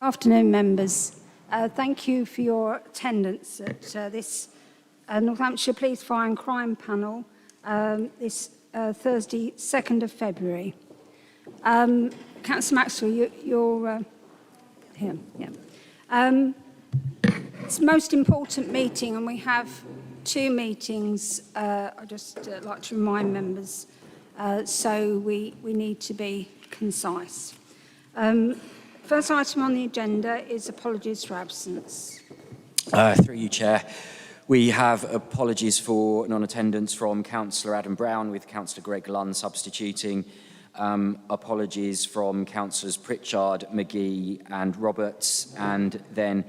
Afternoon, members. Thank you for your attendance at this Northamptonshire Police Fire and Crime panel this Thursday, 2nd of February. Councillor Maxwell, you're here. Yeah. It's the most important meeting, and we have two meetings. I'd just like to remind members, so we need to be concise. First item on the agenda is apologies for absence. Through you, Chair. We have apologies for non-attendance from Councillor Adam Brown, with Councillor Greg Lunn substituting. Apologies from Councillors Pritchard, McGee and Roberts, and then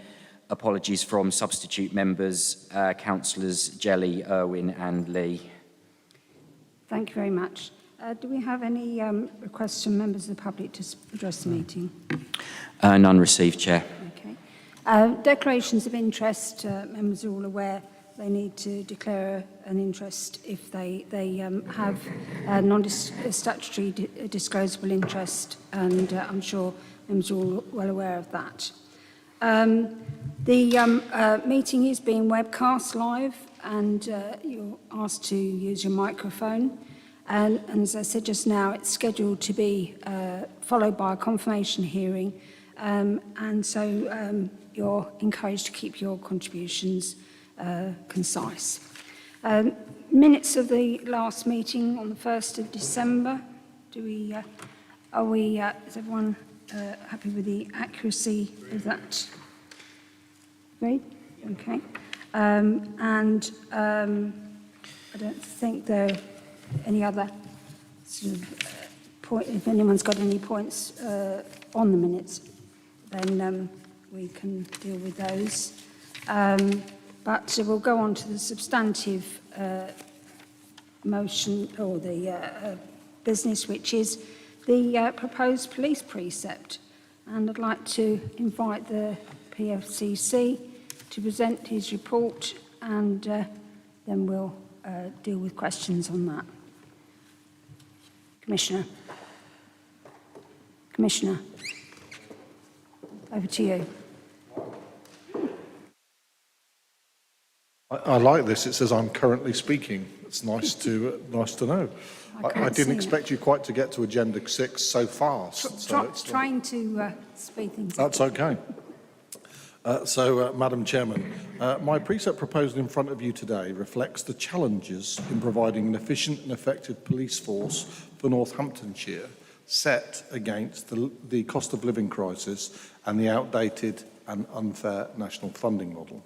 apologies from substitute members, Councillors Jelly, Irwin and Lee. Thank you very much. Do we have any requests from members of the public to address the meeting? None received, Chair. Okay. Declarations of interest, members are all aware they need to declare an interest if they have a non-statutory disclosable interest, and I'm sure members are all well aware of that. The meeting is being webcast live, and you're asked to use your microphone. And as I said just now, it's scheduled to be followed by a confirmation hearing. And so you're encouraged to keep your contributions concise. Minutes of the last meeting on the 1st of December. Is everyone happy with the accuracy of that? Great. Okay. I don't think there any other sort of point, if anyone's got any points on the minutes, then we can deal with those. But we'll go on to the substantive motion, or the business, which is the proposed police precept. And I'd like to invite the PFCC to present his report, and then we'll deal with questions on that. Commissioner, over to you. I like this. It says I'm currently speaking. It's nice to know. I didn't expect you quite to get to Agenda 6 so fast. Trying to speed things up. That's okay. Madam Chairman, my precept proposed in front of you today reflects the challenges in providing an efficient and effective police force for Northamptonshire, set against the cost of living crisis and the outdated and unfair national funding model.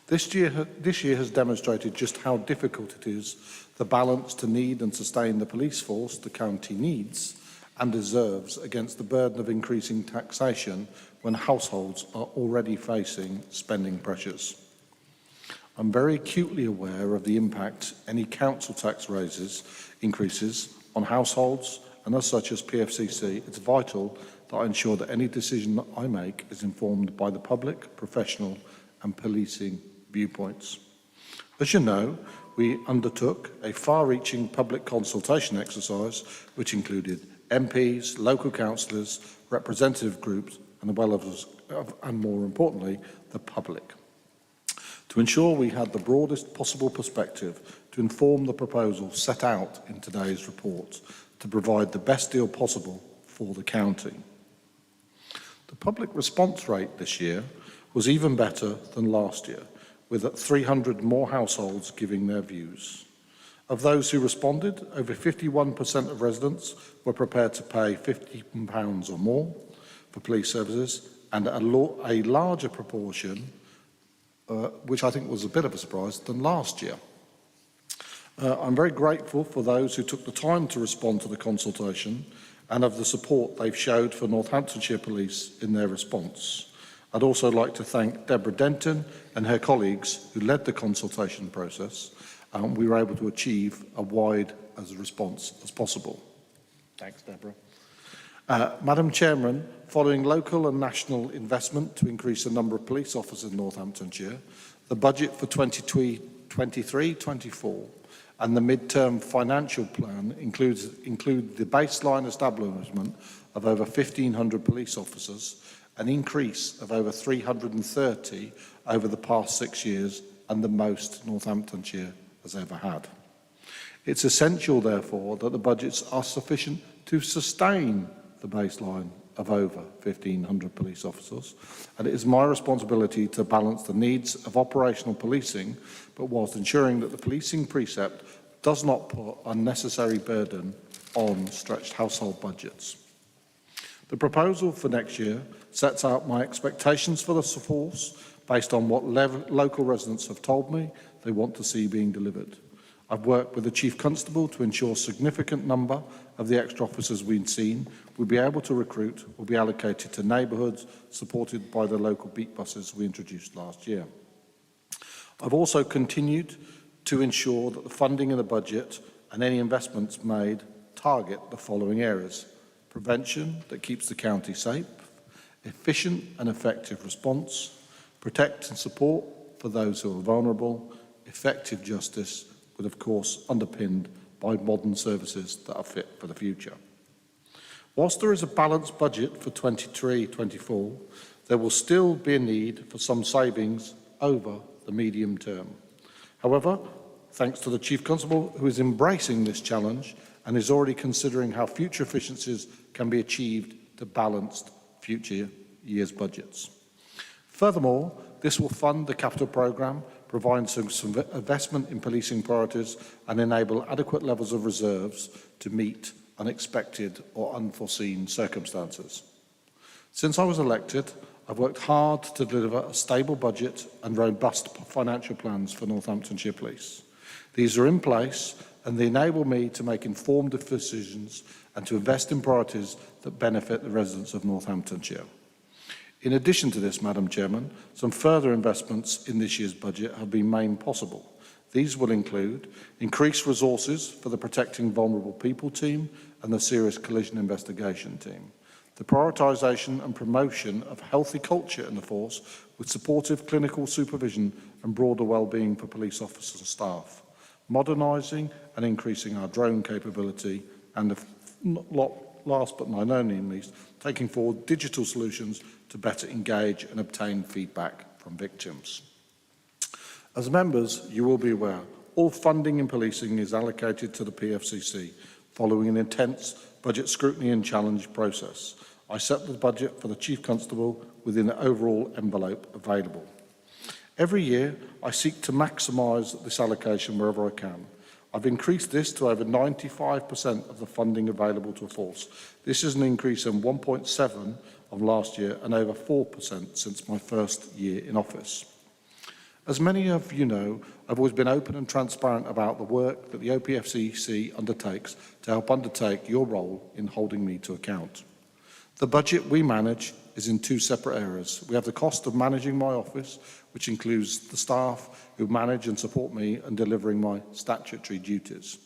This year has demonstrated just how difficult it is the balance to need and sustain the police force the county needs and deserves against the burden of increasing taxation when households are already facing spending pressures. I'm very acutely aware of the impact any council tax increases on households, and as such as PFCC, it's vital that I ensure that any decision that I make is informed by the public, professional and policing viewpoints. As you know, we undertook a far-reaching public consultation exercise which included MPs, local councillors, representative groups and more importantly, the public, to ensure we had the broadest possible perspective to inform the proposal set out in today's report to provide the best deal possible for the county. The public response rate this year was even better than last year, with 300 more households giving their views. Of those who responded, over 51% of residents were prepared to pay £50 or more for police services, and a larger proportion, which I think was a bit of a surprise, than last year. I'm very grateful for those who took the time to respond to the consultation and of the support they've showed for Northamptonshire Police in their response. I'd also like to thank Deborah Denton and her colleagues who led the consultation process. We were able to achieve a wide response as possible. Thanks, Deborah. Madam Chairman, following local and national investment to increase the number of police officers in Northamptonshire, the budget for 2023-24 and the mid-term financial plan include the baseline establishment of over 1,500 police officers an increase of over 330 over the past 6 years, and the most Northamptonshire has ever had. It's essential, therefore, that the budgets are sufficient to sustain the baseline of over 1,500 police officers, and it is my responsibility to balance the needs of operational policing, but whilst ensuring that the policing precept does not put unnecessary burden on stretched household budgets. The proposal for next year sets out my expectations for the force based on what local residents have told me they want to see being delivered. I've worked with the Chief Constable to ensure a significant number of the extra officers we've seen will be able to recruit will be allocated to neighbourhoods supported by the local beat buses we introduced last year. I've also continued to ensure that the funding in the budget and any investments made target the following areas: prevention that keeps the county safe, efficient and effective response, protect and support for those who are vulnerable, effective justice, but of course underpinned by modern services that are fit for the future. Whilst there is a balanced budget for 23-24, there will still be a need for some savings over the medium term. However, thanks to the Chief Constable, who is embracing this challenge and is already considering how future efficiencies can be achieved to balanced future years' budgets. Furthermore, this will fund the capital programme, provide some investment in policing priorities and enable adequate levels of reserves to meet unexpected or unforeseen circumstances. Since I was elected, I've worked hard to deliver a stable budget and robust financial plans for Northamptonshire Police. These are in place and they enable me to make informed decisions and to invest in priorities that benefit the residents of Northamptonshire. In addition to this, Madam Chairman, some further investments in this year's budget have been made possible. These will include increased resources for the Protecting Vulnerable People team and the Serious Collision Investigation team, the prioritisation and promotion of healthy culture in the force with supportive clinical supervision and broader wellbeing for police officers and staff, modernising and increasing our drone capability, and last but not only least, taking forward digital solutions to better engage and obtain feedback from victims. As members, you will be aware, all funding in policing is allocated to the PFCC following an intense budget scrutiny and challenge process. I set the budget for the Chief Constable within the overall envelope available. Every year, I seek to maximise this allocation wherever I can. I've increased this to over 95% of the funding available to a force. This is an increase in 1.7% of last year and over 4% since my first year in office. As many of you know, I've always been open and transparent about the work that the OPFCC undertakes to help undertake your role in holding me to account. The budget we manage is in two separate areas. We have the cost of managing my office, which includes the staff who manage and support me in delivering my statutory duties.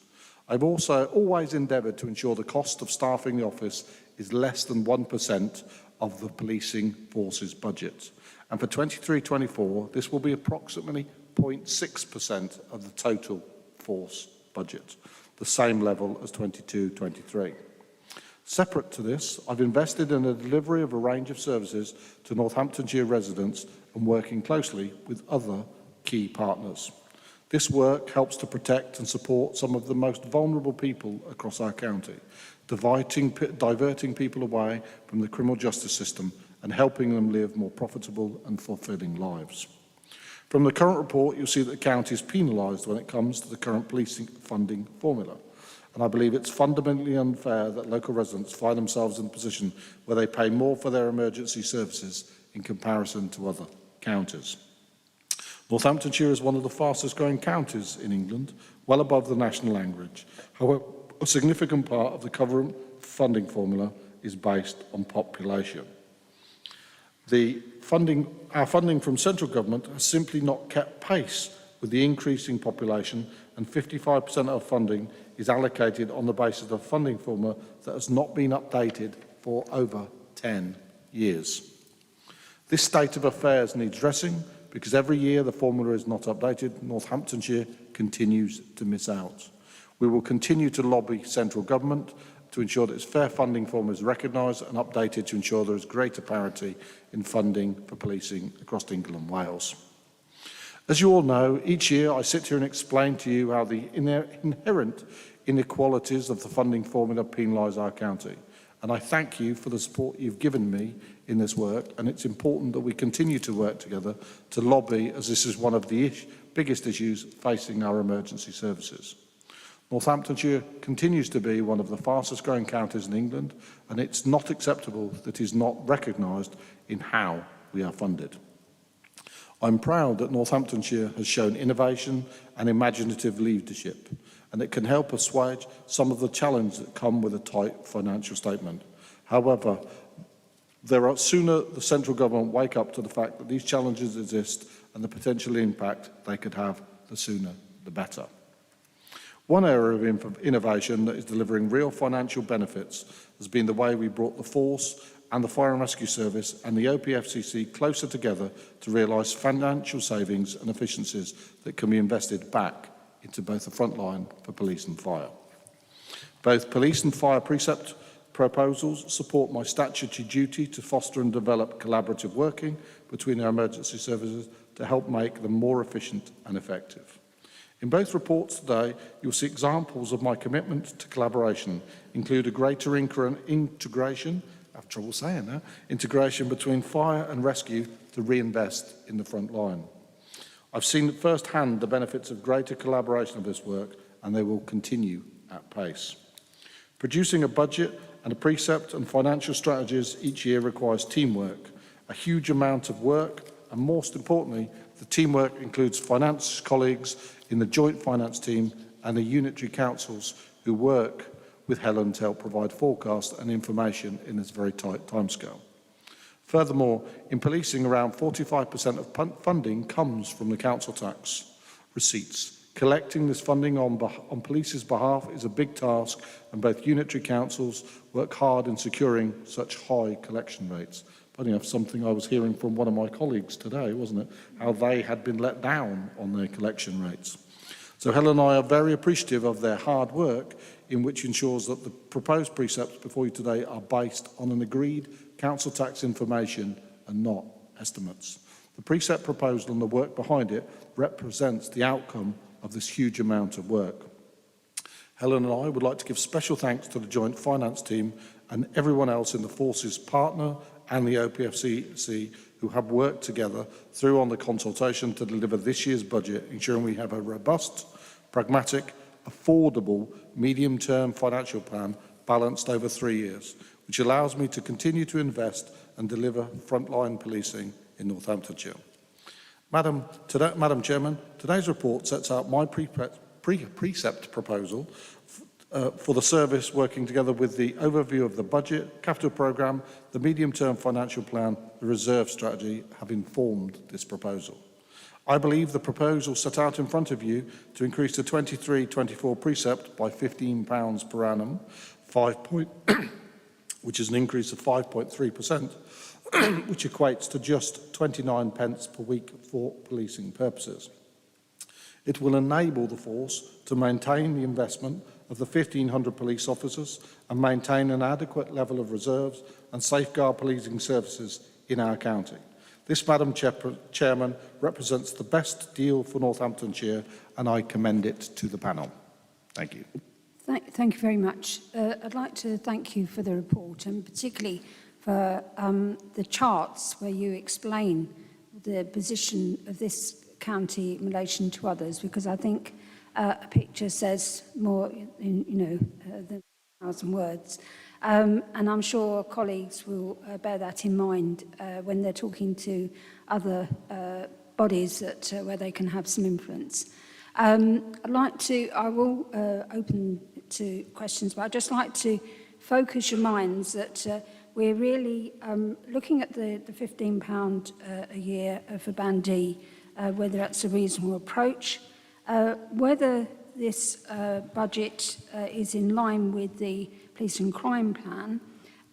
I've also always endeavoured to ensure the cost of staffing the office is less than 1% of the policing force's budget. And for 23-24, this will be approximately 0.6% of the total force budget, the same level as 22-23. Separate to this, I've invested in the delivery of a range of services to Northamptonshire residents and working closely with other key partners. This work helps to protect and support some of the most vulnerable people across our county, diverting people away from the criminal justice system and helping them live more profitable and fulfilling lives. From the current report, you'll see that the county is penalised when it comes to the current policing funding formula. And I believe it's fundamentally unfair that local residents find themselves in a position where they pay more for their emergency services in comparison to other counties. Northamptonshire is one of the fastest growing counties in England, well above the national average. However, a significant part of the current funding formula is based on population. Our funding from central government has simply not kept pace with the increasing population, and 55% of funding is allocated on the basis of a funding formula that has not been updated for over 10 years. This state of affairs needs addressing because every year the formula is not updated, Northamptonshire continues to miss out. We will continue to lobby central government to ensure that its fair funding form is recognised and updated to ensure there is greater parity in funding for policing across England and Wales. As you all know, each year I sit here and explain to you how the inherent inequalities of the funding formula penalise our county. And I thank you for the support you've given me in this work, and it's important that we continue to work together to lobby, as this is one of the biggest issues facing our emergency services. Northamptonshire continues to be one of the fastest growing counties in England, and it's not acceptable that it is not recognised in how we are funded. I'm proud that Northamptonshire has shown innovation and imaginative leadership, and it can help assuage some of the challenges that come with a tight financial statement. However, sooner the central government wake up to the fact that these challenges exist and the potential impact they could have, the sooner the better. One area of innovation that is delivering real financial benefits has been the way we brought the force and the Fire and Rescue Service and the OPFCC closer together to realise financial savings and efficiencies that can be invested back into both the front line for police and fire. Both police and fire precept proposals support my statutory duty to foster and develop collaborative working between our emergency services to help make them more efficient and effective. In both reports today, you'll see examples of my commitment to collaboration, include a greater integration, I have trouble saying that, integration between fire and rescue to reinvest in the front line. I've seen firsthand the benefits of greater collaboration of this work, and they will continue at pace. Producing a budget and a precept and financial strategies each year requires teamwork, a huge amount of work, and most importantly, the teamwork includes finance colleagues in the joint finance team and the unitary councils who work with Helen to help provide forecasts and information in this very tight timescale. Furthermore, in policing, around 45% of funding comes from the council tax receipts. Collecting this funding on police's behalf is a big task, and both unitary councils work hard in securing such high collection rates. Funny enough, something I was hearing from one of my colleagues today, wasn't it? How they had been let down on their collection rates. So Helen and I are very appreciative of their hard work, in which ensures that the proposed precepts before you today are based on an agreed council tax information and not estimates. The precept proposal and the work behind it represents the outcome of this huge amount of work. Helen and I would like to give special thanks to the joint finance team and everyone else in the Forces partner and the OPFCC who have worked together through on the consultation to deliver this year's budget, ensuring we have a robust, pragmatic, affordable, medium-term financial plan balanced over 3 years, which allows me to continue to invest and deliver frontline policing in Northamptonshire. Madam Chairman, today's report sets out my precept proposal for the service, working together with the overview of the budget, capital programme, the medium-term financial plan, the reserve strategy have informed this proposal. I believe the proposal set out in front of you to increase the 23-24 precept by £15 per annum, which is an increase of 5.3%, which equates to just 29 pence per week for policing purposes. It will enable the force to maintain the investment of the 1,500 police officers and maintain an adequate level of reserves and safeguard policing services in our county. This, Madam Chairman, represents the best deal for Northamptonshire, and I commend it to the panel. Thank you. Thank you very much. I'd like to thank you for the report, and particularly for the charts where you explain the position of this county in relation to others, because I think a picture says more, than 1,000 words. And I'm sure colleagues will bear that in mind when they're talking to other bodies where they can have some influence. I will open to questions, but I'd just like to focus your minds that we're really looking at the £15 a year for Band D, whether that's a reasonable approach, whether this budget is in line with the police and crime plan,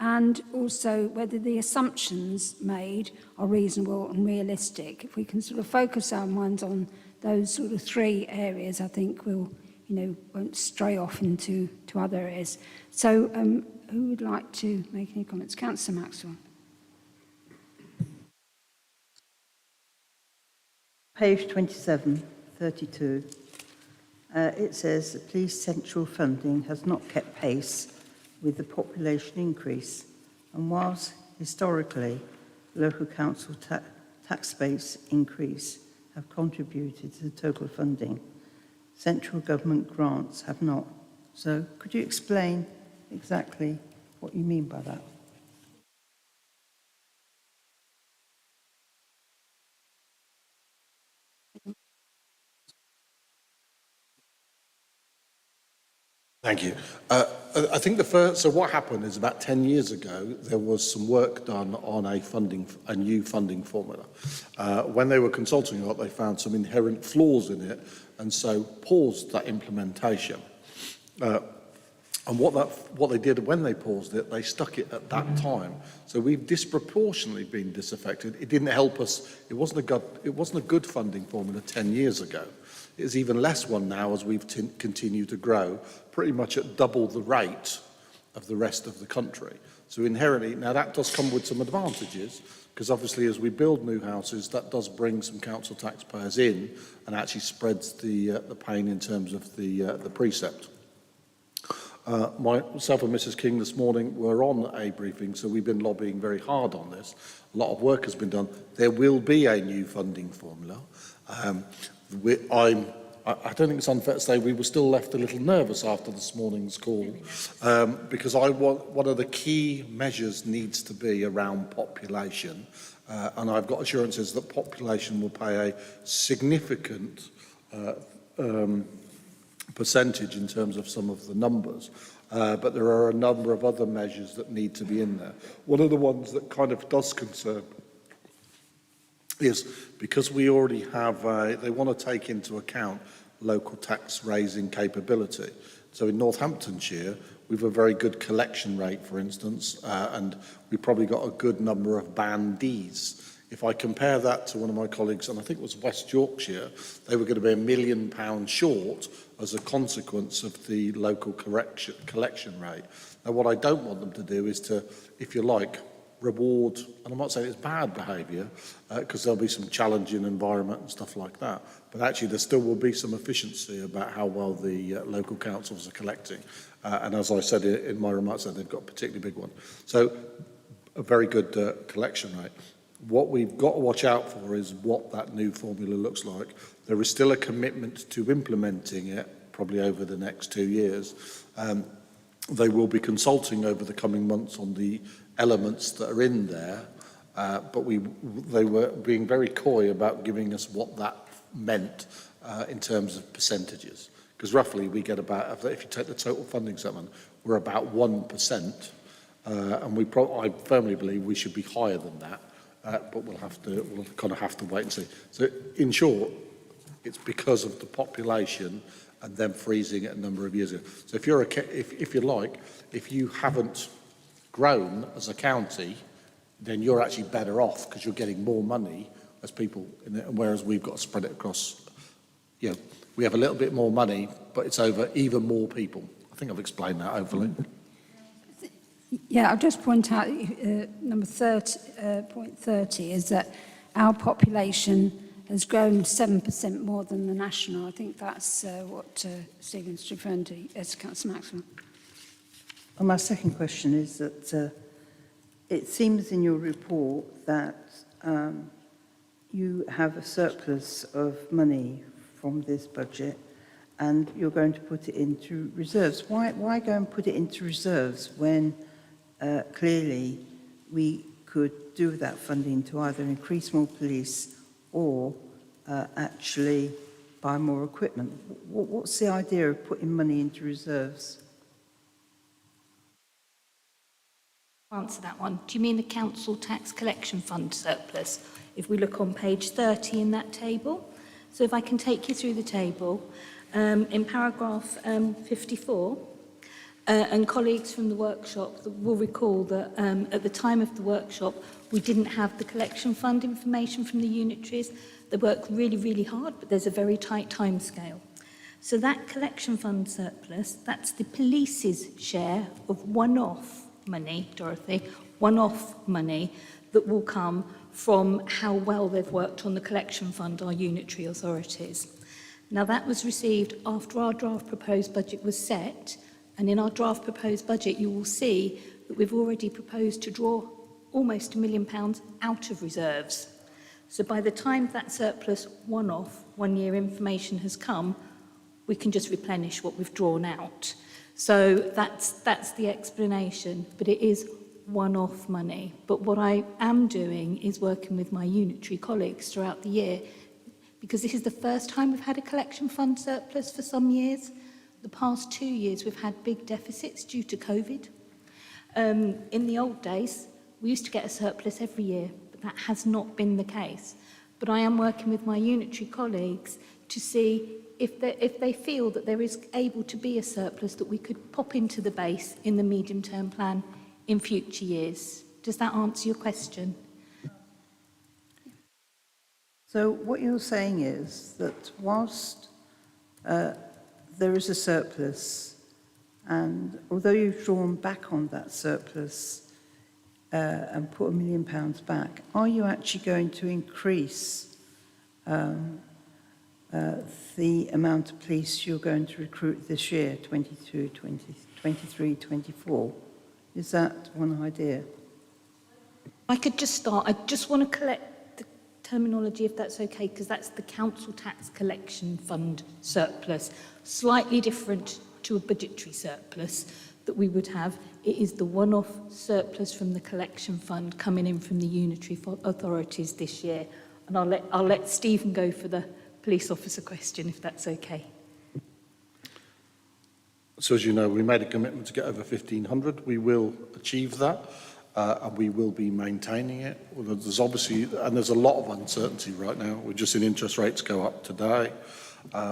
and also whether the assumptions made are reasonable and realistic. If we can sort of focus our minds on those sort of three areas, I think we'll won't stray off into other areas. So who would like to make any comments? Councillor Maxwell. Page 27, 32. It says the police central funding has not kept pace with the population increase, and whilst historically local council tax base increase have contributed to the total funding, central government grants have not. So could you explain exactly what you mean by that? Thank you. I think so what happened is about 10 years ago, there was some work done on a new funding formula. When they were consulting it, they found some inherent flaws in it, and so paused that implementation. And what they did when they paused it, they stuck it at that time. So we've disproportionately been disaffected. It didn't help us. It wasn't a good funding formula 10 years ago. It's even less one now as we've continued to grow, pretty much at double the rate of the rest of the country. So inherently, now that does come with some advantages, because obviously as we build new houses, that does bring some council taxpayers in and actually spreads the pain in terms of the precept. Myself and Mrs. King this morning were on a briefing, so we've been lobbying very hard on this. A lot of work has been done. There will be a new funding formula. I don't think it's unfair to say we were still left a little nervous after this morning's call, because one of the key measures needs to be around population, and I've got assurances that population will pay a significant percentage in terms of some of the numbers, but there are a number of other measures that need to be in there. One of the ones that kind of does concern is because we already have, they want to take into account local tax raising capability. So in Northamptonshire, we've a very good collection rate, for instance, and we've probably got a good number of bandees. If I compare that to one of my colleagues, and I think it was West Yorkshire, they were going to be £1 million short as a consequence of the local collection rate. Now, what I don't want them to do is to, if you like, reward, and I'm not saying it's bad behaviour, because there'll be some challenging environment and stuff like that, but actually there still will be some efficiency about how well the local councils are collecting. And as I said in my remarks, they've got a particularly big one. So a very good collection rate. What we've got to watch out for is what that new formula looks like. There is still a commitment to implementing it, probably over the next 2 years. They will be consulting over the coming months on the elements that are in there, but they were being very coy about giving us what that meant in terms of percentages. Because roughly we get about, if you take the total funding settlement, we're about 1%, and I firmly believe we should be higher than that. But we'll kind of have to wait and see. So in short, it's because of the population and them freezing it a number of years ago. So if you haven't grown as a county, then you're actually better off because you're getting more money as people, whereas we've got to spread it across. We have a little bit more money, but it's over even more people. I think I've explained that hopefully. Yeah, I'll just point out number 30, is that our population has grown 7% more than the national. I think that's what Stephen's referring to as Councillor Maxwell. Well, my second question is that it seems in your report that you have a surplus of money from this budget and you're going to put it into reserves. Why go and put it into reserves when clearly we could do that funding to either increase more police or actually buy more equipment? What's the idea of putting money into reserves? Answer that one. Do you mean the council tax collection fund surplus? If we look on page 30 in that table. So if I can take you through the table, in paragraph 54, and colleagues from the workshop will recall that at the time of the workshop, we didn't have the collection fund information from the unitaries. They work really, really hard, but there's a very tight time scale. So that collection fund surplus, that's the police's share of one-off money, Dorothy, one-off money that will come from how well they've worked on the collection fund, our unitary authorities. Now that was received after our draft proposed budget was set, and in our draft proposed budget you will see that we've already proposed to draw almost £1 million out of reserves. So by the time that surplus one-off, one-year information has come, we can just replenish what we've drawn out. So that's the explanation, but it is one-off money. But what I am doing is working with my unitary colleagues throughout the year, because this is the first time we've had a collection fund surplus for some years. The past 2 years we've had big deficits due to COVID. In the old days, we used to get a surplus every year, but that has not been the case. But I am working with my unitary colleagues to see if they feel that there is able to be a surplus that we could pop into the base in the medium-term plan in future years. Does that answer your question? So what you're saying is that whilst there is a surplus, and although you've drawn back on that surplus and put £1 million back, are you actually going to increase the amount of police you're going to recruit this year, 22, 23, 24? Is that one idea? I could just start. I just want to collect the terminology, if that's okay, because that's the council tax collection fund surplus, slightly different to a budgetary surplus that we would have. It is the one-off surplus from the collection fund coming in from the unitary authorities this year. And I'll let Stephen go for the police officer question, if that's okay. So as you know, we made a commitment to get over 1,500. We will achieve that, and we will be maintaining it. Well, there's obviously, and there's a lot of uncertainty right now. We're just seeing interest rates go up today.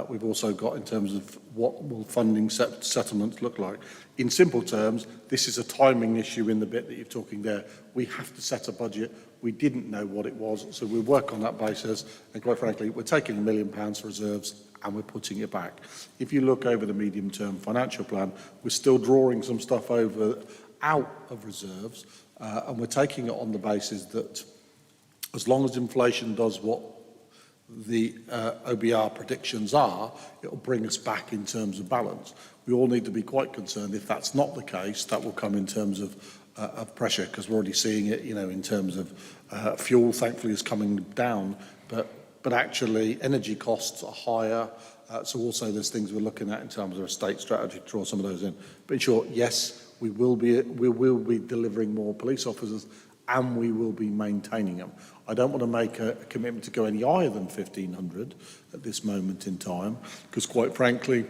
We've also got in terms of what will funding settlements look like. In simple terms, this is a timing issue in the bit that you're talking there. We have to set a budget. We didn't know what it was, so we'll work on that basis. And quite frankly, we're taking £1 million reserves and we're putting it back. If you look over the medium-term financial plan, we're still drawing some stuff out of reserves, and we're taking it on the basis that as long as inflation does what the OBR predictions are, it'll bring us back in terms of balance. We all need to be quite concerned if that's not the case. That will come in terms of pressure, because we're already seeing it, in terms of fuel, thankfully, is coming down, but actually energy costs are higher. So also there's things we're looking at in terms of a state strategy to draw some of those in. But in short, yes, we will be delivering more police officers, and we will be maintaining them. I don't want to make a commitment to go any higher than 1,500 at this moment in time, because quite frankly,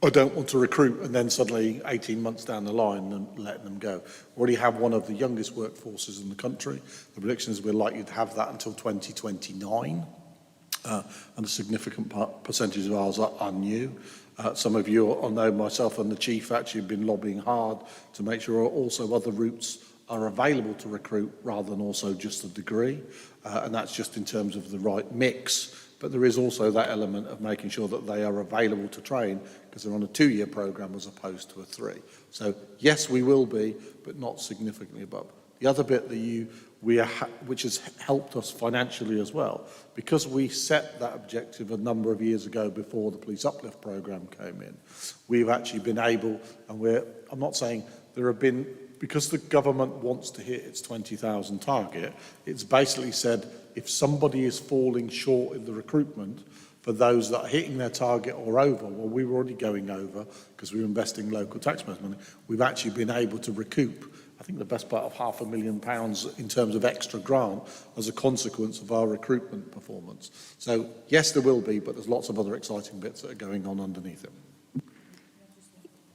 I don't want to recruit and then suddenly 18 months down the line and letting them go. We already have one of the youngest workforces in the country. The prediction is we're likely to have that until 2029, and a significant percentage of ours are new. Some of you will know myself and the Chief actually have been lobbying hard to make sure also other routes are available to recruit rather than also just a degree, and that's just in terms of the right mix. But there is also that element of making sure that they are available to train, because they're on a 2-year programme as opposed to a 3. So yes, we will be, but not significantly above. The other bit that which has helped us financially as well, because we set that objective a number of years ago before the police uplift programme came in, we've actually been able, and I'm not saying there have been, because the government wants to hit its 20,000 target, it's basically said if somebody is falling short in the recruitment for those that are hitting their target or over, well, we were already going over because we were investing local taxpayers' money, we've actually been able to recoup, I think, the best part of £500,000 in terms of extra grant as a consequence of our recruitment performance. So yes, there will be, but there's lots of other exciting bits that are going on underneath it.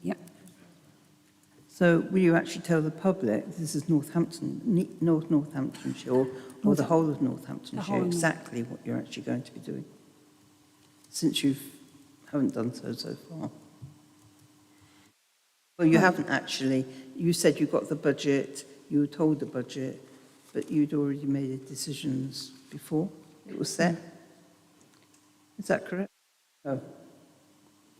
Yep. So will you actually tell the public, this is Northamptonshire, or the whole of Northamptonshire, exactly what you're actually going to be doing? Since you haven't done so far. Well, you haven't actually. You said you got the budget, you were told the budget, but you'd already made decisions before it was set. Is that correct? Oh.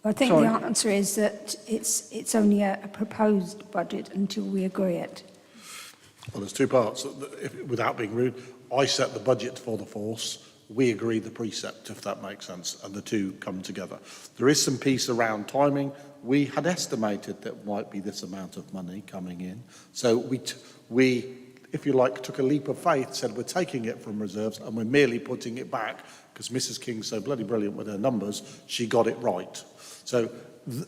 I think Sorry. the answer is that it's only a proposed budget until we agree it. Well, there's two parts. Without being rude, I set the budget for the force. We agree the precept, if that makes sense, and the two come together. There is some piece around timing. We had estimated that might be this amount of money coming in. So we, if you like, took a leap of faith, said we're taking it from reserves and we're merely putting it back because Mrs. King's so bloody brilliant with her numbers, she got it right. So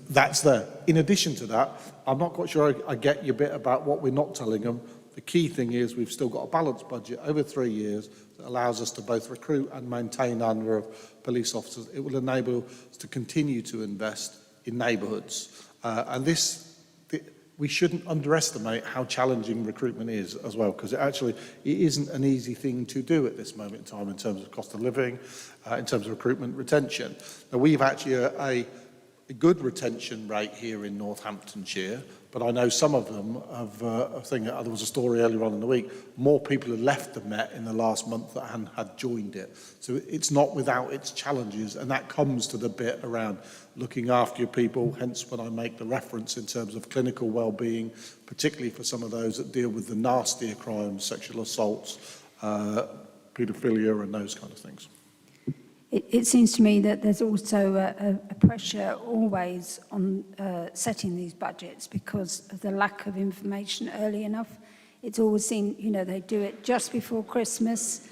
that's there. In addition to that, I'm not quite sure I get your bit about what we're not telling them. The key thing is we've still got a balanced budget over 3 years that allows us to both recruit and maintain our number of police officers. It will enable us to continue to invest in neighbourhoods. We shouldn't underestimate how challenging recruitment is as well, because it isn't an easy thing to do at this moment in time in terms of cost of living, in terms of recruitment retention. Now, we've actually a good retention rate here in Northamptonshire, but I know some of them have, there was a story earlier on in the week, more people have left the Met in the last month than had joined it. So it's not without its challenges, and that comes to the bit around looking after your people, hence when I make the reference in terms of clinical well-being, particularly for some of those that deal with the nastier crimes, sexual assaults, paedophilia and those kind of things. It seems to me that there's also a pressure always on setting these budgets because of the lack of information early enough. It's always seen, they do it just before Christmas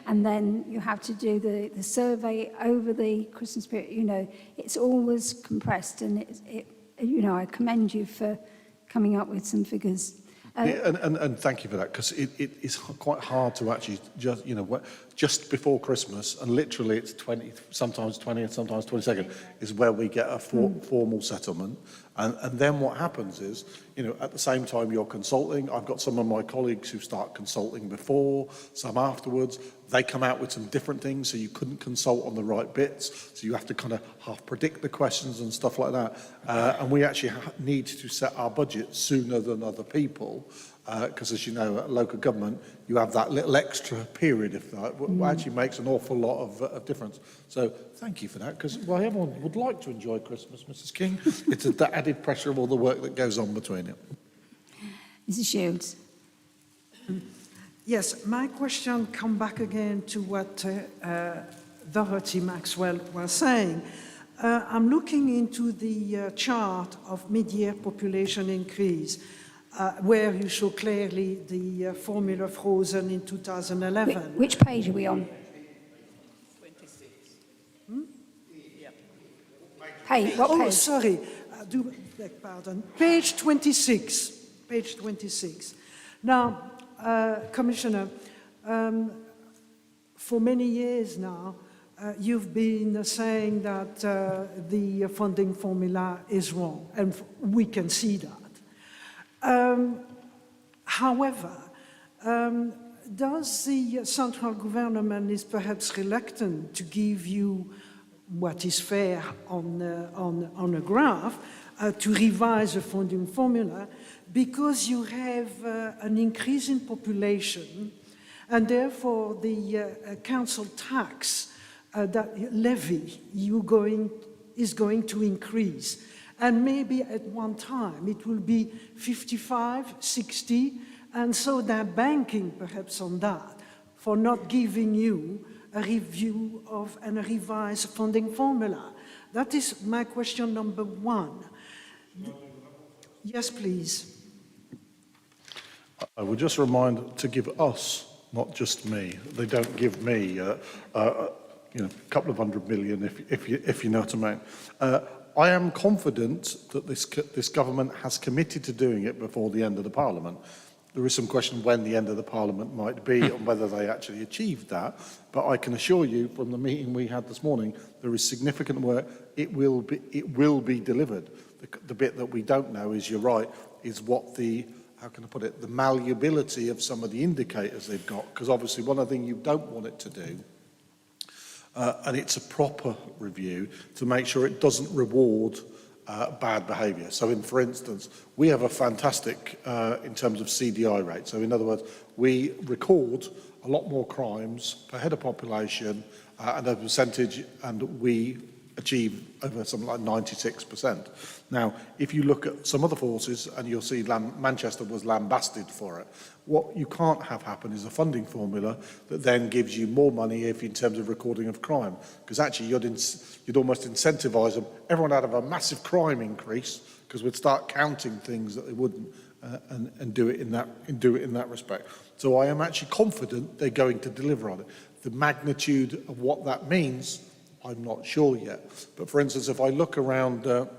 and then you have to do the survey over the Christmas period. It's always compressed and I commend you for coming up with some figures. And thank you for that, because it is quite hard to actually just before Christmas, and literally it's sometimes 20th, sometimes 22nd, is where we get a formal settlement. And then what happens is, at the same time you're consulting, I've got some of my colleagues who start consulting before, some afterwards. They come out with some different things, so you couldn't consult on the right bits. So you have to kind of half predict the questions and stuff like that. And we actually need to set our budget sooner than other people. Because as you know, at local government, you have that little extra period, if that actually makes an awful lot of difference. So thank you for that, because everyone would like to enjoy Christmas, Mrs. King. It's the added pressure of all the work that goes on between it. Mrs. Shields. Yes, my question comes back again to what Dorothy Maxwell was saying. I'm looking into the chart of mid-year population increase, where you show clearly the formula frozen in 2011. Which page are we on? 26. Page, what page? Oh, sorry, I do beg pardon. Page 26. Page 26. Now, Commissioner, for many years now, you've been saying that the funding formula is wrong, and we can see that. However, does the central government is perhaps reluctant to give you what is fair on a graph to revise the funding formula because you have an increase in population and therefore the council tax that levy is going to increase. And maybe at one time it will be 55, 60, and so they're banking perhaps on that for not giving you a review of and a revised funding formula. That is my question number one. Yes, please. I would just remind to give us, not just me. They don't give me, a couple of $100 million, if you know what I mean. I am confident that this government has committed to doing it before the end of the Parliament. There is some question when the end of the Parliament might be and whether they actually achieved that. But I can assure you from the meeting we had this morning, there is significant work. It will be delivered. The bit that we don't know is, you're right, is what the malleability of some of the indicators they've got. Because obviously one of the things you don't want it to do, and it's a proper review to make sure it doesn't reward bad behaviour. So, for instance, we have a fantastic, in terms of CDI rate. So, in other words, we record a lot more crimes per head of population and a percentage, and we achieve over something like 96%. Now, if you look at some other forces, and you'll see Manchester was lambasted for it, what you can't have happen is a funding formula that then gives you more money if in terms of recording of crime, because actually you'd almost incentivise them. Everyone would have a massive crime increase because we'd start counting things that they wouldn't, and do it in that respect. So I am actually confident they're going to deliver on it. The magnitude of what that means, I'm not sure yet. But for instance, if I look around the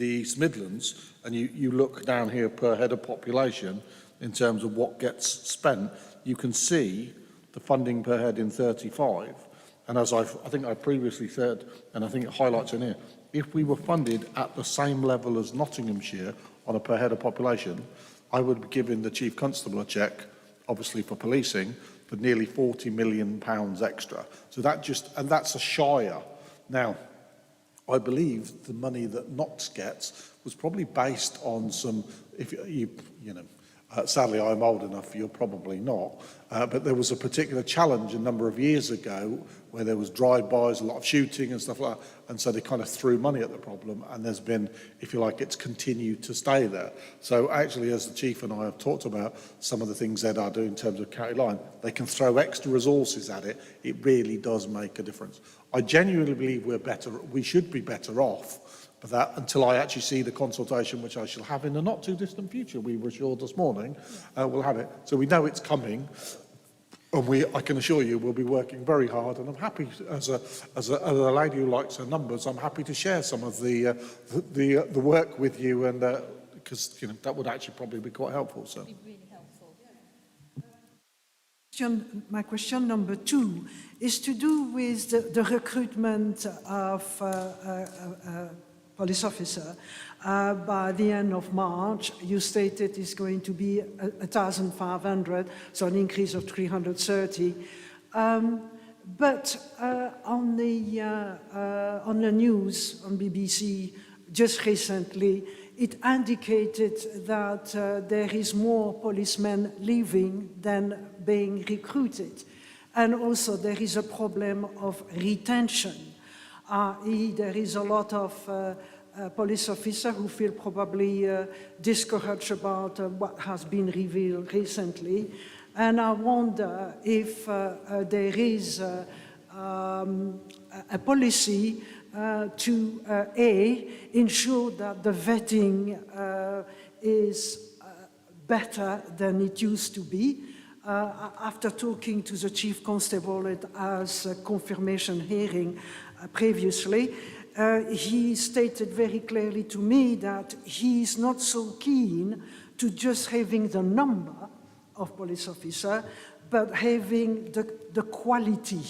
East Midlands, and you look down here per head of population in terms of what gets spent, you can see the funding per head in 35. And as I think I previously said, and I think it highlights in here, if we were funded at the same level as Nottinghamshire on a per head of population, I would be giving the Chief Constable a cheque, obviously for policing, for nearly £40 million extra. So that's a shire. Now, I believe the money that Knox gets was probably based on some, if you know, sadly I'm old enough, you're probably not, but there was a particular challenge a number of years ago where there was drive-bys, a lot of shooting and stuff like that, and so they kind of threw money at the problem, and there's been, if you like, it's continued to stay there. So actually, as the Chief and I have talked about some of the things that are doing in terms of county line, they can throw extra resources at it. It really does make a difference. I genuinely believe we should be better off, but that until I actually see the consultation, which I shall have in the not too distant future, we were assured this morning, we'll have it. So we know it's coming, and I can assure you we'll be working very hard, and I'm happy, as a lady who likes her numbers, I'm happy to share some of the work with you, and because that would actually probably be quite helpful. So. My question number 2 is to do with the recruitment of police officer. By the end of March, you stated it's going to be 1,500, so an increase of 330. But on the news, on BBC, just recently, it indicated that there is more policemen leaving than being recruited. And also there is a problem of retention, i.e. there is a lot of police officers who feel probably discouraged about what has been revealed recently. And I wonder if there is a policy to ensure that the vetting is better than it used to be. After talking to the Chief Constable at a confirmation hearing previously, he stated very clearly to me that he is not so keen to just having the number of police officers, but having the quality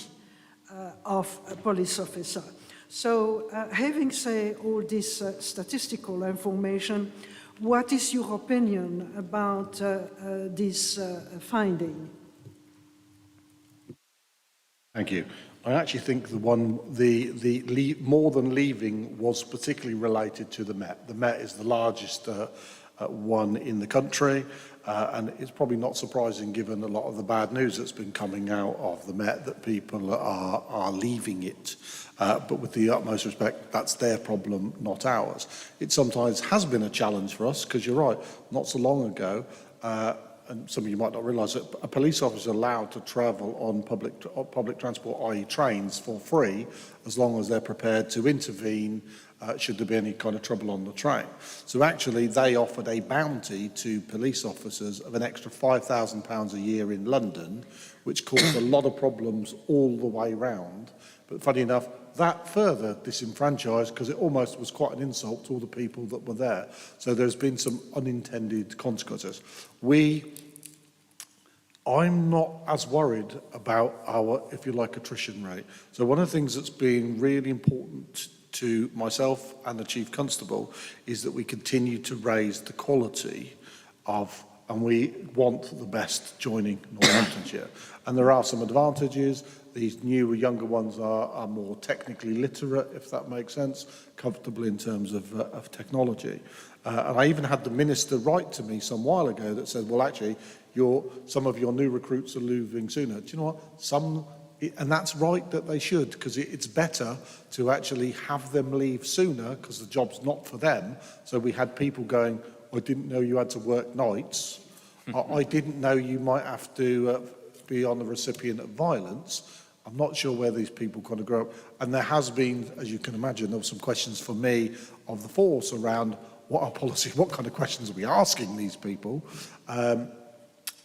of a police officer. So having said all this statistical information, what is your opinion about this finding? Thank you. I actually think the more than leaving was particularly related to the Met. The Met is the largest one in the country, and it's probably not surprising given a lot of the bad news that's been coming out of the Met that people are leaving it. But with the utmost respect, that's their problem, not ours. It sometimes has been a challenge for us, because you're right, not so long ago, and some of you might not realise that a police officer is allowed to travel on public transport, i.e. trains, for free, as long as they're prepared to intervene should there be any kind of trouble on the train. So actually they offered a bounty to police officers of an extra £5,000 a year in London, which caused a lot of problems all the way round. But funny enough, that further disenfranchised, because it almost was quite an insult to all the people that were there. So there's been some unintended consequences. I'm not as worried about our, if you like, attrition rate. So one of the things that's been really important to myself and the Chief Constable is that we continue to raise the quality of, and we want the best joining Northamptonshire. And there are some advantages. These newer, younger ones are more technically literate, if that makes sense, comfortable in terms of technology. And I even had the Minister write to me some while ago that said, well, actually, some of your new recruits are leaving sooner. Do you know what? Some And that's right that they should, because it's better to actually have them leave sooner because the job's not for them. So we had people going, I didn't know you had to work nights. I didn't know you might have to be on the recipient of violence. I'm not sure where these people kind of grow up. And there has been, as you can imagine, there were some questions for me of the force around what our policy, what kind of questions are we asking these people?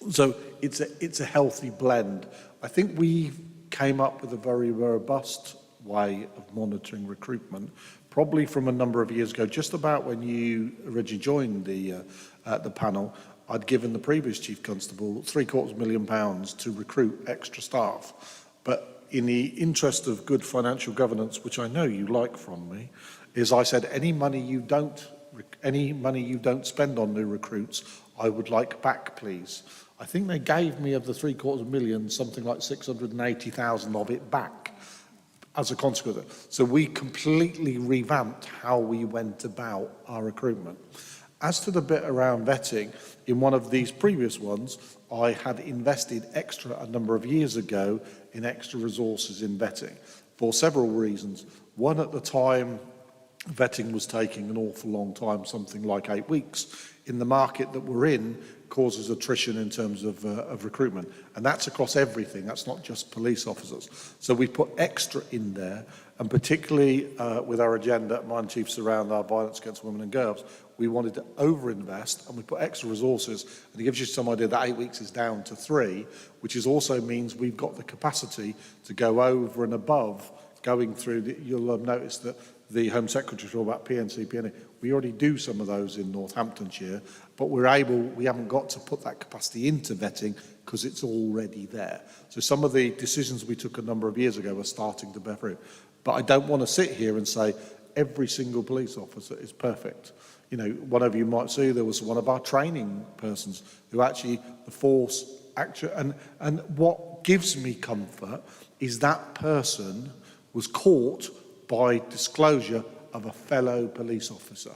So it's a healthy blend. I think we came up with a very robust way of monitoring recruitment, probably from a number of years ago, just about when you originally joined the panel. I'd given the previous Chief Constable £750,000 to recruit extra staff. But in the interest of good financial governance, which I know you like from me, is I said any money you don't spend on new recruits, I would like back, please. I think they gave me of the £750,000 something like 680,000 of it back as a consequence. So we completely revamped how we went about our recruitment. As to the bit around vetting, in one of these previous ones, I had invested extra a number of years ago in extra resources in vetting for several reasons. One, at the time, vetting was taking an awful long time, something like 8 weeks. In the market that we're in, causes attrition in terms of recruitment. And that's across everything, that's not just police officers. So we put extra in there, and particularly with our agenda at Mine Chiefs around our violence against women and girls, we wanted to overinvest, and we put extra resources, and it gives you some idea that 8 weeks is down to 3, which is also means we've got the capacity to go over and above going through, you'll have noticed that the Home Secretary talked about PNC, PNA. We already do some of those in Northamptonshire, but we haven't got to put that capacity into vetting because it's already there. So some of the decisions we took a number of years ago are starting to bear fruit. But I don't want to sit here and say every single police officer is perfect. You know, one of you might see there was one of our training persons who actually, the force, and what gives me comfort is that person was caught by disclosure of a fellow police officer.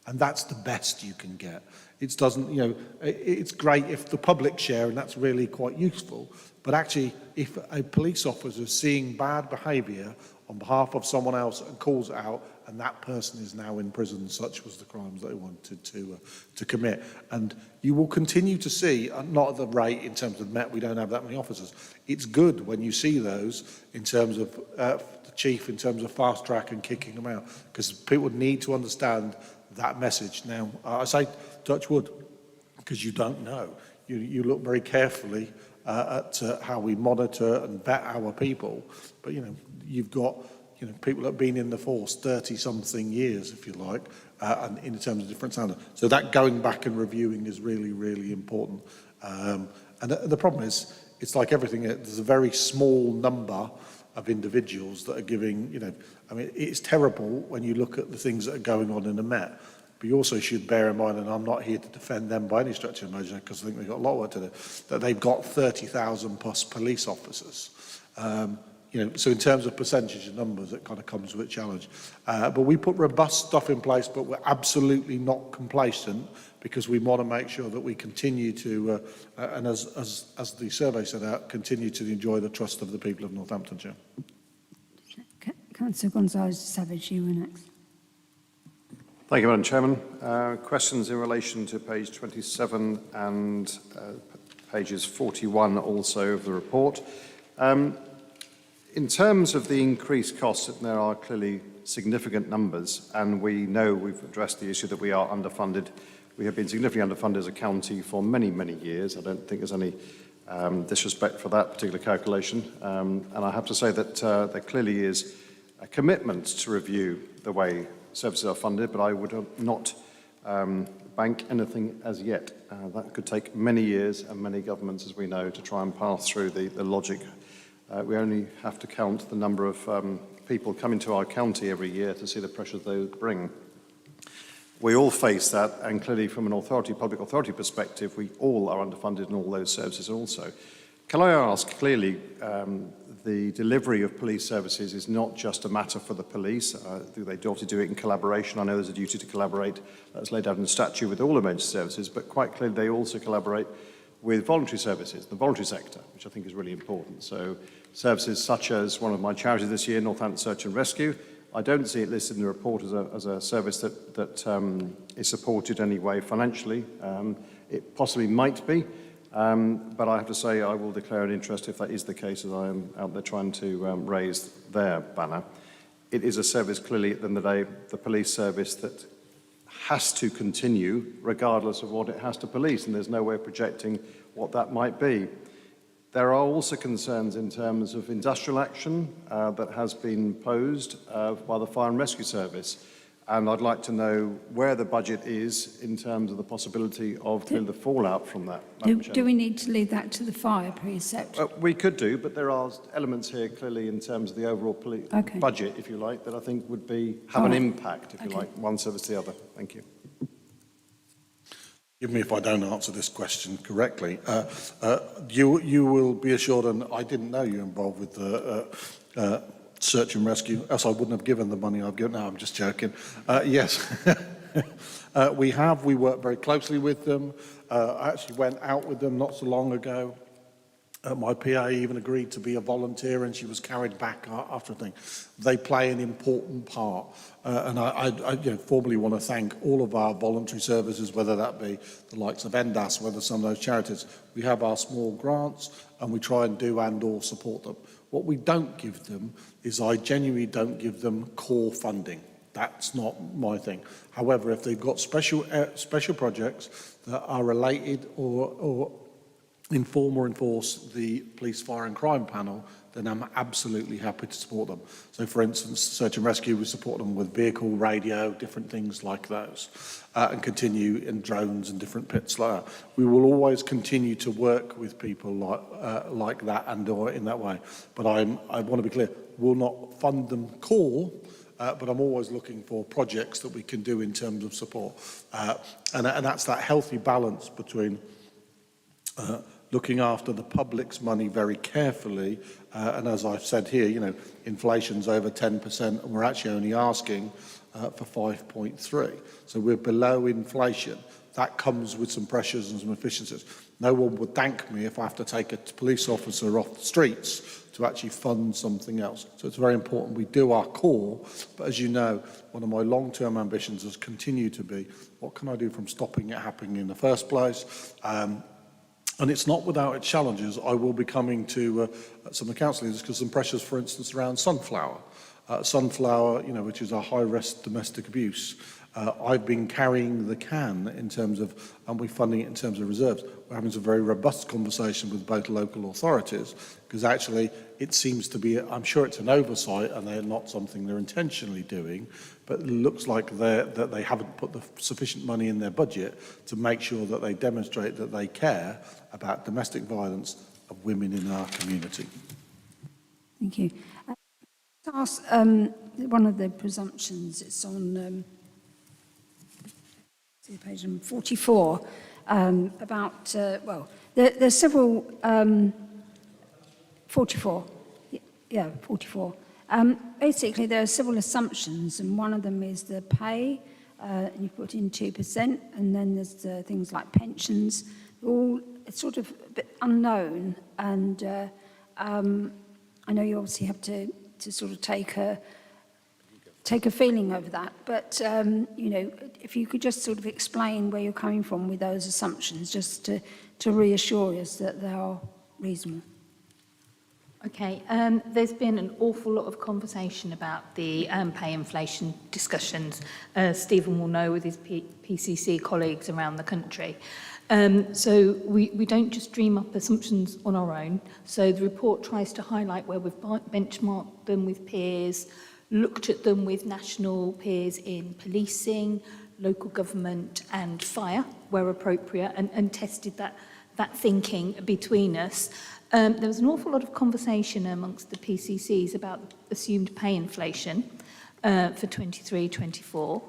And that's the best you can get. It doesn't, you know, it's great if the public share, and that's really quite useful. But actually, if a police officer is seeing bad behaviour on behalf of someone else and calls it out, and that person is now in prison, such was the crimes they wanted to commit. And you will continue to see, not at the rate in terms of Met, we don't have that many officers. It's good when you see those in terms of the chief, in terms of fast track and kicking them out, because people need to understand that message. Now, I say touch wood, because you don't know. You look very carefully at how we monitor and vet our people, but, you know, you've got, you know, people that have been in the force 30-something years, if you like, and in terms of different standards. So that going back and reviewing is really, really important. And the problem is, it's like everything, there's a very small number of individuals that are giving, you know, I mean, it's terrible when you look at the things that are going on in the Met, but you also should bear in mind, and I'm not here to defend them by any stretch of the imagination, because I think they've got a lot of work to do, that they've got 30,000 plus police officers. You know, so in terms of percentage of numbers, it kind of comes with a challenge. But we put robust stuff in place, but we're absolutely not complacent, because we want to make sure that we continue to, and as the survey set out, continue to enjoy the trust of the people of Northamptonshire. Councillor Gonzalez-Savage, you were next. Thank you, Madam Chairman. Questions in relation to page 27 and pages 41 also of the report. In terms of the increased costs, there are clearly significant numbers, and we know we've addressed the issue that we are underfunded. We have been significantly underfunded as a county for many, many years. I don't think there's any disrespect for that particular calculation. And I have to say that there clearly is a commitment to review the way services are funded, but I would not bank anything as yet. That could take many years and many governments, as we know, to try and pass through the logic. We only have to count the number of people coming to our county every year to see the pressures they bring. We all face that, and clearly from an public authority perspective, we all are underfunded in all those services also. Can I ask, clearly, the delivery of police services is not just a matter for the police. They do obviously do it in collaboration. I know there's a duty to collaborate that's laid out in the statute with all emergency services, but quite clearly they also collaborate with voluntary services, the voluntary sector, which I think is really important. So services such as one of my charities this year, Northampton Search and Rescue. I don't see it listed in the report as a service that is supported anyway financially. It possibly might be, but I have to say I will declare an interest if that is the case, as I am out there trying to raise their banner. It is a service, clearly, at the end of the day, the police service that has to continue regardless of what it has to police, and there's no way of projecting what that might be. There are also concerns in terms of industrial action that has been posed by the Fire and Rescue Service. And I'd like to know where the budget is in terms of the possibility of the fallout from that. Do we need to leave that to the fire precept? We could do, but there are elements here clearly in terms of the overall budget, if you like, that I think would have an impact, if you like, one service to the other. Thank you. Forgive me if I don't answer this question correctly. You will be assured, and I didn't know you were involved with the search and rescue, else I wouldn't have given the money I've given. No, I'm just joking. Yes, we work very closely with them. I actually went out with them not so long ago. My PA even agreed to be a volunteer, and she was carried back after a thing. They play an important part, and I formally want to thank all of our voluntary services, whether that be the likes of ENDAS, whether some of those charities. We have our small grants, and we try and do and/or support them. What we don't give them is, I genuinely don't give them core funding. That's not my thing. However, if they've got special projects that are related or inform or enforce the police, fire and crime panel, then I'm absolutely happy to support them. So, for instance, search and rescue, we support them with vehicle, radio, different things like those, and continue in drones and different bits like that. We will always continue to work with people like that and or in that way. But I want to be clear, we'll not fund them core, but I'm always looking for projects that we can do in terms of support. And that's that healthy balance between looking after the public's money very carefully, and as I've said here, inflation's over 10%, and we're actually only asking for 5.3. So we're below inflation. That comes with some pressures and some efficiencies. No one would thank me if I have to take a police officer off the streets to actually fund something else. So it's very important we do our core, but as you know, one of my long-term ambitions has continued to be, what can I do from stopping it happening in the first place? And it's not without its challenges. I will be coming to some of the council leaders because some pressures, for instance, around sunflower. Sunflower, which is a high-risk domestic abuse. I've been carrying the can in terms of, and we're funding it in terms of reserves. We're having some very robust conversation with both local authorities because actually it seems to be, I'm sure it's an oversight and they're not something they're intentionally doing, but it looks like that they haven't put the sufficient money in their budget to make sure that they demonstrate that they care about domestic violence of women in our community. Thank you. To ask, one of the presumptions, it's on page 44, about, there's several, 44, yeah, 44. Basically, there are several assumptions, and one of them is the pay, you put in 2%, and then there's things like pensions, all it's sort of a bit unknown, and I know you obviously have to sort of take a feeling over that, but if you could just sort of explain where you're coming from with those assumptions, just to reassure us that they are reasonable. Okay, there's been an awful lot of conversation about the pay inflation discussions, Stephen will know, with his PCC colleagues around the country. So we don't just dream up assumptions on our own. So the report tries to highlight where we've benchmarked them with peers, looked at them with national peers in policing, local government and fire, where appropriate, and tested that thinking between us. There was an awful lot of conversation amongst the PCCs about assumed pay inflation for 23-24.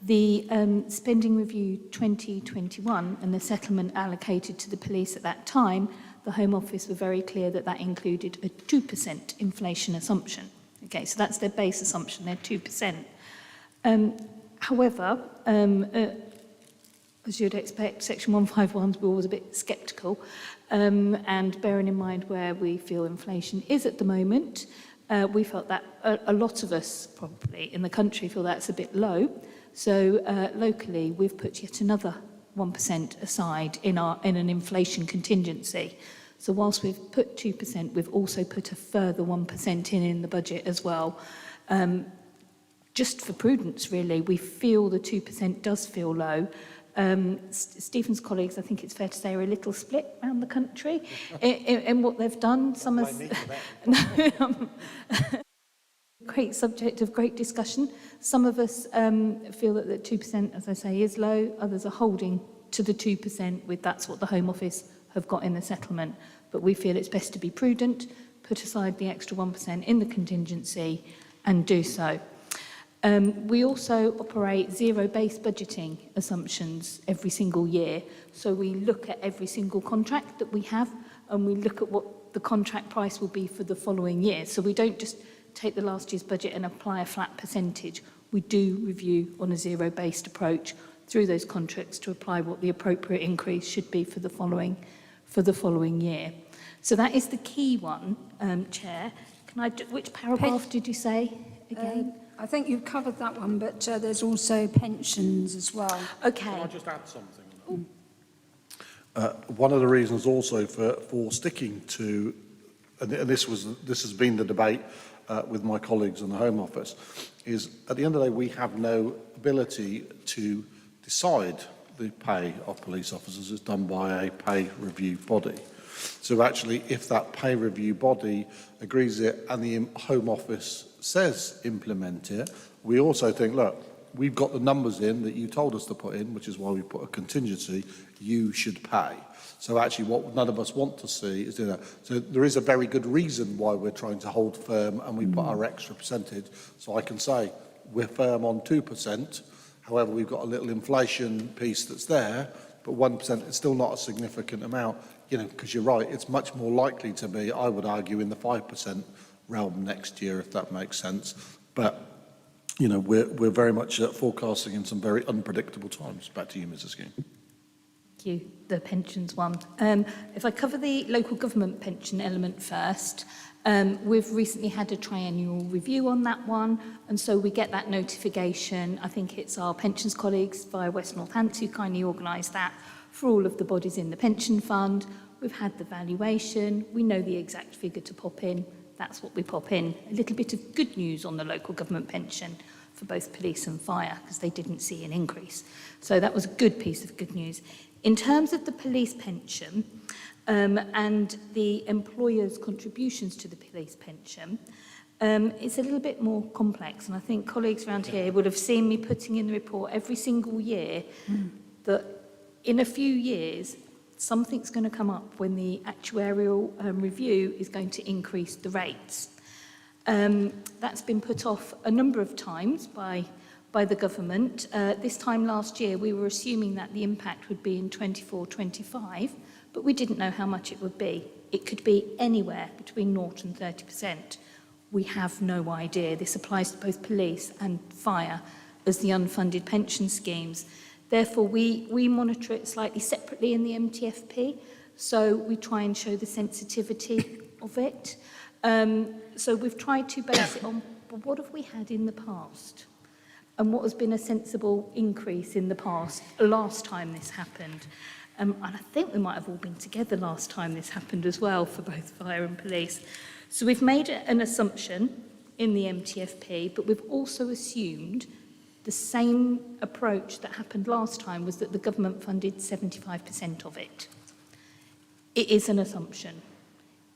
The spending review 2021 and the settlement allocated to the police at that time, the Home Office were very clear that that included a 2% inflation assumption. Okay, so that's their base assumption, they're 2%. However, as you'd expect, Section 151s, we're always a bit sceptical. And bearing in mind where we feel inflation is at the moment, we felt that a lot of us probably in the country feel that's a bit low. So locally, we've put yet another 1% aside in an inflation contingency. So whilst we've put 2%, we've also put a further 1% in the budget as well. Just for prudence, really, we feel the 2% does feel low. Stephen's colleagues, I think it's fair to say, are a little split around the country in what they've done. Some are great subject of great discussion. Some of us feel that the 2%, as I say, is low. Others are holding to the 2% with that's what the Home Office have got in the settlement. But we feel it's best to be prudent, put aside the extra 1% in the contingency and do so. We also operate zero-based budgeting assumptions every single year. So we look at every single contract that we have and we look at what the contract price will be for the following year. So we don't just take the last year's budget and apply a flat percentage. We do review on a zero-based approach through those contracts to apply what the appropriate increase should be for the following year. So that is the key one, Chair. Which paragraph did you say again? I think you've covered that one, but there's also pensions as well. Okay. Can I just add something? One of the reasons also for sticking to, and this has been the debate with my colleagues in the Home Office, is at the end of the day we have no ability to decide the pay of police officers. It's done by a pay review body. So actually, if that pay review body agrees it and the Home Office says implement it, we also think, look, we've got the numbers in that you told us to put in, which is why we put a contingency, you should pay. So actually what none of us want to see is doing that. So there is a very good reason why we're trying to hold firm and we put our extra percentage. So I can say we're firm on 2%, however we've got a little inflation piece that's there, but 1% is still not a significant amount, you know, because you're right, it's much more likely to be, I would argue, in the 5% realm next year, if that makes sense. But, you know, we're very much forecasting in some very unpredictable times. Back to you, Mrs. King. Thank you. The pensions one. If I cover the local government pension element first, we've recently had a triennial review on that one, and so we get that notification. I think it's our pensions colleagues via West Northampton who kindly organised that for all of the bodies in the pension fund. We've had the valuation. We know the exact figure to pop in. That's what we pop in. A little bit of good news on the local government pension for both police and fire, because they didn't see an increase. So that was a good piece of good news. In terms of the police pension and the employer's contributions to the police pension, it's a little bit more complex. And I think colleagues around here would have seen me putting in the report every single year that in a few years, something's going to come up when the actuarial review is going to increase the rates. That's been put off a number of times by the government. This time last year, we were assuming that the impact would be in 24-25, but we didn't know how much it would be. It could be anywhere between 0 and 30%. We have no idea. This applies to both police and fire as the unfunded pension schemes. Therefore, we monitor it slightly separately in the MTFP, so we try and show the sensitivity of it. So we've tried to base it on what have we had in the past and what has been a sensible increase in the past last time this happened. And I think we might have all been together last time this happened as well for both fire and police. So we've made an assumption in the MTFP, but we've also assumed the same approach that happened last time was that the government funded 75% of it. It is an assumption.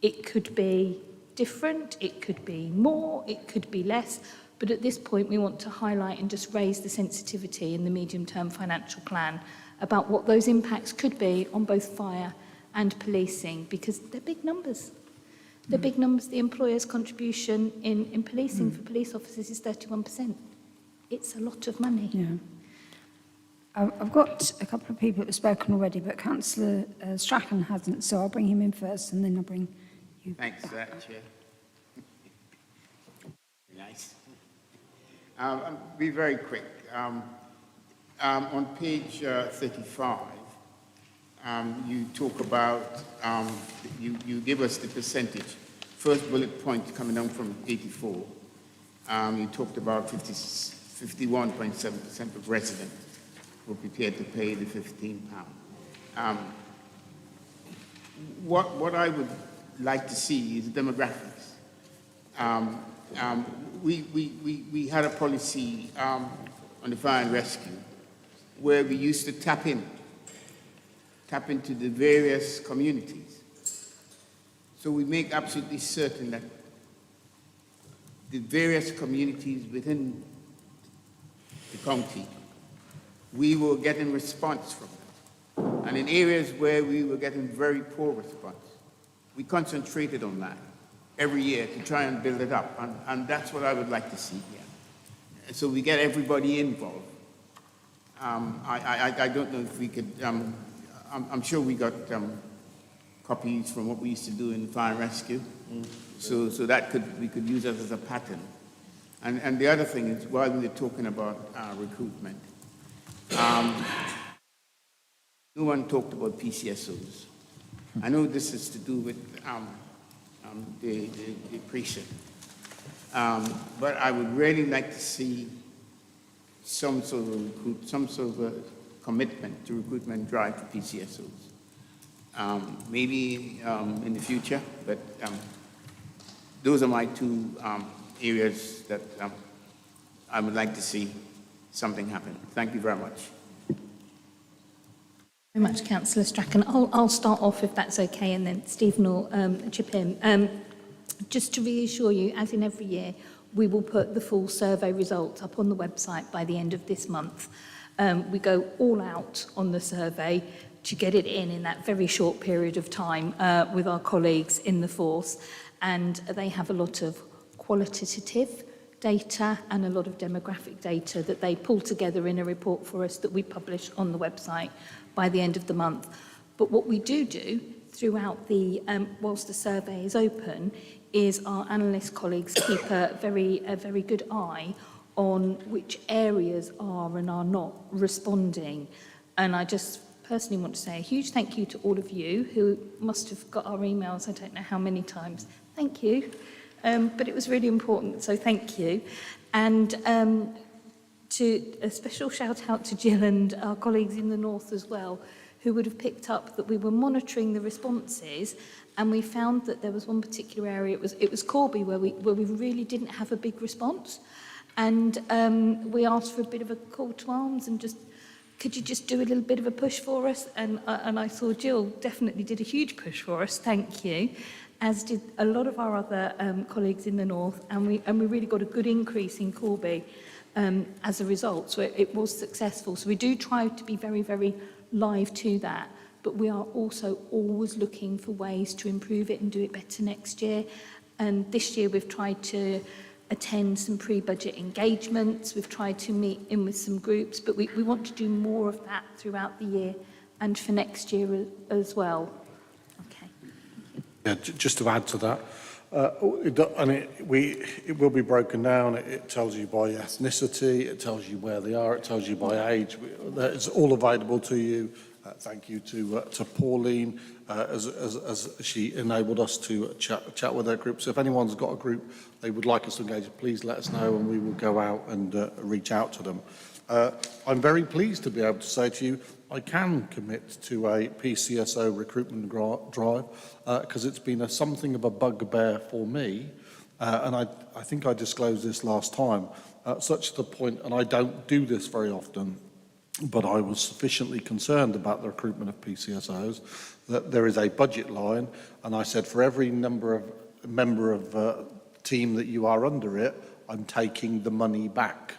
It could be different, it could be more, it could be less, but at this point we want to highlight and just raise the sensitivity in the medium-term financial plan about what those impacts could be on both fire and policing, because they're big numbers. They're big numbers. The employer's contribution in policing for police officers is 31%. It's a lot of money. Yeah. I've got a couple of people that have spoken already, but Councillor Strachan hasn't, so I'll bring him in first and then I'll bring you Thanks, back. Chair. Nice. I'll be very quick. On page 35, you talk about, you give us the percentage. First bullet point coming down from 84. You talked about 51.7% of residents were prepared to pay the £15. What I would like to see is demographics. We had a policy on the fire and rescue where we used to tap into the various communities. So we make absolutely certain that the various communities within the county, we were getting response from them. And in areas where we were getting very poor response, we concentrated on that every year to try and build it up. And that's what I would like to see here. So we get everybody involved. I don't know if we could, I'm sure we got copies from what we used to do in fire and rescue. So that we could use that as a pattern. And the other thing is, while we were talking about recruitment, no one talked about PCSOs. I know this is to do with the precinct, but I would really like to see some sort of commitment to recruitment drive for PCSOs. Maybe in the future, but those are my two areas that I would like to see something happen. Thank you very much. Very much, Councillor Strachan. I'll start off if that's okay, and then Stephen will chip in. Just to reassure you, as in every year, we will put the full survey results up on the website by the end of this month. We go all out on the survey to get it in that very short period of time with our colleagues in the force, and they have a lot of qualitative data and a lot of demographic data that they pull together in a report for us that we publish on the website by the end of the month. But what we do throughout the, whilst the survey is open, is our analyst colleagues keep a very good eye on which areas are and are not responding. And I just personally want to say a huge thank you to all of you who must have got our emails, I don't know how many times. Thank you. But it was really important, so thank you. And to a special shout out to Jill and our colleagues in the north as well, who would have picked up that we were monitoring the responses, and we found that there was one particular area, it was Corby, where we really didn't have a big response. And we asked for a bit of a call to arms and just, could you just do a little bit of a push for us? And I saw Jill definitely did a huge push for us, thank you, as did a lot of our other colleagues in the north, and we really got a good increase in Corby as a result, so it was successful. So we do try to be very, very live to that, but we are also always looking for ways to improve it and do it better next year. And this year we've tried to attend some pre-budget engagements, we've tried to meet in with some groups, but we want to do more of that throughout the year and for next year as well. Okay. Yeah, just to add to that, it will be broken down. It tells you by ethnicity, it tells you where they are, it tells you by age. It's all available to you. Thank you to Pauline as she enabled us to chat with their group. So if anyone's got a group they would like us to engage, please let us know and we will go out and reach out to them. I'm very pleased to be able to say to you I can commit to a PCSO recruitment drive because it's been something of a bugbear for me, and I think I disclosed this last time, such to the point, and I don't do this very often, but I was sufficiently concerned about the recruitment of PCSOs that there is a budget line, and I said for every member of team that you are under it, I'm taking the money back.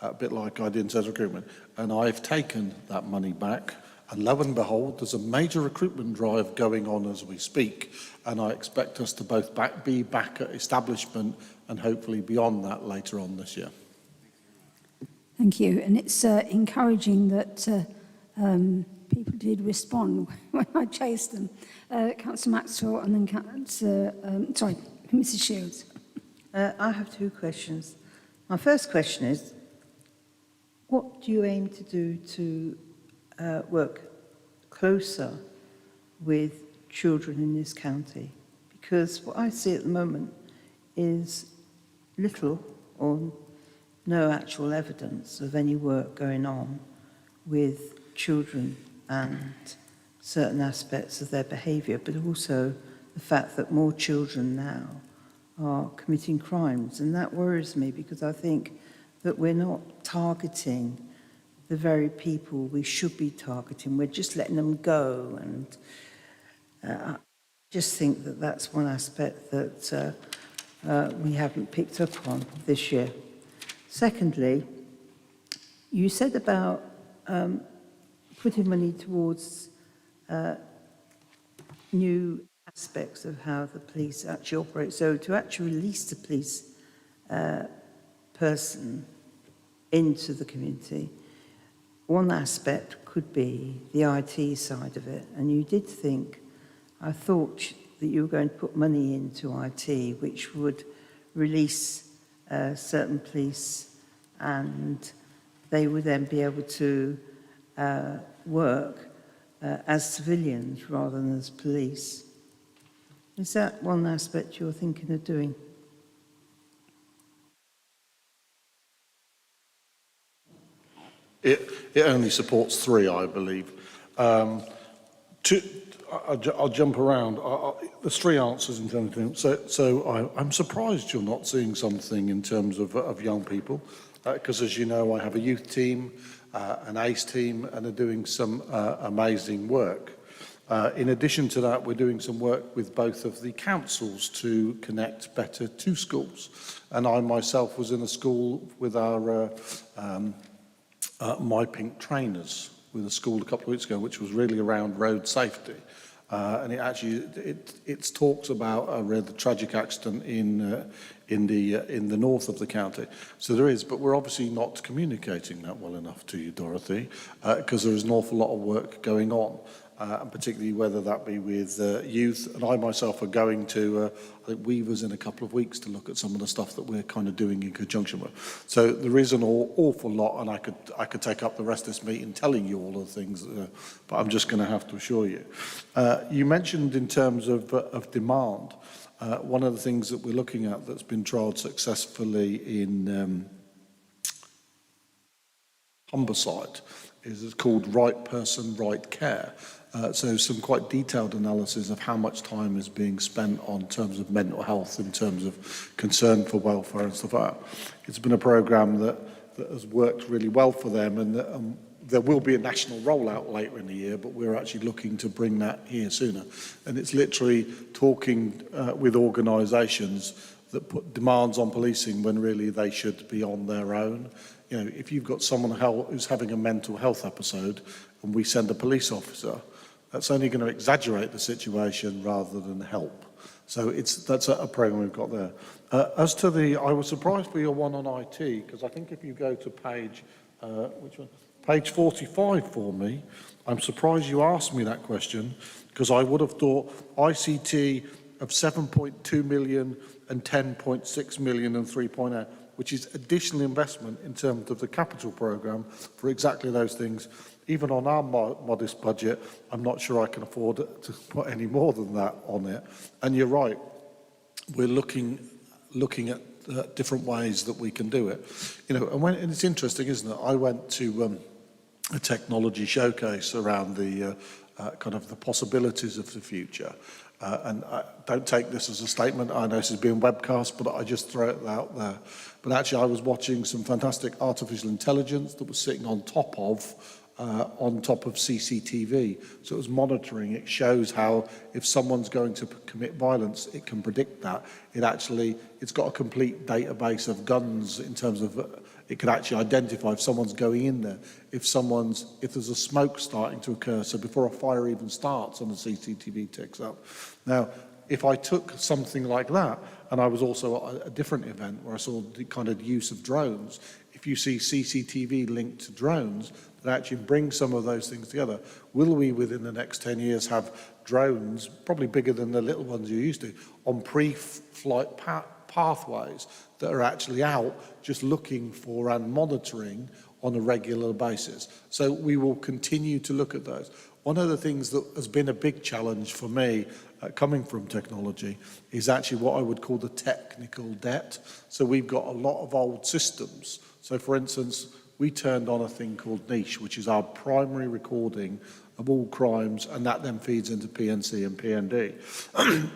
A bit like I did in sales recruitment. And I've taken that money back, and lo and behold, there's a major recruitment drive going on as we speak, and I expect us to both be back at establishment and hopefully beyond that later on this year. Thank you. And it's encouraging that people did respond when I chased them. Councillor Maxwell and then Mrs. Shields. I have two questions. My first question is, What do you aim to do to work closer with children in this county? Because what I see at the moment is little or no actual evidence of any work going on with children and certain aspects of their behaviour, but also the fact that more children now are committing crimes. And that worries me because I think that we're not targeting the very people we should be targeting. We're just letting them go. And I just think that that's one aspect that we haven't picked up on this year. Secondly, you said about putting money towards new aspects of how the police actually operate. So to actually release the police person into the community, one aspect could be the IT side of it. And you did think, I thought that you were going to put money into IT, which would release certain police and they would then be able to work as civilians rather than as police. Is that one aspect you're thinking of doing? It only supports 3, I believe. I'll jump around. There's 3 answers in terms of things. So I'm surprised you're not seeing something in terms of young people, because as you know, I have a youth team, an ACE team, and are doing some amazing work. In addition to that, we're doing some work with both of the councils to connect better to schools. And I myself was in a school with our My Pink trainers with a school a couple of weeks ago, which was really around road safety. And it talks about the tragic accident in the north of the county. So there is, but we're obviously not communicating that well enough to you, Dorothy, because there is an awful lot of work going on. And particularly whether that be with youth. And I myself are going to, I think, Weavers in a couple of weeks to look at some of the stuff that we're kind of doing in conjunction with. So there is an awful lot, and I could take up the rest of this meeting telling you all of the things, but I'm just going to have to assure you. You mentioned in terms of demand, one of the things that we're looking at that's been trialled successfully in Humberside is called Right Person, Right Care. So some quite detailed analysis of how much time is being spent on terms of mental health, in terms of concern for welfare and stuff like that. It's been a programme that has worked really well for them, and there will be a national rollout later in the year, but we're actually looking to bring that here sooner. And it's literally talking with organisations that put demands on policing when really they should be on their own. You know, if you've got someone who's having a mental health episode and we send a police officer, that's only going to exaggerate the situation rather than help. So that's a program we've got there. As to I was surprised by your one on IT, because I think if you go to page, which one? Page 45 for me, I'm surprised you asked me that question, because I would have thought ICT of 7.2 million and 10.6 million and 3.8, which is additional investment in terms of the capital programme for exactly those things. Even on our modest budget, I'm not sure I can afford to put any more than that on it. And you're right, we're looking at different ways that we can do it. You know, and it's interesting, isn't it? I went to a technology showcase around the kind of the possibilities of the future. And don't take this as a statement. I know this is being webcast, but I just throw it out there. But actually, I was watching some fantastic artificial intelligence that was sitting on top of CCTV. So it was monitoring. It shows how if someone's going to commit violence, it can predict that. It's got a complete database of guns in terms of it could actually identify if someone's going in there, if there's a smoke starting to occur. So before a fire even starts, on the CCTV ticks up. Now, if I took something like that, and I was also at a different event where I saw the kind of use of drones, if you see CCTV linked to drones, that actually bring some of those things together. Will we, within the next 10 years, have drones, probably bigger than the little ones you're used to, on pre-flight pathways that are actually out just looking for and monitoring on a regular basis. So we will continue to look at those. One of the things that has been a big challenge for me coming from technology is actually what I would call the technical debt. So we've got a lot of old systems. So for instance, we turned on a thing called Niche, which is our primary recording of all crimes, and that then feeds into PNC and PND.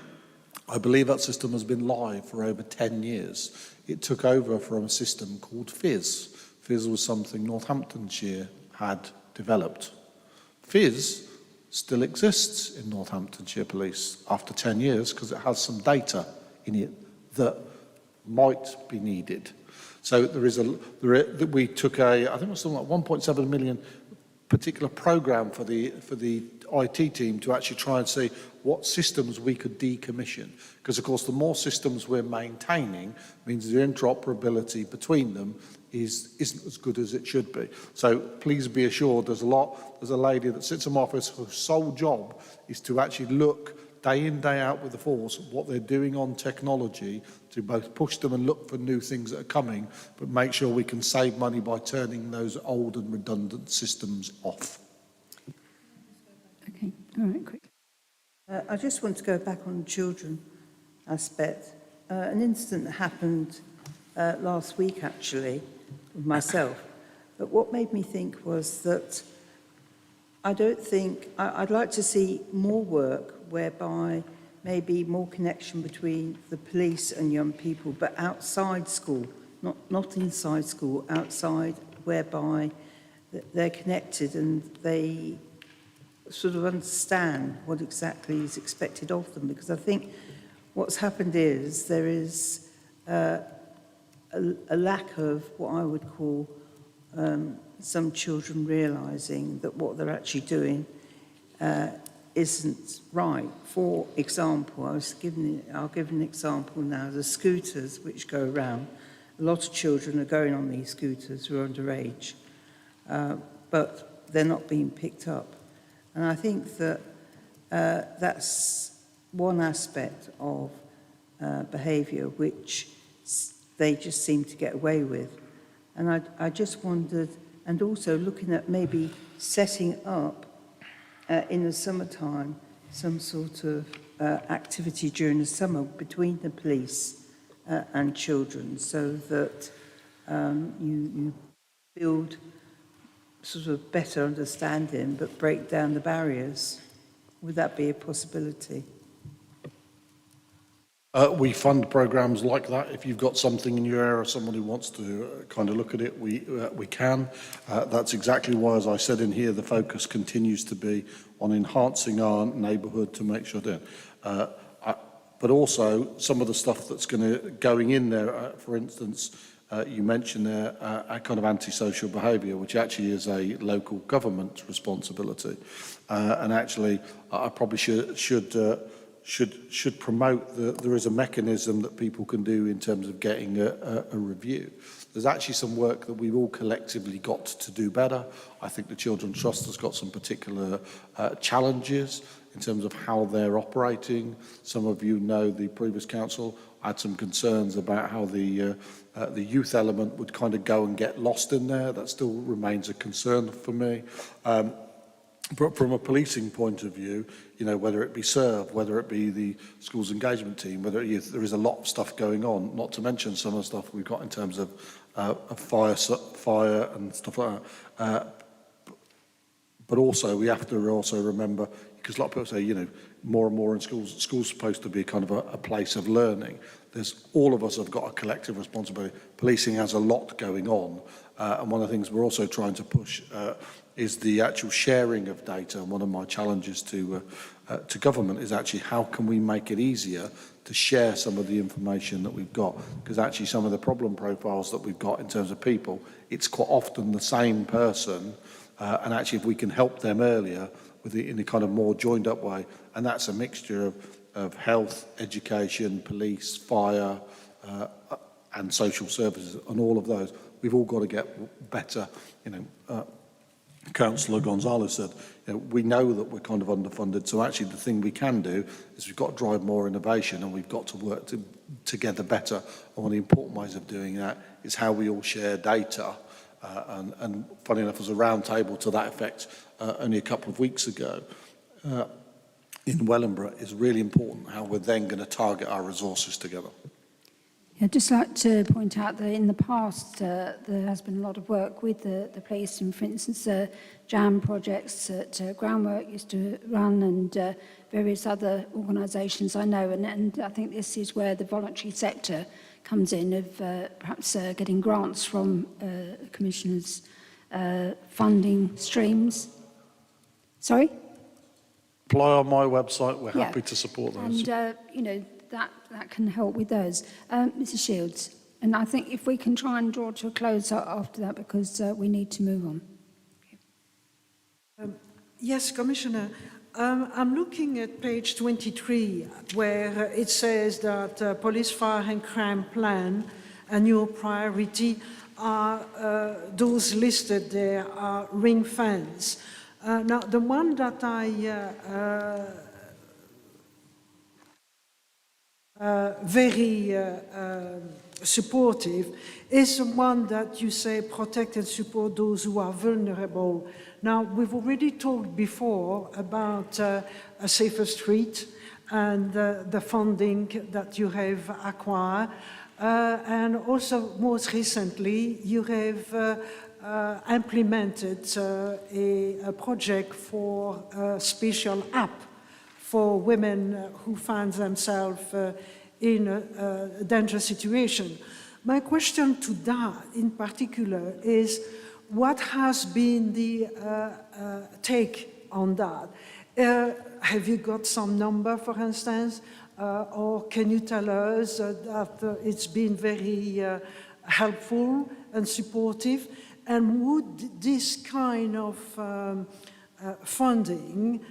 I believe that system has been live for over 10 years. It took over from a system called Fizz. Fizz was something Northamptonshire had developed. Fizz still exists in Northamptonshire Police after 10 years because it has some data in it that might be needed. So we took I think it was something like 1.7 million particular program for the IT team to actually try and see what systems we could decommission. Because of course the more systems we're maintaining means the interoperability between them isn't as good as it should be. So please be assured there's a lady that sits in my office whose sole job is to actually look day in, day out with the force what they're doing on technology to both push them and look for new things that are coming, but make sure we can save money by turning those old and redundant systems off. Okay, all right, quick. I just want to go back on the children aspect. An incident that happened last week, actually, with myself. But what made me think was that I'd like to see more work whereby maybe more connection between the police and young people, but outside school, not inside school, outside, whereby they're connected and they sort of understand what exactly is expected of them. Because I think what's happened is there is a lack of what I would call some children realising that what they're actually doing isn't right. For example, I'll give an example now. The scooters which go around, a lot of children are going on these scooters who are underage, but they're not being picked up. And I think that that's one aspect of behaviour which they just seem to get away with. And I just wondered, and also looking at maybe setting up in the summertime some sort of activity during the summer between the police and children, so that you build sort of better understanding but break down the barriers. Would that be a possibility? We fund programs like that. If you've got something in your area, someone who wants to kind of look at it, we can. That's exactly why, as I said in here, the focus continues to be on enhancing our neighbourhood to make sure that. But also some of the stuff that's going in there. For instance, you mentioned there a kind of antisocial behaviour, which actually is a local government responsibility, and actually I probably should promote that there is a mechanism that people can do in terms of getting a review. There's actually some work that we've all collectively got to do better. I think the Children's Trust has got some particular challenges in terms of how they're operating. Some of you know the previous council had some concerns about how the youth element would kind of go and get lost in there. That still remains a concern for me. But from a policing point of view, you know, whether it be SERV, whether it be the schools engagement team, there is a lot of stuff going on, not to mention some of the stuff we've got in terms of fire and stuff like that. But also, we have to also remember, because a lot of people say, you know, more and more in schools supposed to be kind of a place of learning. All of us have got a collective responsibility. Policing has a lot going on. And one of the things we're also trying to push is the actual sharing of data. And one of my challenges to government is actually how can we make it easier to share some of the information that we've got? Because actually some of the problem profiles that we've got in terms of people, it's quite often the same person. And actually if we can help them earlier in a kind of more joined up way, and that's a mixture of health, education, police, fire, and social services, and all of those, we've all got to get better. You know, Councillor Gonzalez said, you know, we know that we're kind of underfunded, so actually the thing we can do is we've got to drive more innovation, and we've got to work together better. And one of the important ways of doing that is how we all share data and funny enough, there was a round table to that effect only a couple of weeks ago in Wellingborough. Is really important how we're then going to target our resources together. I'd just like to point out that in the past there has been a lot of work with the police, and for instance JAM projects that Groundwork used to run, and various other organisations I know, and I think this is where the voluntary sector comes in, of perhaps getting grants from Commissioners' funding streams. Sorry? Apply on my website, we're happy to support those. And, you know, that can help with those. Mrs Shields, and I think if we can try and draw to a close after that, because we need to move on. Yes, Commissioner. I'm looking at page 23, where it says that police, fire and crime plan and your priority are those listed there are ring fence. Now, the one that I very supportive is the one that you say protect and support those who are vulnerable. Now, we've already talked before about a safer street and the funding that you have acquired. And also, most recently, you have implemented a project for a special app for women who find themselves in a dangerous situation. My question to that in particular is, what has been the take on that? Have you got some number, for instance, or can you tell us that it's been very helpful and supportive? And would this kind of funding,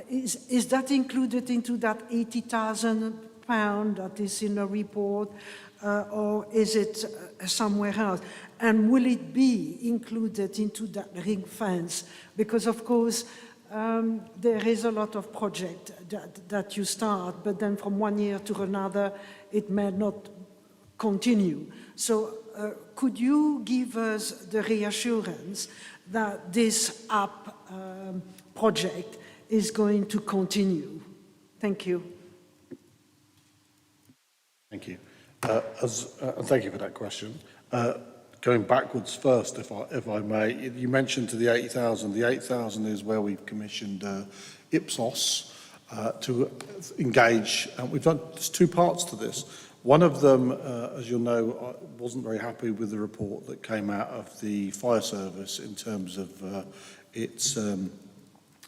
is that included into that £80,000 that is in the report, or is it somewhere else? And will it be included into that ring fence? Because of course, there is a lot of projects that you start, but then from one year to another, it may not continue. So could you give us the reassurance that this app project is going to continue? Thank you. Thank you. Thank you for that question. Going backwards first, if I may, you mentioned to the 80,000. The 8,000 is where we've commissioned Ipsos to engage. We've done, there's two parts to this. One of them, as you'll know, I wasn't very happy with the report that came out of the fire service in terms of its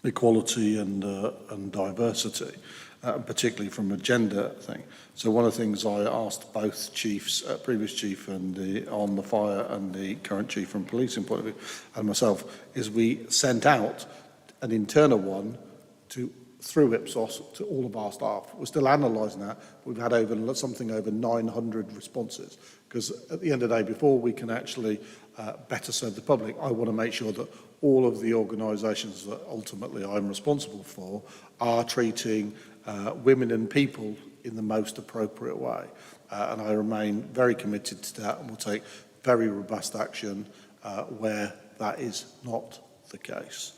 equality and diversity, particularly from a gender thing. So one of the things I asked both chiefs, previous chief and on the fire and the current chief from policing point of view, and myself, is we sent out an internal one through Ipsos to all of our staff. We're still analysing that. We've had something over 900 responses, because at the end of the day, before we can actually better serve the public, I want to make sure that all of the organisations that ultimately I'm responsible for are treating women and people in the most appropriate way. And I remain very committed to that, and will take very robust action where that is not the case.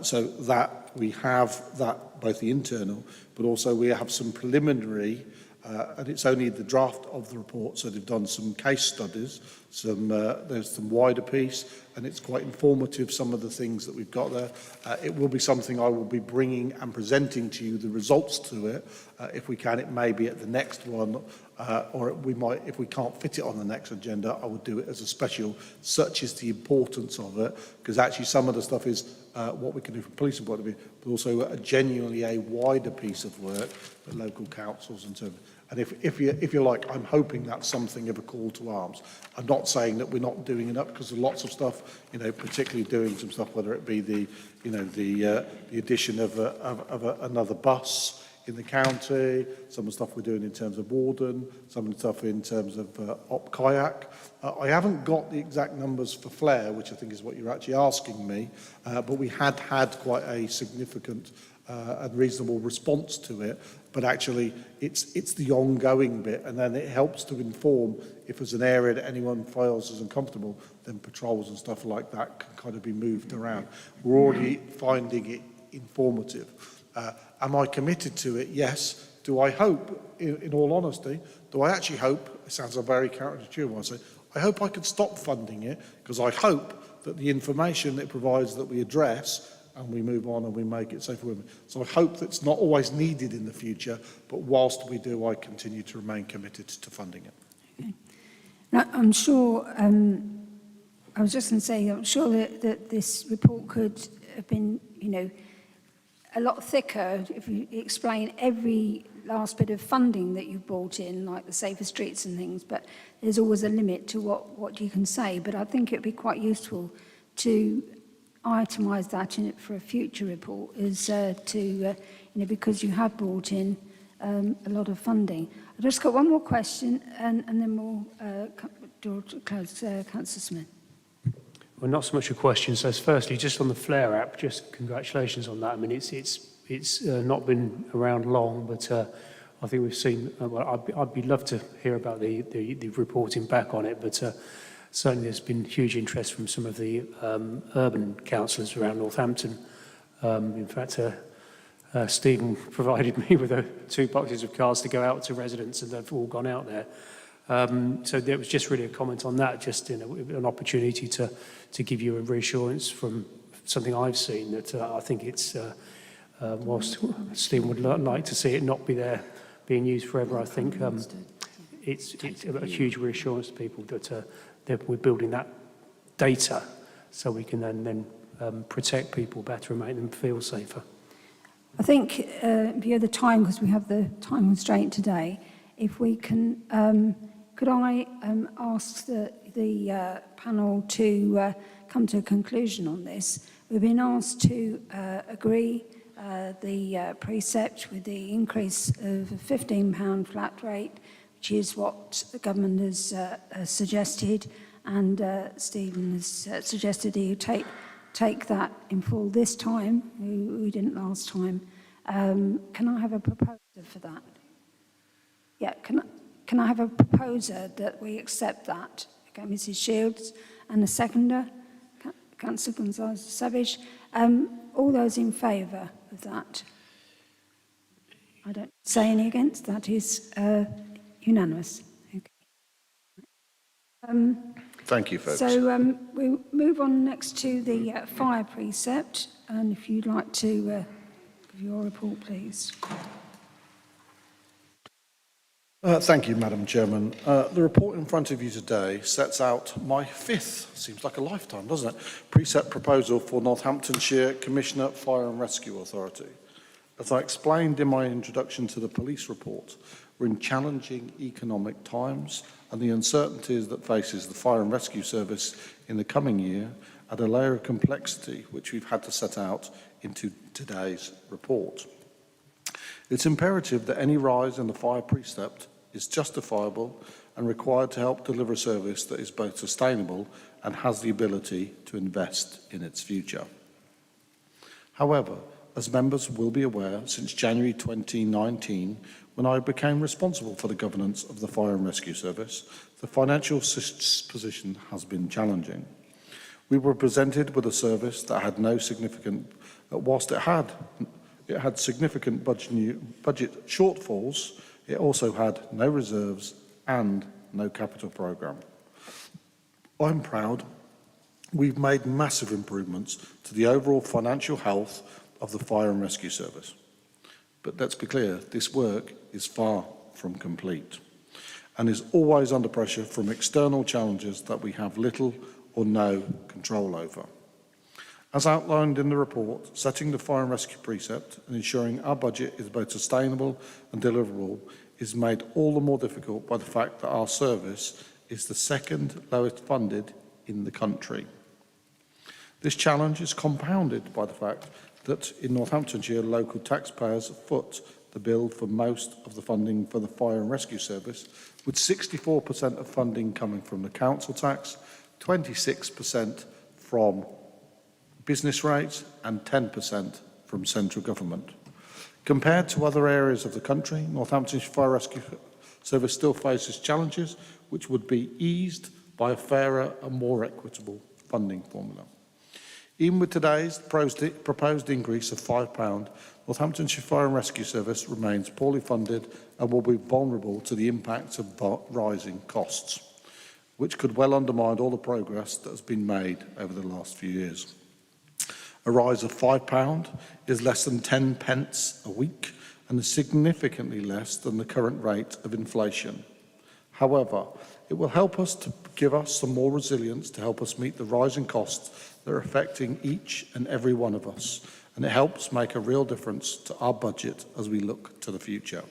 So that we have that, both the internal, but also we have some preliminary, and it's only the draft of the report, so they've done some case studies, there's some wider piece, and it's quite informative, some of the things that we've got there. It will be something I will be bringing and presenting to you, the results to it. If we can, it may be at the next one, or we might, if we can't fit it on the next agenda, I would do it as a special. Such is the importance of it, because actually some of the stuff is what we can do from a policing point of view, but also genuinely a wider piece of work that local councils and so on. And if you like, I'm hoping that's something of a call to arms. I'm not saying that we're not doing enough, because there's lots of stuff, you know, particularly doing some stuff, whether it be the addition of another bus in the county, some of the stuff we're doing in terms of warden, some of the stuff in terms of op kayak. I haven't got the exact numbers for flare, which I think is what you're actually asking me, but we had quite a significant and reasonable response to it. but actually it's the ongoing bit, and then it helps to inform if there's an area that anyone feels is uncomfortable, then patrols and stuff like that can kind of be moved around. We're already finding it informative. Am I committed to it? Yes. Do I hope, in all honesty, do I actually hope, it sounds very counterintuitive when I say, I hope I can stop funding it, because I hope that the information it provides that we address and we move on and we make it safe for women. So I hope that's not always needed in the future, but whilst we do, I continue to remain committed to funding it. Okay. Now, I'm sure, I was just going to say, I'm sure that this report could have been, a lot thicker if you explain every last bit of funding that you've brought in, like the Safer Streets and things, but there's always a limit to what you can say. But I think it would be quite useful to itemise that in it for a future report, is because you have brought in a lot of funding. I've just got one more question, and then we'll draw to close. Councillor Smith. Well, not so much a question. So, firstly, just on the Flare app, just congratulations on that. I mean, it's not been around long, but I think we've seen. Well, I'd be love to hear about the reporting back on it, but certainly there's been huge interest from some of the urban councillors around Northampton. In fact, Stephen provided me with 2 boxes of cards to go out to residents, and they've all gone out there. So there was just really a comment on that, just an opportunity to give you a reassurance from something I've seen that I think it's, whilst Stephen would like to see it not be there being used forever, I think it's a huge reassurance to people that we're building that data so we can then protect people better and make them feel safer. I think if you have the time, because we have the time constraint today, if we can, could I ask the panel to come to a conclusion on this? We've been asked to agree the precept with the increase of a £15 flat rate, which is what the government has suggested, and Stephen has suggested he would take that in full this time. We didn't last time. Can I have a proposer for that? Yeah, can I have a proposer that we accept that? Okay, Mrs. Shields, and a seconder, Councillor Gonzalez-Savage. All those in favour of that? I don't say any against. That is unanimous. Okay. Thank you, folks. So we'll move on next to the fire precept, and if you'd like to give your report, please. Thank you, Madam Chairman. The report in front of you today sets out my 5th, seems like a lifetime, doesn't it, precept proposal for Northamptonshire Commissioner Fire and Rescue Authority. As I explained in my introduction to the police report, we're in challenging economic times, and the uncertainties that faces the Fire and Rescue Service in the coming year add a layer of complexity which we've had to set out into today's report. It's imperative that any rise in the fire precept is justifiable and required to help deliver a service that is both sustainable and has the ability to invest in its future. However, as members will be aware, since January 2019, when I became responsible for the governance of the Fire and Rescue Service, the financial position has been challenging. We were presented with a service that had no significant, whilst it had significant budget shortfalls, it also had no reserves and no capital programme. I'm proud we've made massive improvements to the overall financial health of the Fire and Rescue Service. But let's be clear, this work is far from complete and is always under pressure from external challenges that we have little or no control over. As outlined in the report, setting the fire and rescue precept and ensuring our budget is both sustainable and deliverable is made all the more difficult by the fact that our service is the 2nd lowest funded in the country. This challenge is compounded by the fact that in Northamptonshire, local taxpayers foot the bill for most of the funding for the fire and rescue service, with 64% of funding coming from the council tax, 26% from business rates and 10% from central government. Compared to other areas of the country, Northamptonshire Fire Rescue Service still faces challenges which would be eased by a fairer and more equitable funding formula. Even with today's proposed increase of £5, Northamptonshire Fire and Rescue Service remains poorly funded and will be vulnerable to the impacts of rising costs, which could well undermine all the progress that has been made over the last few years. A rise of £5 is less than 10 pence a week and is significantly less than the current rate of inflation. However, it will help us to give us some more resilience to help us meet the rising costs that are affecting each and every one of us, and it helps make a real difference to our budget as we look to the future.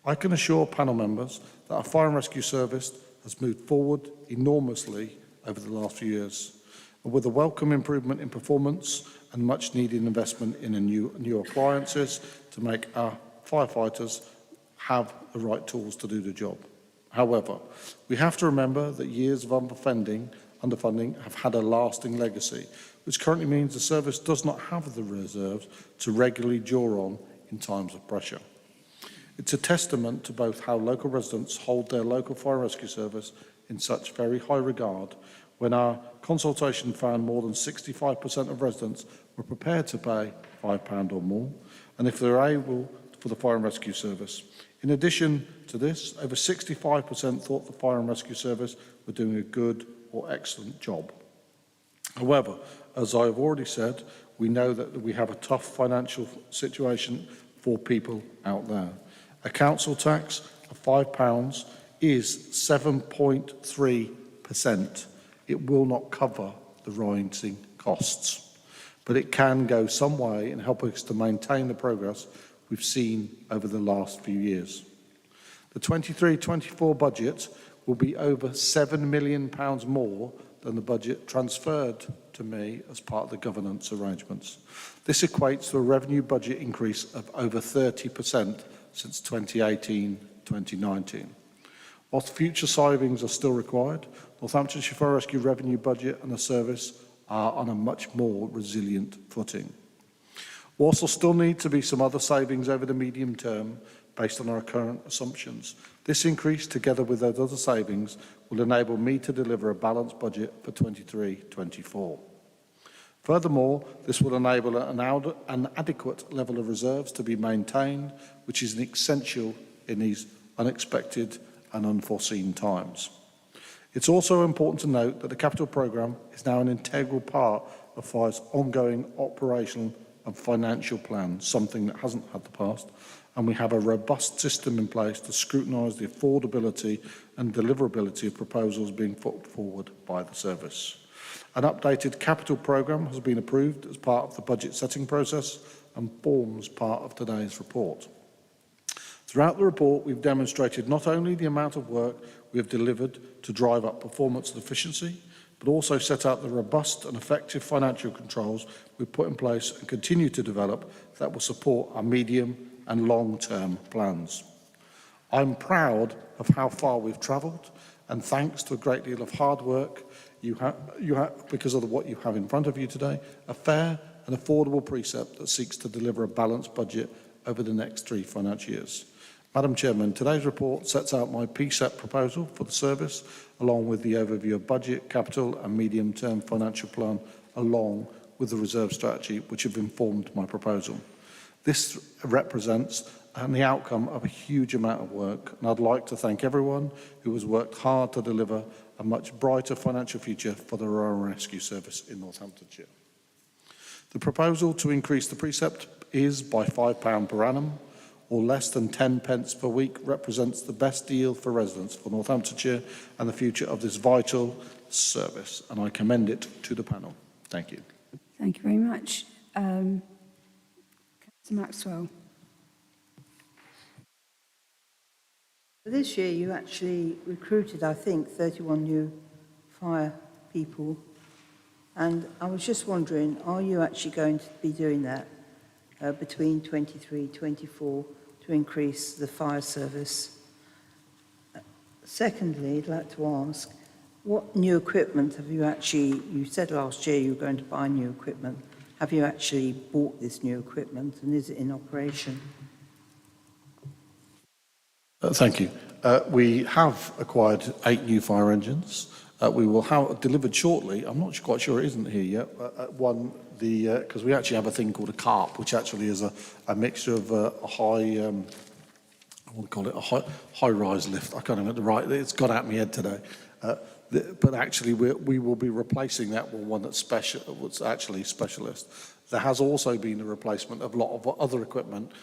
I can assure panel members that our Fire and Rescue Service has moved forward enormously over the last few years, and with a welcome improvement in performance and much needed investment in new appliances to make our firefighters have the right tools to do the job. However, we have to remember that years of underfunding have had a lasting legacy, which currently means the service does not have the reserves to regularly draw on in times of pressure. It's a testament to both how local residents hold their local fire and rescue service in such very high regard when our consultation found more than 65% of residents were prepared to pay £5 or more, and if they're able for the fire and rescue service. In addition to this, over 65% thought the fire and rescue service were doing a good or excellent job. However, as I have already said, we know that we have a tough financial situation for people out there. A council tax of £5 is 7.3%. It will not cover the rising costs, but it can go some way in helping us to maintain the progress we've seen over the last few years. The 23-24 budget will be over £7 million more than the budget transferred to me as part of the governance arrangements. This equates to a revenue budget increase of over 30% since 2018-2019. Whilst future savings are still required, Northamptonshire Fire Rescue revenue budget and the service are on a much more resilient footing. Whilst there still need to be some other savings over the medium term based on our current assumptions, this increase, together with those other savings, will enable me to deliver a balanced budget for 23-24. Furthermore, this will enable an adequate level of reserves to be maintained, which is essential in these unexpected and unforeseen times. It's also important to note that the capital programme is now an integral part of Fire's ongoing operational and financial plan, something that hasn't had the past, and we have a robust system in place to scrutinise the affordability and deliverability of proposals being put forward by the service. An updated capital programme has been approved as part of the budget setting process and forms part of today's report. Throughout the report, we've demonstrated not only the amount of work we have delivered to drive up performance and efficiency, but also set out the robust and effective financial controls we've put in place and continue to develop that will support our medium and long-term plans. I'm proud of how far we've travelled, and thanks to a great deal of hard work because of what you have in front of you today, a fair and affordable precept that seeks to deliver a balanced budget over the next 3 financial years. Madam Chairman, today's report sets out my precept proposal for the service, along with the overview of budget, capital and medium-term financial plan, along with the reserve strategy, which have informed my proposal. This represents the outcome of a huge amount of work, and I'd like to thank everyone who has worked hard to deliver a much brighter financial future for the Royal Rescue Service in Northamptonshire. The proposal to increase the precept is by £5 per annum, or less than 10 pence per week, represents the best deal for residents for Northamptonshire and the future of this vital service, and I commend it to the panel. Thank you. Thank you very much. Councillor Maxwell. This year you actually recruited, I think, 31 new fire people, and I was just wondering, are you actually going to be doing that between 23-24 to increase the fire service? Secondly, I'd like to ask, what new equipment have you actually, you said last year you were going to buy new equipment. have you actually bought this new equipment and is it in operation? Thank you. We have acquired 8 new fire engines. We will have delivered shortly. I'm not quite sure it isn't here yet. One, because we actually have a thing called a CARP, which actually is a mixture of a high, I want to call it a high-rise lift. I can't remember the right. It's got out of my head today. But actually, we will be replacing that with one that's actually specialist. There has also been a replacement of a lot of other equipment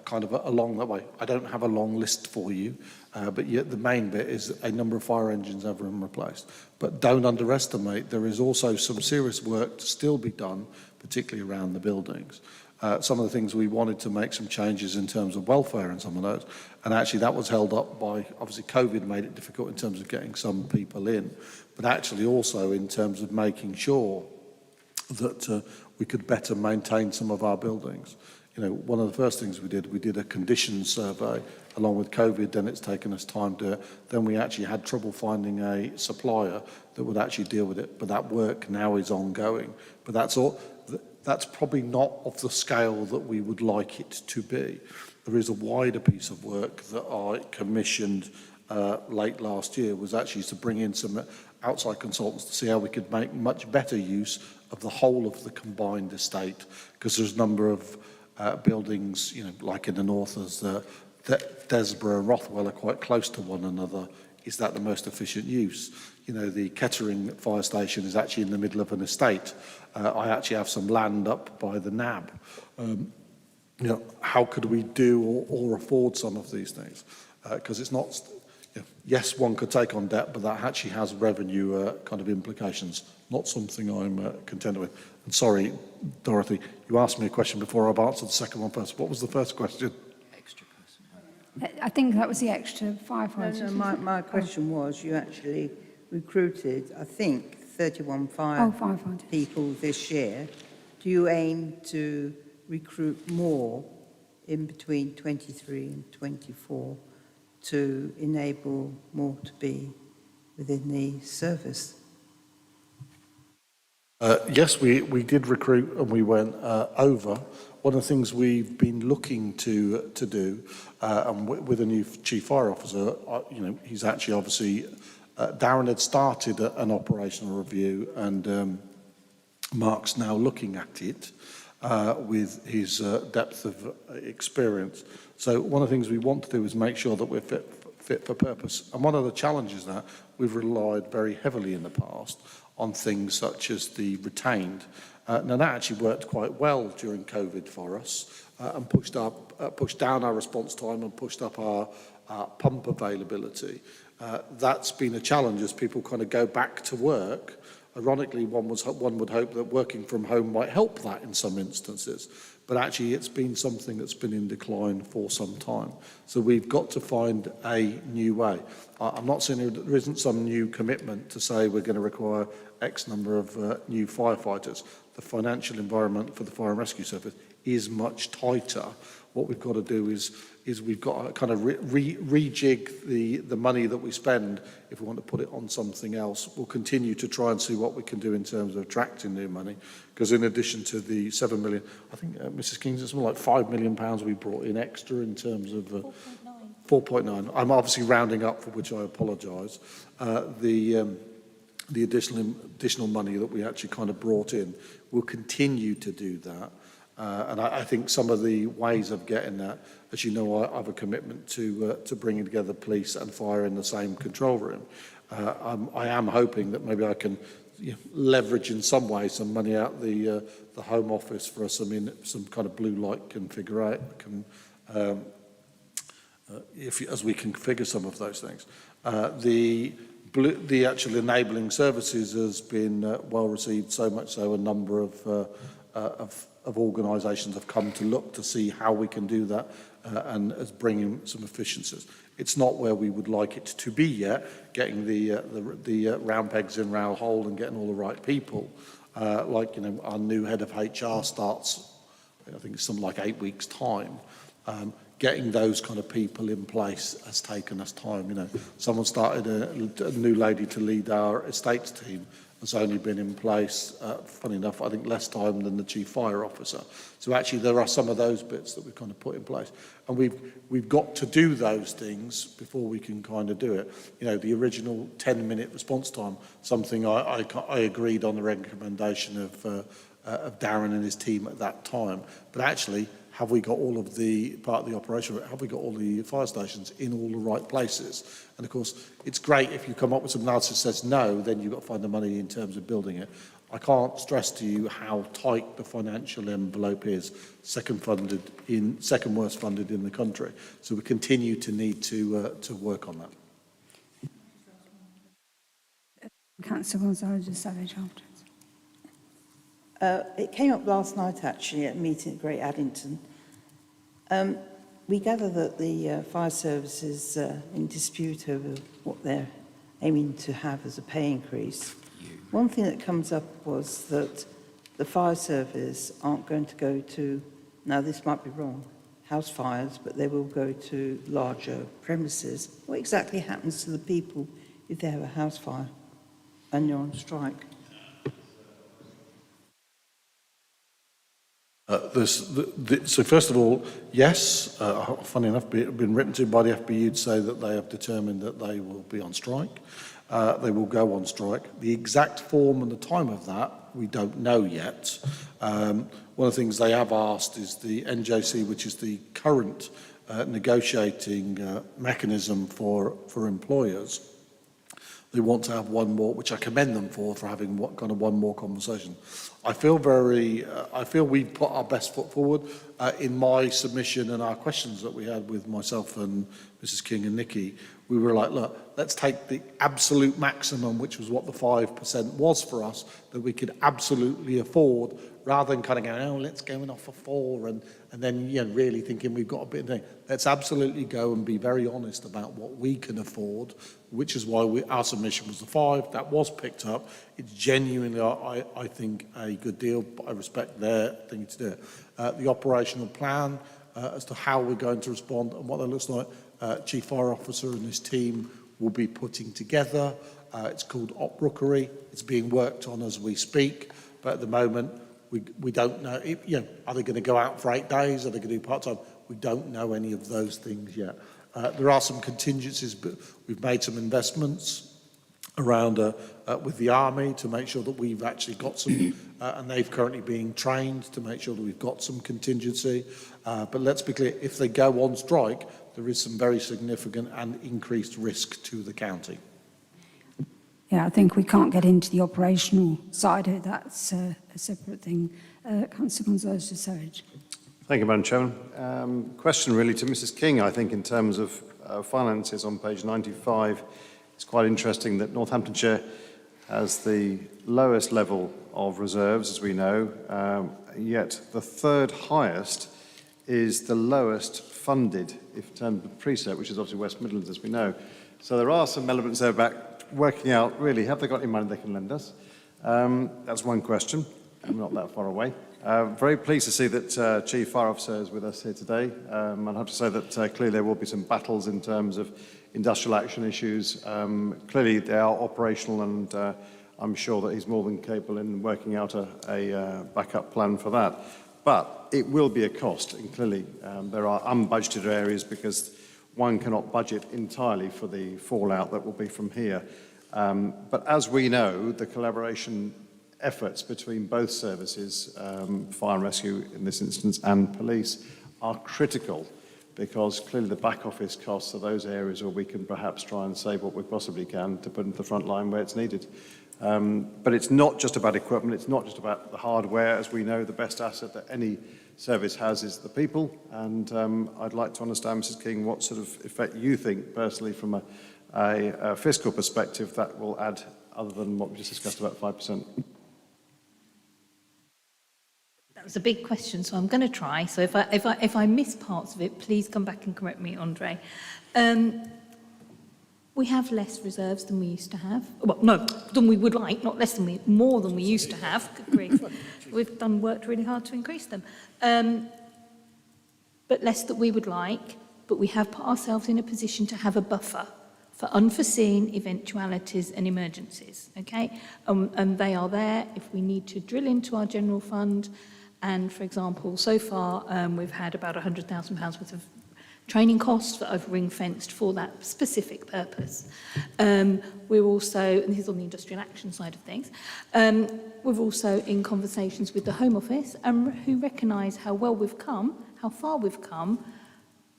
kind of along that way. I don't have a long list for you, but yet the main bit is a number of fire engines have been replaced. But don't underestimate, there is also some serious work to still be done, particularly around the buildings. Some of the things we wanted to make some changes in terms of welfare and some of those, and actually that was held up by, obviously COVID made it difficult in terms of getting some people in, but actually also in terms of making sure that we could better maintain some of our buildings. You know, one of the first things we did a condition survey along with COVID, then it's taken us time to, then we actually had trouble finding a supplier that would actually deal with it, but that work now is ongoing. But that's probably not of the scale that we would like it to be. There is a wider piece of work that I commissioned late last year, was actually to bring in some outside consultants to see how we could make much better use of the whole of the combined estate, because there's a number of buildings, you know, like in the north, as Desborough and Rothwell are quite close to one another. Is that the most efficient use? You know, the Kettering fire station is actually in the middle of an estate. I actually have some land up by the NAB. You know, how could we do or afford some of these things? Because it's not, you know, yes, one could take on debt, but that actually has revenue kind of implications. Not something I'm content with. And sorry, Dorothy, you asked me a question before. I've answered the second one first. What was the first question? I think that was the extra firefighters. No, my question was, you actually recruited, I think, 31 firefighters. people this year. Do you aim to recruit more in between 23 and 24 to enable more to be within the service? Yes, we did recruit and we went over. One of the things we've been looking to do, and with a new chief fire officer, you know, he's actually obviously, Darren had started an operational review, and Mark's now looking at it with his depth of experience. So one of the things we want to do is make sure that we're fit for purpose. And one of the challenges that we've relied very heavily in the past on things such as the retained. Now that actually worked quite well during COVID for us, and pushed down our response time and pushed up our pump availability. That's been a challenge as people kind of go back to work. Ironically, one would hope that working from home might help that in some instances, but actually it's been something that's been in decline for some time. So we've got to find a new way. I'm not saying there isn't some new commitment to say we're going to require X number of new firefighters. The financial environment for the fire and rescue service is much tighter. What we've got to do is we've got to kind of rejig the money that we spend if we want to put it on something else. We'll continue to try and see what we can do in terms of attracting new money, because in addition to the 7 million, I think Mrs. King's, it's something like £5 million we brought in extra in terms of 4.9. I'm obviously rounding up, for which I apologise. The additional money that we actually kind of brought in, we'll continue to do that. And I think some of the ways of getting that, as you know, I have a commitment to bringing together police and fire in the same control room. I am hoping that maybe I can leverage in some way some money out the Home Office for some kind of blue light configuration, as we configure some of those things. The actual enabling services has been well received, so much so a number of organisations have come to look to see how we can do that and as bringing some efficiencies. It's not where we would like it to be yet, getting the round pegs in round hole and getting all the right people. Like, you know, our new head of HR starts, I think it's something like 8 weeks' time. Getting those kind of people in place has taken us time. You know, someone started a new lady to lead our estates team, has only been in place, funny enough, I think less time than the Chief Fire Officer. So actually there are some of those bits that we've kind of put in place. And we've got to do those things before we can kind of do it. You know, the original 10-minute response time, something I agreed on the recommendation of Darren and his team at that time. But actually, have we got all of the part of the operation? Have we got all the fire stations in all the right places? And of course, it's great if you come up with some analysis that says no, then you've got to find the money in terms of building it. I can't stress to you how tight the financial envelope is, second worst funded in the country. So we continue to need to work on that. Councillor Gonzalez-Savage afterwards. It came up last night, actually, at a meeting at Great Addington. We gather that the fire service is in dispute over what they're aiming to have as a pay increase. One thing that comes up was that the fire service aren't going to go to, now this might be wrong, house fires, but they will go to larger premises. What exactly happens to the people if they have a house fire and you're on strike? So first of all, yes, funny enough, been written to by the FBU to say that they have determined that they will be on strike. They will go on strike. The exact form and the time of that, we don't know yet. One of the things they have asked is the NJC, which is the current negotiating mechanism for employers. They want to have one more, which I commend them for having one more conversation. I feel we've put our best foot forward in my submission and our questions that we had with myself and Mrs. King and Nikki. We were like, look, let's take the absolute maximum, which was what the 5% was for us, that we could absolutely afford, rather than kind of going, oh, let's go and offer 4, and then really thinking we've got a bit of thing. Let's absolutely go and be very honest about what we can afford, which is why our submission was the 5. That was picked up. It's genuinely, I think, a good deal, but I respect their thing to do it. The operational plan as to how we're going to respond and what that looks like, Chief Fire Officer and his team will be putting together. It's called Op Rookery. It's being worked on as we speak, but at the moment, we don't know. Are they going to go out for 8 days? Are they going to do part-time? We don't know any of those things yet. There are some contingencies, but we've made some investments around with the Army to make sure that we've actually got some, and they've currently being trained to make sure that we've got some contingency. But let's be clear, if they go on strike, there is some very significant and increased risk to the county. Yeah, I think we can't get into the operational side of it. That's a separate thing. Councillor Gonzalez-Savage. Thank you, Madam Chairman. Question really to Mrs. King, I think, in terms of finances on page 95. It's quite interesting that Northamptonshire has the lowest level of reserves, as we know, yet the third highest is the lowest funded, if in terms of precept, which is obviously West Midlands, as we know. So there are some elements there about working out, really, have they got any money they can lend us? That's one question. I'm not that far away. Very pleased to see that Chief Fire Officer is with us here today. I'd have to say that clearly there will be some battles in terms of industrial action issues. Clearly they are operational, and I'm sure that he's more than capable in working out a backup plan for that. But it will be a cost, and clearly there are unbudgeted areas because one cannot budget entirely for the fallout that will be from here. But as we know, the collaboration efforts between both services, fire and rescue in this instance, and police, are critical, because clearly the back office costs are those areas where we can perhaps try and save what we possibly can to put into the front line where it's needed. But it's not just about equipment, it's not just about the hardware. As we know, the best asset that any service has is the people, and I'd like to understand, Mrs. King, what sort of effect you think personally from a fiscal perspective that will add, other than what we just discussed about 5%. That was a big question, so I'm going to try. So if I miss parts of it, please come back and correct me, Andre. We have less reserves than we used to have. Well, no, than we would like, not less than more than we used to have. Good grief. We've worked really hard to increase them. But less than we would like, but we have put ourselves in a position to have a buffer for unforeseen eventualities and emergencies, okay? And they are there if we need to drill into our general fund. And, for example, so far we've had about £100,000 worth of training costs that I've ring-fenced for that specific purpose. We're also, and this is on the industrial action side of things, we're also in conversations with the Home Office who recognise how well we've come, how far we've come,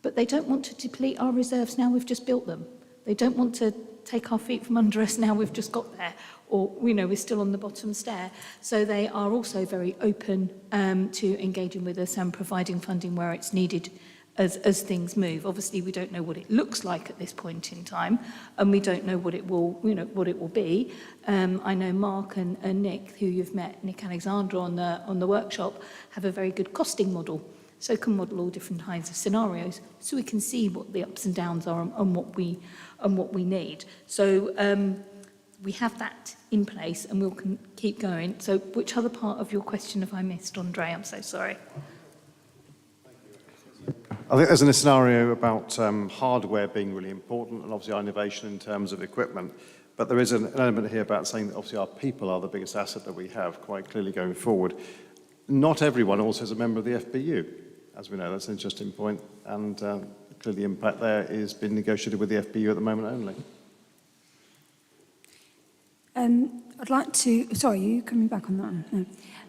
but they don't want to deplete our reserves now we've just built them. They don't want to take our feet from under us now we've just got there, or, you know, we're still on the bottom stair. So they are also very open to engaging with us and providing funding where it's needed as things move. Obviously, we don't know what it looks like at this point in time, and we don't know what it will, you know, what it will be. I know Mark and Nick, who you've met, Nick Alexander on the workshop, have a very good costing model. So can model all different kinds of scenarios, so we can see what the ups and downs are and what we need. So we have that in place, and we'll keep going. So, which other part of your question have I missed, Andre? I'm so sorry. I think there's a scenario about hardware being really important, and obviously our innovation in terms of equipment. But there is an element here about saying that obviously our people are the biggest asset that we have, quite clearly going forward. Not everyone also is a member of the FBU, as we know. That's an interesting point, and clearly the impact there is being negotiated with the FBU at the moment only. I'd like to, sorry, are you coming back on that one?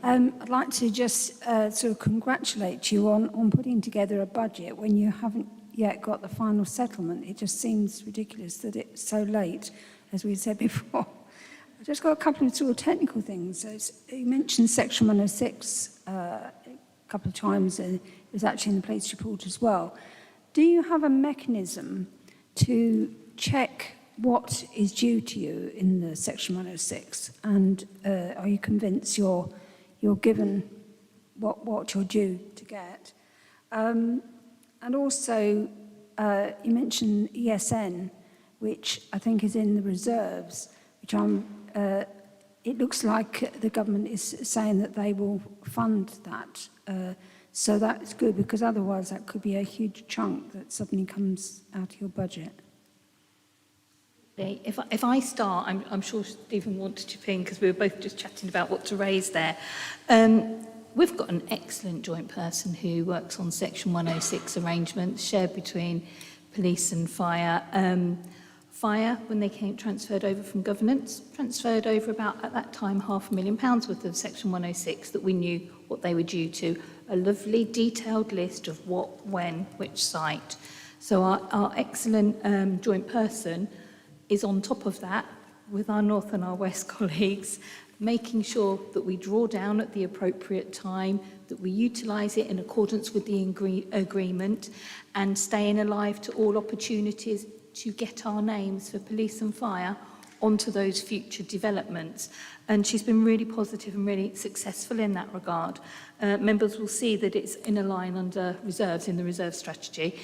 No. I'd like to just sort of congratulate you on putting together a budget when you haven't yet got the final settlement. It just seems ridiculous that it's so late, as we said before. I've just got a couple of sort of technical things. So you mentioned Section 106 a couple of times, and it was actually in the police report as well. Do you have a mechanism to check what is due to you in the Section 106, and are you convinced you're given what you're due to get? And also, you mentioned ESN, which I think is in the reserves, which it looks like the government is saying that they will fund that. So that's good, because otherwise that could be a huge chunk that suddenly comes out of your budget. If I start, I'm sure Stephen wants to chip in, because we were both just chatting about what to raise there. We've got an excellent joint person who works on Section 106 arrangements shared between police and fire. Fire, when they came transferred over from governance, transferred over about, at that time, £500,000 worth of Section 106 that we knew what they were due to. A lovely detailed list of what, when, which site. So our excellent joint person is on top of that with our North and our West colleagues, making sure that we draw down at the appropriate time, that we utilise it in accordance with the agreement, and staying alive to all opportunities to get our names for police and fire onto those future developments. And she's been really positive and really successful in that regard. Members will see that it's in a line under reserves, in the reserve strategy.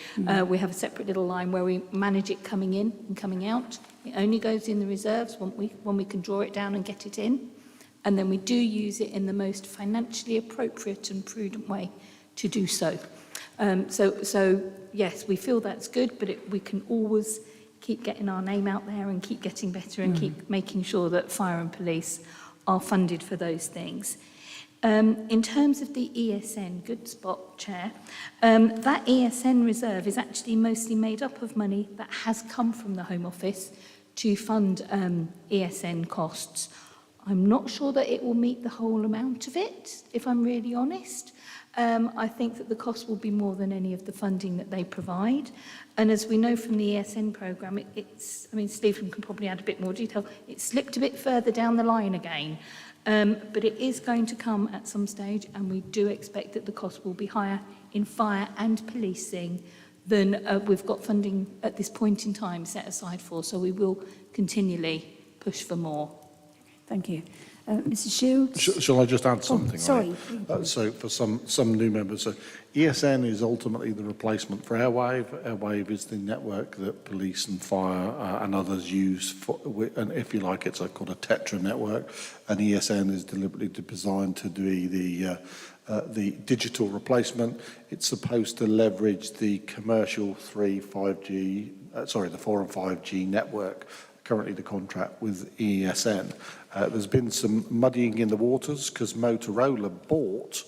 We have a separate little line where we manage it coming in and coming out. It only goes in the reserves when we can draw it down and get it in. And then we do use it in the most financially appropriate and prudent way to do so. So yes, we feel that's good, but we can always keep getting our name out there and keep getting better and keep making sure that fire and police are funded for those things. In terms of the ESN, good spot, Chair, that ESN reserve is actually mostly made up of money that has come from the Home Office to fund ESN costs. I'm not sure that it will meet the whole amount of it, if I'm really honest. I think that the cost will be more than any of the funding that they provide. And as we know from the ESN programme, I mean, Stephen can probably add a bit more detail, it slipped a bit further down the line again. But it is going to come at some stage, and we do expect that the cost will be higher in fire and policing than we've got funding at this point in time set aside for. So we will continually push for more. Thank you. Mrs. Shields? Shall I just add something? Sorry. So for some new members, so ESN is ultimately the replacement for Airwave. Airwave is the network that police and fire and others use, and if you like, it's called a Tetra network, and ESN is deliberately designed to be the digital replacement. It's supposed to leverage the commercial 3, 5G the 4 and 5G network, currently the contract with ESN. There's been some muddying in the waters because Motorola bought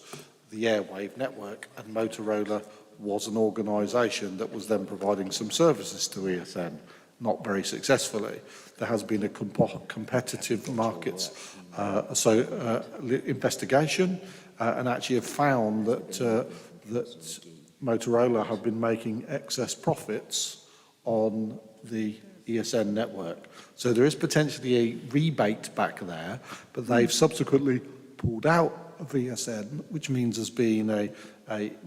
the airwave network, and Motorola was an organisation that was then providing some services to ESN, not very successfully. There has been a competitive markets investigation, and actually have found that that Motorola have been making excess profits on the ESN network. So there is potentially a rebate back there, but they've subsequently pulled out of ESN, which means there's been a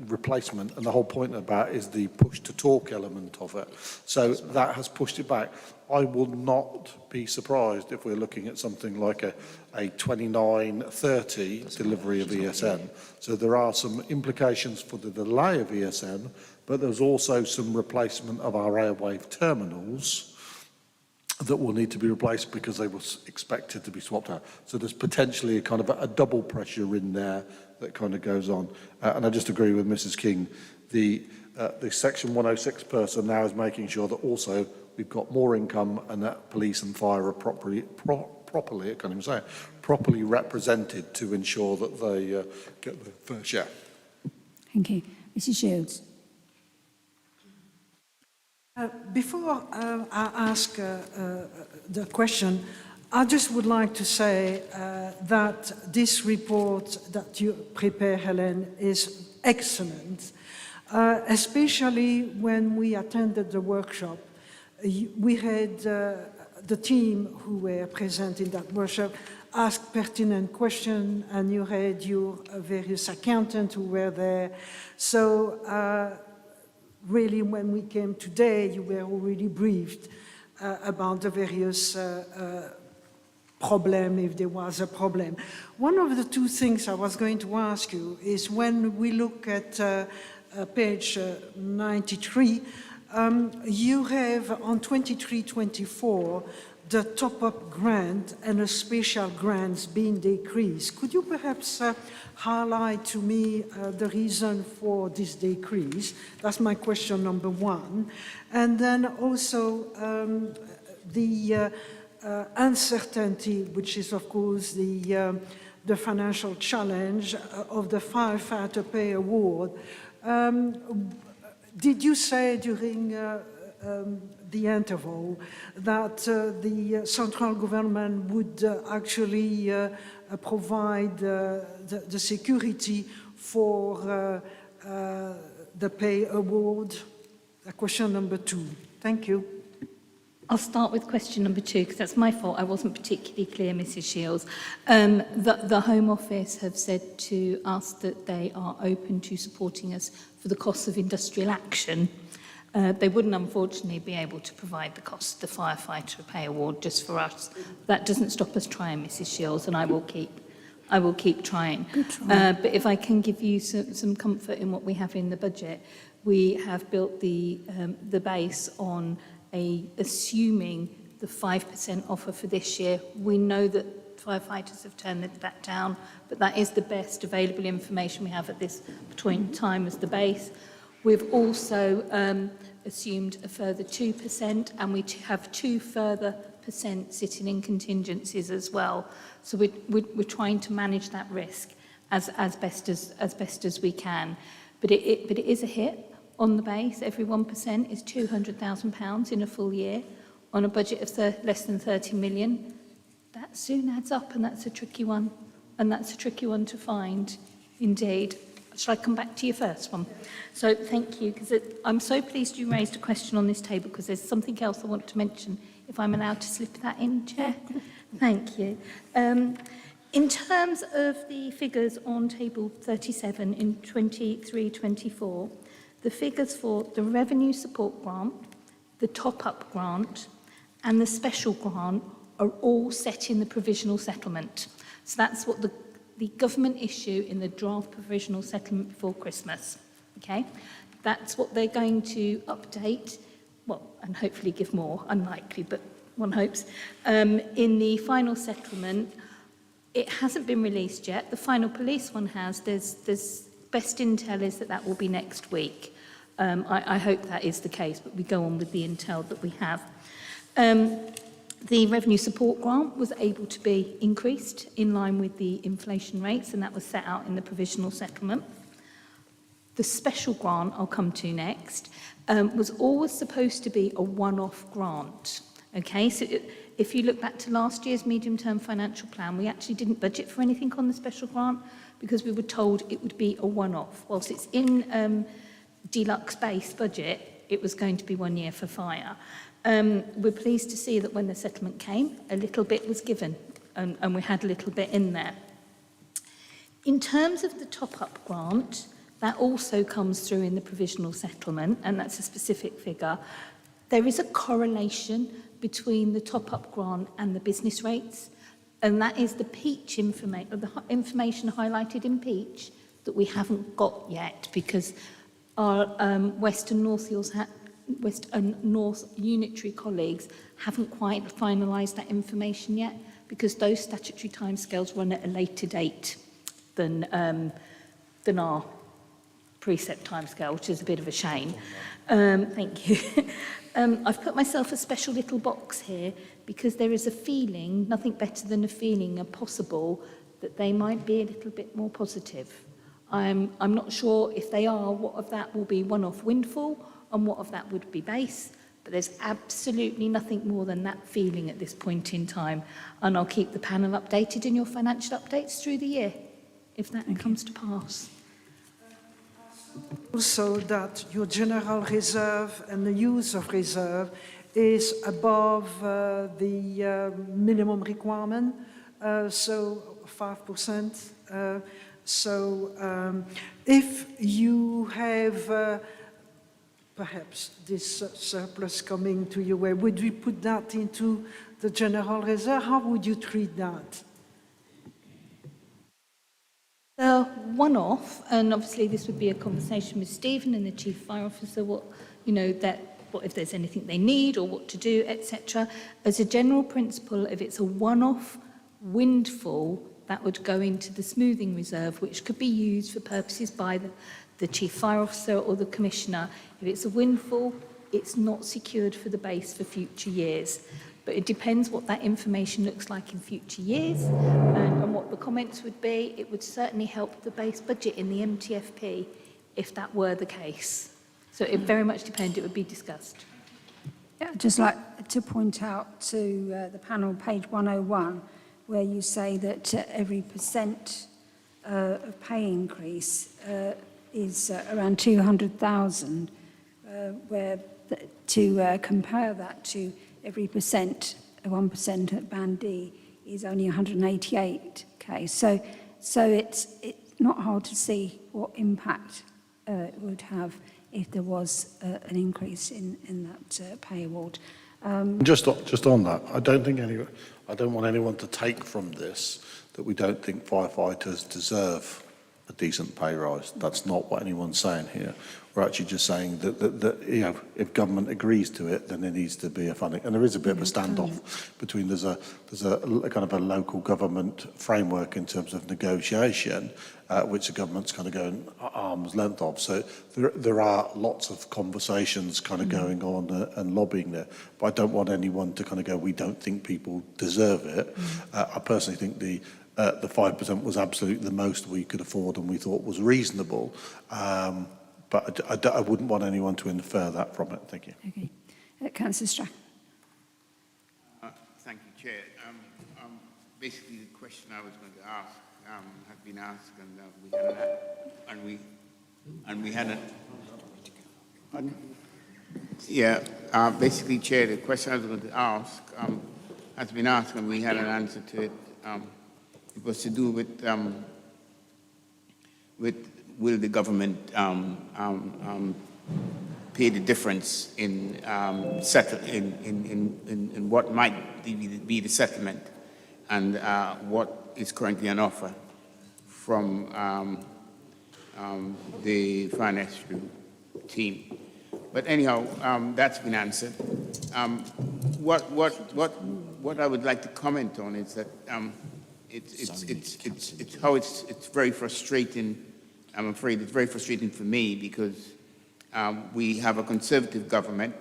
replacement, and the whole point about it is the push-to-talk element of it. So that has pushed it back. I will not be surprised if we're looking at something like a 29-30 delivery of ESN. So there are some implications for the delay of ESN, but there's also some replacement of our airwave terminals that will need to be replaced because they were expected to be swapped out. So there's potentially a kind of a double pressure in there that kind of goes on. And I just agree with Mrs. King. The Section 106 person now is making sure that also we've got more income and that police and fire are properly, I can't even say it, properly represented to ensure that they get the fair share. Thank you. Mrs. Shields. Before I ask the question, I just would like to say that this report that you prepare, Helen, is excellent, especially when we attended the workshop. We had the team who were present in that workshop ask pertinent questions, and you had your various accountants who were there. So really, when we came today, you were already briefed about the various problem, if there was a problem. One of the two things I was going to ask you is when we look at page 93, you have on 23-24 the top-up grant and a special grants being decreased. Could you perhaps highlight to me the reason for this decrease? That's my question number one. And then also the uncertainty, which is of course the financial challenge of the firefighter pay award. Did you say during the interval that the central government would actually provide the security for the pay award? Question number two. Thank you. I'll start with question number two, because that's my fault. I wasn't particularly clear, Mrs. Shields. The Home Office have said to us that they are open to supporting us for the costs of industrial action. They wouldn't, unfortunately, be able to provide the cost of the firefighter pay award just for us. That doesn't stop us trying, Mrs. Shields, and I will keep trying. But if I can give you some comfort in what we have in the budget, we have built the base on assuming the 5% offer for this year. We know that firefighters have turned that down, but that is the best available information we have at this point in time as the base. We've also assumed a further 2%, and we have 2 further % sitting in contingencies as well. So we're trying to manage that risk as best as we can. But it is a hit on the base. Every 1% is £200,000 in a full year on a budget of less than 30 million. That soon adds up, and that's a tricky one. And that's a tricky one to find, indeed. Shall I come back to your first one? So thank you, because I'm so pleased you raised a question on this table, because there's something else I want to mention, if I'm allowed to slip that in, Chair. Thank you. In terms of the figures on table 37 in 23-24, the figures for the revenue support grant, the top-up grant, and the special grant are all set in the provisional settlement. So that's what the government issue in the draft provisional settlement before Christmas. Okay, that's what they're going to update, well, and hopefully give more, unlikely, but one hopes. In the final settlement, it hasn't been released yet. The final police one has. There's best intel is that will be next week. I hope that is the case, but we go on with the intel that we have. The revenue support grant was able to be increased in line with the inflation rates, and that was set out in the provisional settlement. The special grant I'll come to next was always supposed to be a one-off grant. Okay, so if you look back to last year's medium-term financial plan, we actually didn't budget for anything on the special grant because we were told it would be a one-off. Whilst it's in deluxe base budget, it was going to be 1 year for fire. We're pleased to see that when the settlement came, a little bit was given, and we had a little bit in there. In terms of the top-up grant, that also comes through in the provisional settlement, and that's a specific figure. There is a correlation between the top-up grant and the business rates, and that is the peach information, the information highlighted in peach that we haven't got yet because our West and North Unitary colleagues haven't quite finalised that information yet because those statutory timescales run at a later date than our precept timescale, which is a bit of a shame. Thank you. I've put myself a special little box here because there is a feeling, nothing better than a feeling, possible that they might be a little bit more positive. I'm not sure if they are, what of that will be one-off windfall and what of that would be base, but there's absolutely nothing more than that feeling at this point in time. And I'll keep the panel updated in your financial updates through the year, if that comes to pass. Also that your general reserve and the use of reserve is above the minimum requirement, so 5%. If you have perhaps this surplus coming to your way, would we put that into the general reserve? How would you treat that? One-off, and obviously this would be a conversation with Stephen and the Chief Fire Officer, what if there's anything they need or what to do, etc. As a general principle, if it's a one-off windfall, that would go into the smoothing reserve, which could be used for purposes by the Chief Fire Officer or the Commissioner. If it's a windfall, it's not secured for the base for future years. But it depends what that information looks like in future years and what the comments would be. It would certainly help the base budget in the MTFP if that were the case. So it very much depends, it would be discussed. Yeah, I'd just like to point out to the panel, page 101, where you say that every percent of pay increase is around 200,000, where to compare that to every percent, 1% at Band D is only 188k. So it's not hard to see what impact it would have if there was an increase in that pay award. Just on that, I don't want anyone to take from this that we don't think firefighters deserve a decent pay rise. That's not what anyone's saying here. We're actually just saying that if government agrees to it, then there needs to be a funding. And there is a bit of a standoff between there's a kind of a local government framework in terms of negotiation, which the government's kind of going arm's length of. So there are lots of conversations kind of going on and lobbying there. But I don't want anyone to kind of go, we don't think people deserve it. I personally think the 5% was absolutely the most we could afford and we thought was reasonable. But I wouldn't want anyone to infer that from it. Thank you. Okay. Councillor Strack. Thank you, Chair. Basically, the question I was going to ask had been asked, and we hadn't. Yeah. Basically, Chair, the question I was going to ask has been asked, and we had an answer to it. It was to do with will the government pay the difference in what might be the settlement and what is currently on offer from the financial team. But anyhow, that's been answered. What I would like to comment on is that it's very frustrating. I'm afraid it's very frustrating for me because We have a Conservative government.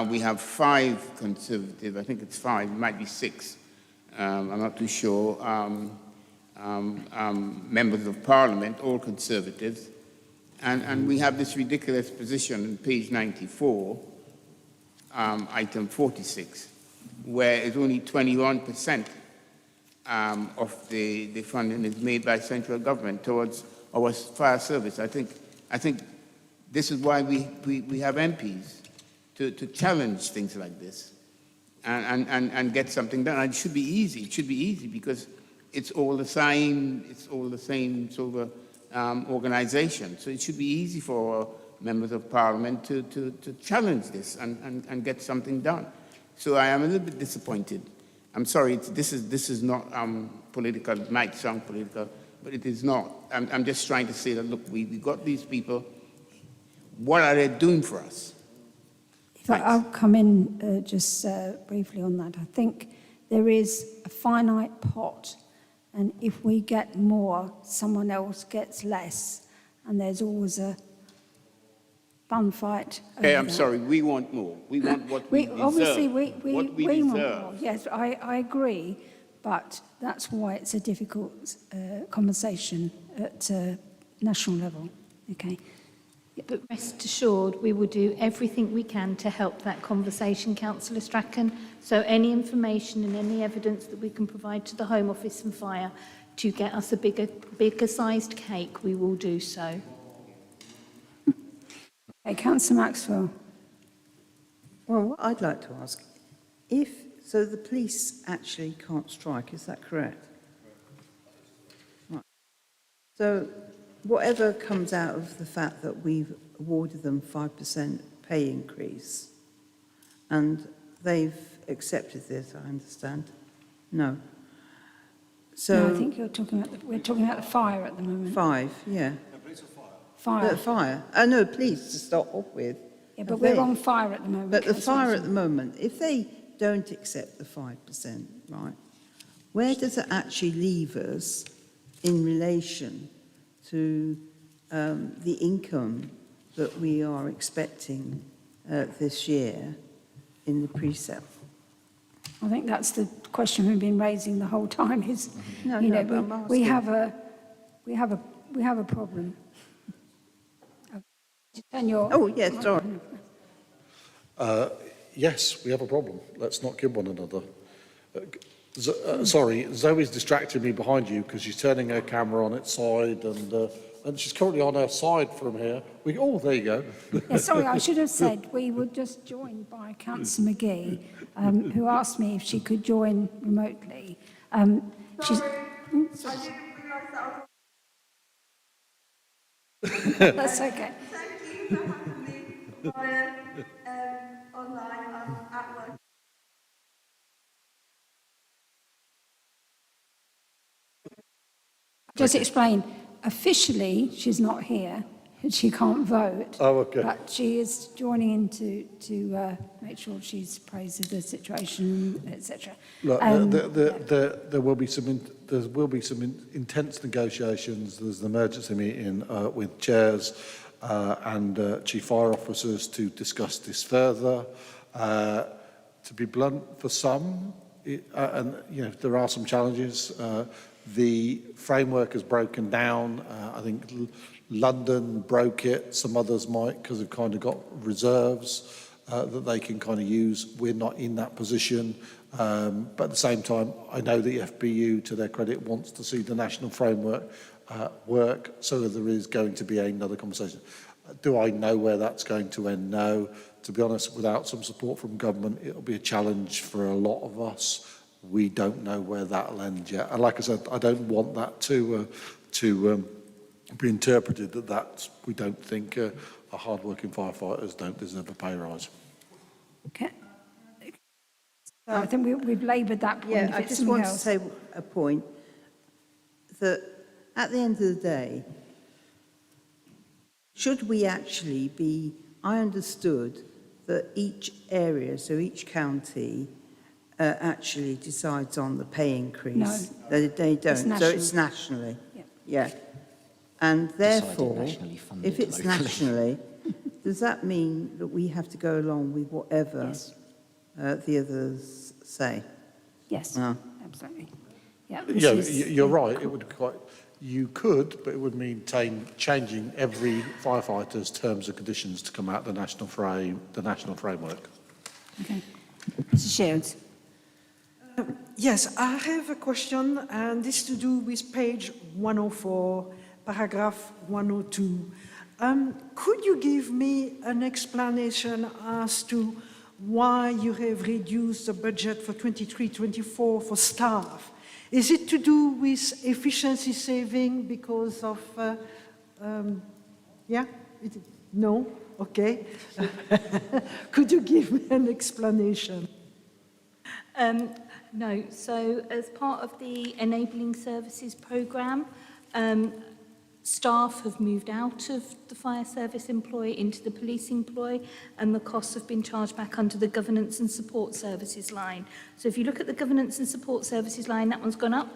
We have 5 Conservative, I think it's 5, it might be 6, I'm not too sure, members of Parliament, all Conservatives. And we have this ridiculous position on page 94, item 46, where it's only 21% of the funding is made by central government towards our fire service. I think this is why we have MPs, to challenge things like this and get something done. And it should be easy. It should be easy because it's all the same sort of organization. So it should be easy for members of parliament to challenge this and get something done. So I am a little bit disappointed. I'm sorry, this is not political. It might sound political, but it is not. I'm just trying to say that, look, we got these people. What are they doing for us? I'll come in just briefly on that. I think there is a finite pot, and if we get more, someone else gets less, and there's always a fun fight. Hey, I'm sorry, we want more. We want what we deserve. Obviously, we what we want deserve. more. Yes, I agree, but that's why it's a difficult conversation at national level. Okay. But rest assured, we will do everything we can to help that conversation, Councillor Strachan. So any information and any evidence that we can provide to the Home Office and Fire to get us a bigger sized cake, we will do so. Okay, Councillor Maxwell. Well, what I'd like to ask, so the police actually can't strike, is that correct? Right. So whatever comes out of the fact that we've awarded them 5% pay increase, and they've accepted this, I understand? No. So No, I think we're talking about the fire at the moment. 5, yeah. Fire. Fire. No, police to start off with. Yeah, but we're on fire at the moment. But the Councillor fire at Maxwell. the moment, if they don't accept the 5%, right, where does it actually leave us in relation to the income that we are expecting this year in the precept? I think that's the question we've been raising the whole time. Is No, you know, but I'm we asking. have a problem. Turn your. Oh, yes, sorry. Yes, we have a problem. Let's not kid one another. Sorry, Zoe's distracting me behind you because she's turning her camera on its side and she's currently on her side from here. There you go. Yeah, sorry, I should have said we were just joined by Councillor McGee, who asked me if she could join remotely. That's okay. Thank you for having me via online. I'm at work. Just explain, officially, she's not here, and she can't vote. Oh, okay. But she is joining in to make sure she's appraised of the situation, etc. Look, there will be some intense negotiations. There's an emergency meeting with chairs and chief fire officers to discuss this further. To be blunt, for some, and you know, there are some challenges. The framework has broken down. I think London broke it. Some others might because they've kind of got reserves that they can kind of use. We're not in that position. But at the same time, I know the FBU, to their credit, wants to see the national framework work. So there is going to be another conversation. Do I know where that's going to end? No. To be honest, without some support from government, it'll be a challenge for a lot of us. We don't know where that'll end yet. And like I said, I don't want that to be interpreted that we don't think our hard-working firefighters don't deserve a pay rise. Okay. So I think we've laboured that point. Yeah, if I it's just something want else. to say a point that at the end of the day, should we actually be, I understood that each area, so each county, actually decides on the pay increase. No. They don't. So national. it's nationally. Yeah. Yeah. And therefore, nationally funded if it's locally. nationally, does that mean that we have to go along with whatever Yes. the others say? Yes, Ah. absolutely. Yeah, Yeah, this is- you're right. It would quite. You could, but it would mean changing every firefighter's terms and conditions to come out the national framework. Okay. Mrs. Shields. Yes, I have a question, and this to do with page 104, paragraph 102. Could you give me an explanation as to why you have reduced the budget for 23-24 for staff? Is it to do with efficiency saving because of, yeah? No? Okay. Could you give me an explanation? No, so as part of the Enabling Services programme, staff have moved out of the fire service employ into the police employ, and the costs have been charged back under the governance and support services line. So if you look at the governance and support services line, that one's gone up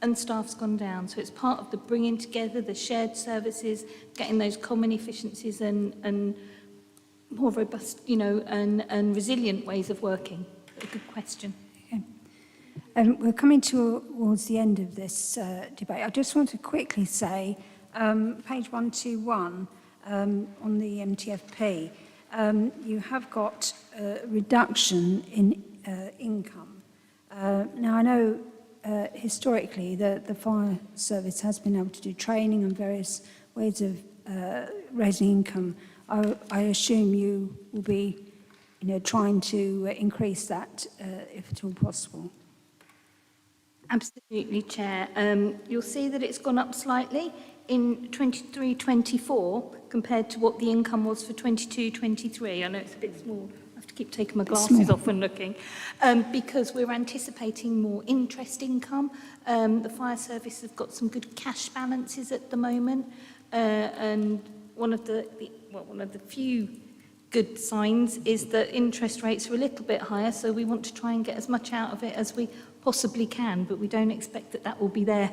and staff's gone down. So it's part of the bringing together the shared services, getting those common efficiencies and more robust, you know, and resilient ways of working. A good question. We're coming towards the end of this debate. I just want to quickly say, page 121 on the MTFP, you have got a reduction in income. Now, I know historically the fire service has been able to do training and various ways of raising income. I assume you will be, you know, trying to increase that if at all possible. Absolutely, Chair. You'll see that it's gone up slightly in 23-24 compared to what the income was for 22-23. I know it's a bit small. I have to keep taking my glasses off and looking. Because we're anticipating more interest income. The fire service have got some good cash balances at the moment. And one of the few good signs is that interest rates are a little bit higher, so we want to try and get as much out of it as we possibly can, but we don't expect that that will be there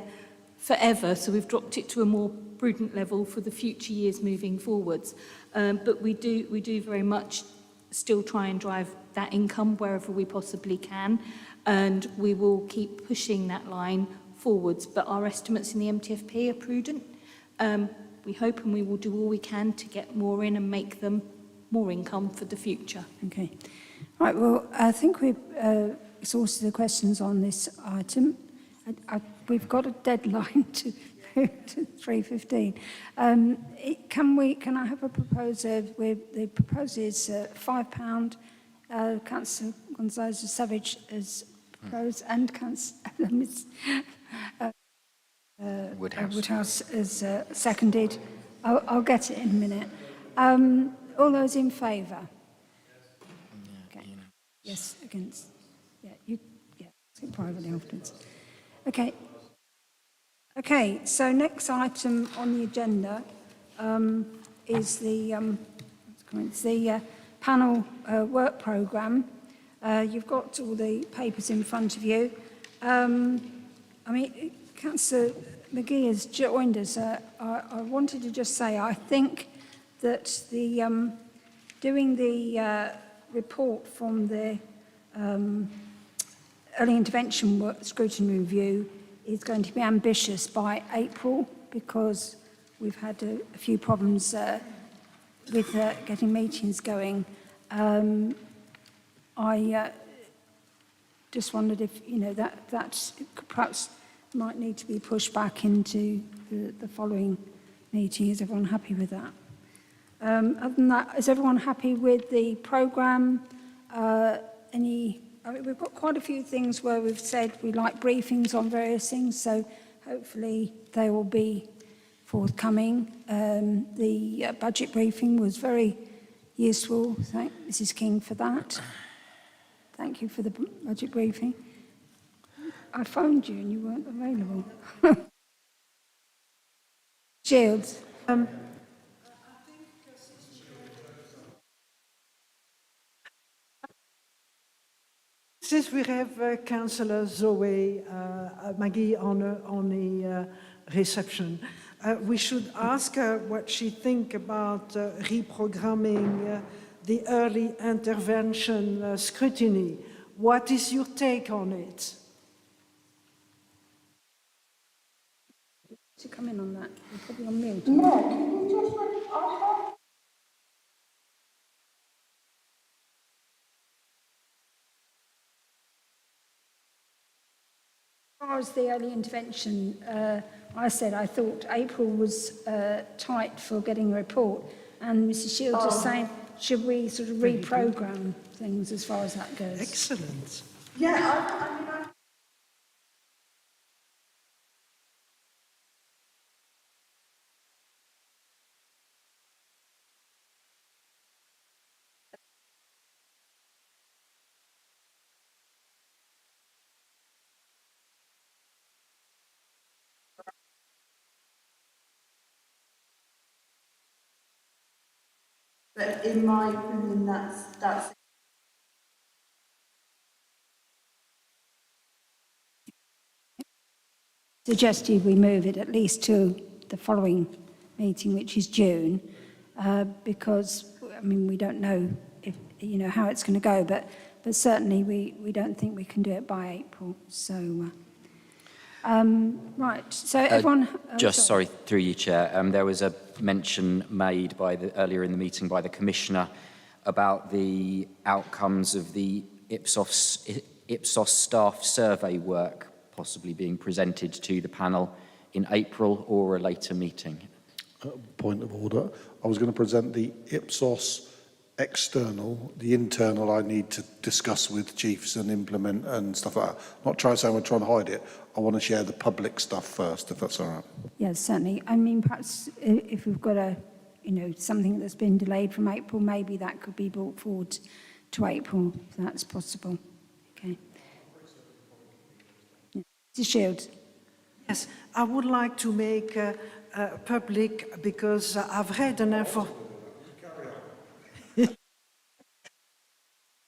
forever, so we've dropped it to a more prudent level for the future years moving forwards. But we do very much still try and drive that income wherever we possibly can, and we will keep pushing that line forwards, but our estimates in the MTFP are prudent. We hope and we will do all we can to get more in and make them more income for the future. Okay. Right, well, I think we've exhausted the questions on this item. We've got a deadline to 3:15. Can I have a proposal? The proposal is £5. Councillor Gonzalez Savage has proposed, and Councillor Woodhouse has seconded. I'll get it in a minute. All those in favour? Okay. Yes, against? Yeah, speak privately afterwards. Okay. Okay, so next item on the agenda is the panel work programme. You've got all the papers in front of you. I mean, Councillor McGee has joined us. I wanted to just say, I think that doing the report from the early intervention work scrutiny review is going to be ambitious by April, because we've had a few problems with getting meetings going. I just wondered if, you know, that perhaps might need to be pushed back into the following meeting. Is everyone happy with that? Other than that, is everyone happy with the programme? I mean, we've got quite a few things where we've said we like briefings on various things, so hopefully they will be forthcoming. The budget briefing was very useful. Thank Mrs. King for that. Thank you for the budget briefing. I phoned you and you weren't available. Shields. Since we have Councillor Zoe Maggie on a reception, We should ask her what she thinks about reprogramming the early intervention scrutiny. What is your take on it? To come in on that, you're probably on mute. No, can you just I As far as the early intervention, I said I thought April was tight for getting a report, and Mrs. Shields is saying, should we sort of reprogram things as far as that goes? Excellent. yeah, I mean, but in my opinion, that's Suggested we move it at least to the following meeting, which is June, because, I mean, we don't know if, you know, how it's going to go, but certainly we don't think we can do it by April. So, right, so everyone... Sorry, through you, Chair. There was a mention made earlier in the meeting by the Commissioner about the outcomes of the Ipsos staff survey work possibly being presented to the panel in April or a later meeting. Point of order. I was going to present the Ipsos external, the internal I need to discuss with chiefs and implement and stuff like that. Not trying to say we're trying to hide it. I want to share the public stuff first, if that's all right. Yes, certainly. I mean, perhaps if we've got something that's been delayed from April, maybe that could be brought forward to April, if that's possible. Okay. Yeah. Mrs. Shields. Yes, I would like to make public, because I've read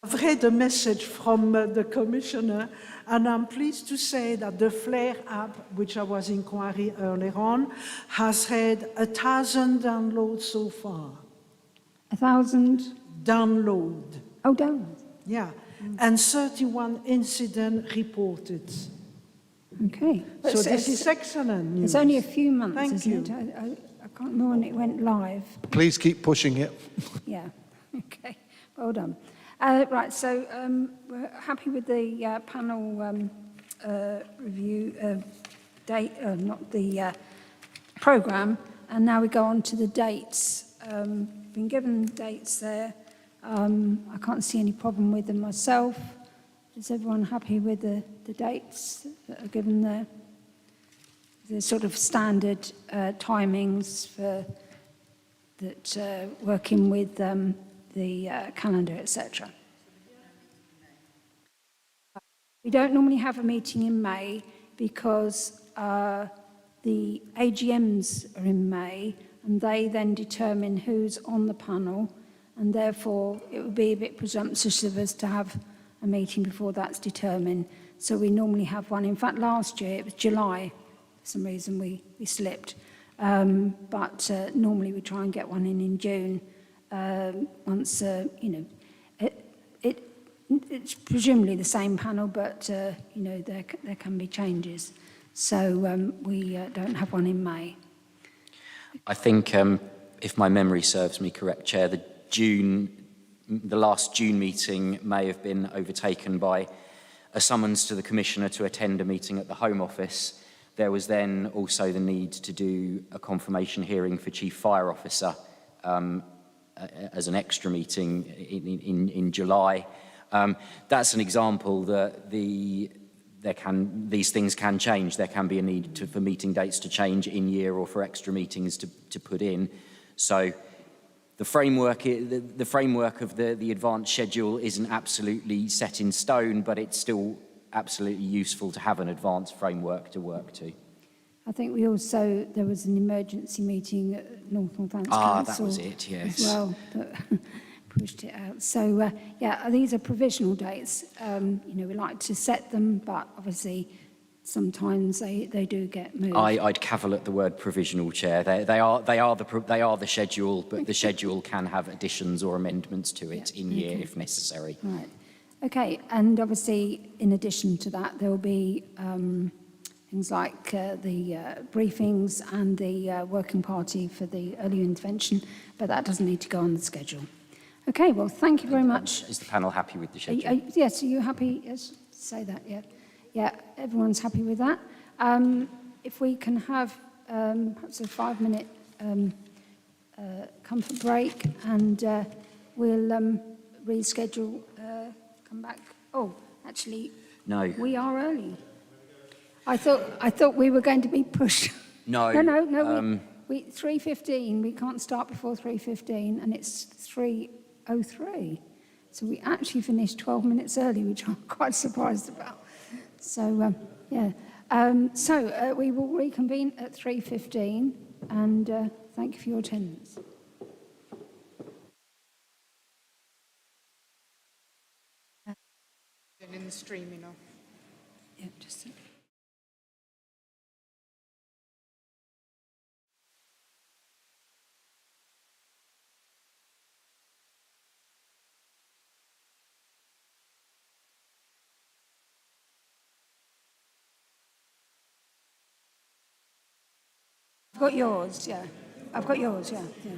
I've read a message from the Commissioner, and I'm pleased to say that the Flare app, which I was inquiring earlier on, has had 1,000 downloads so far. 1,000? Download. Oh, download. Yeah, and 31 incidents reported. Okay. So this is excellent news. It's only a few months, Thank isn't you. it? I can't remember when it went live. Please keep pushing it. Yeah, okay, well done. Right, so we're happy with the panel review date, not the programme, and now we go on to the dates. Been given dates there. I can't see any problem with them myself. Is everyone happy with the dates that are given there? The sort of standard timings for that, working with the calendar, etc. We don't normally have a meeting in May because the AGMs are in May, and they then determine who's on the panel, and therefore it would be a bit presumptuous of us to have a meeting before that's determined. So we normally have one. In fact, last year it was July. For some reason we slipped. But normally we try and get one in June. Once, it's presumably the same panel, but, there can be changes. So we don't have one in May. I think, if my memory serves me correct, Chair, the last June meeting may have been overtaken by a summons to the Commissioner to attend a meeting at the Home Office. There was then also the need to do a confirmation hearing for Chief Fire Officer as an extra meeting in July. That's an example that these things can change. There can be a need for meeting dates to change in year or for extra meetings to put in. So the framework of the advanced schedule isn't absolutely set in stone, but it's still absolutely useful to have an advanced framework to work to. I think there was an emergency meeting at Northamptonshire Council. That was it, yes. As well, that pushed it out. So, these are provisional dates. We like to set them, but obviously sometimes they do get moved. I'd cavil at the word provisional, Chair. They are the schedule, but the schedule can have additions or amendments to it in year if necessary. Right. Okay, and obviously, in addition to that, there will be things like the briefings and the working party for the early intervention, but that doesn't need to go on the schedule. Okay, well, thank you very much. Is the panel happy with the schedule? Yes, are you happy? Yes, say that, yeah. Yeah, everyone's happy with that. If we can have perhaps a 5-minute comfort break, and we'll reschedule, come back. Oh, actually, No. we are early. I thought we were going to be pushed. No. No. We 3:15. We can't start before 3:15, and it's 3:03. So we actually finished 12 minutes early, which I'm quite surprised about. So yeah. We will reconvene at 3:15, and thank you for your attendance. In the streaming off. Yeah, just. I've got yours, yeah. I've got yours, yeah. Yeah.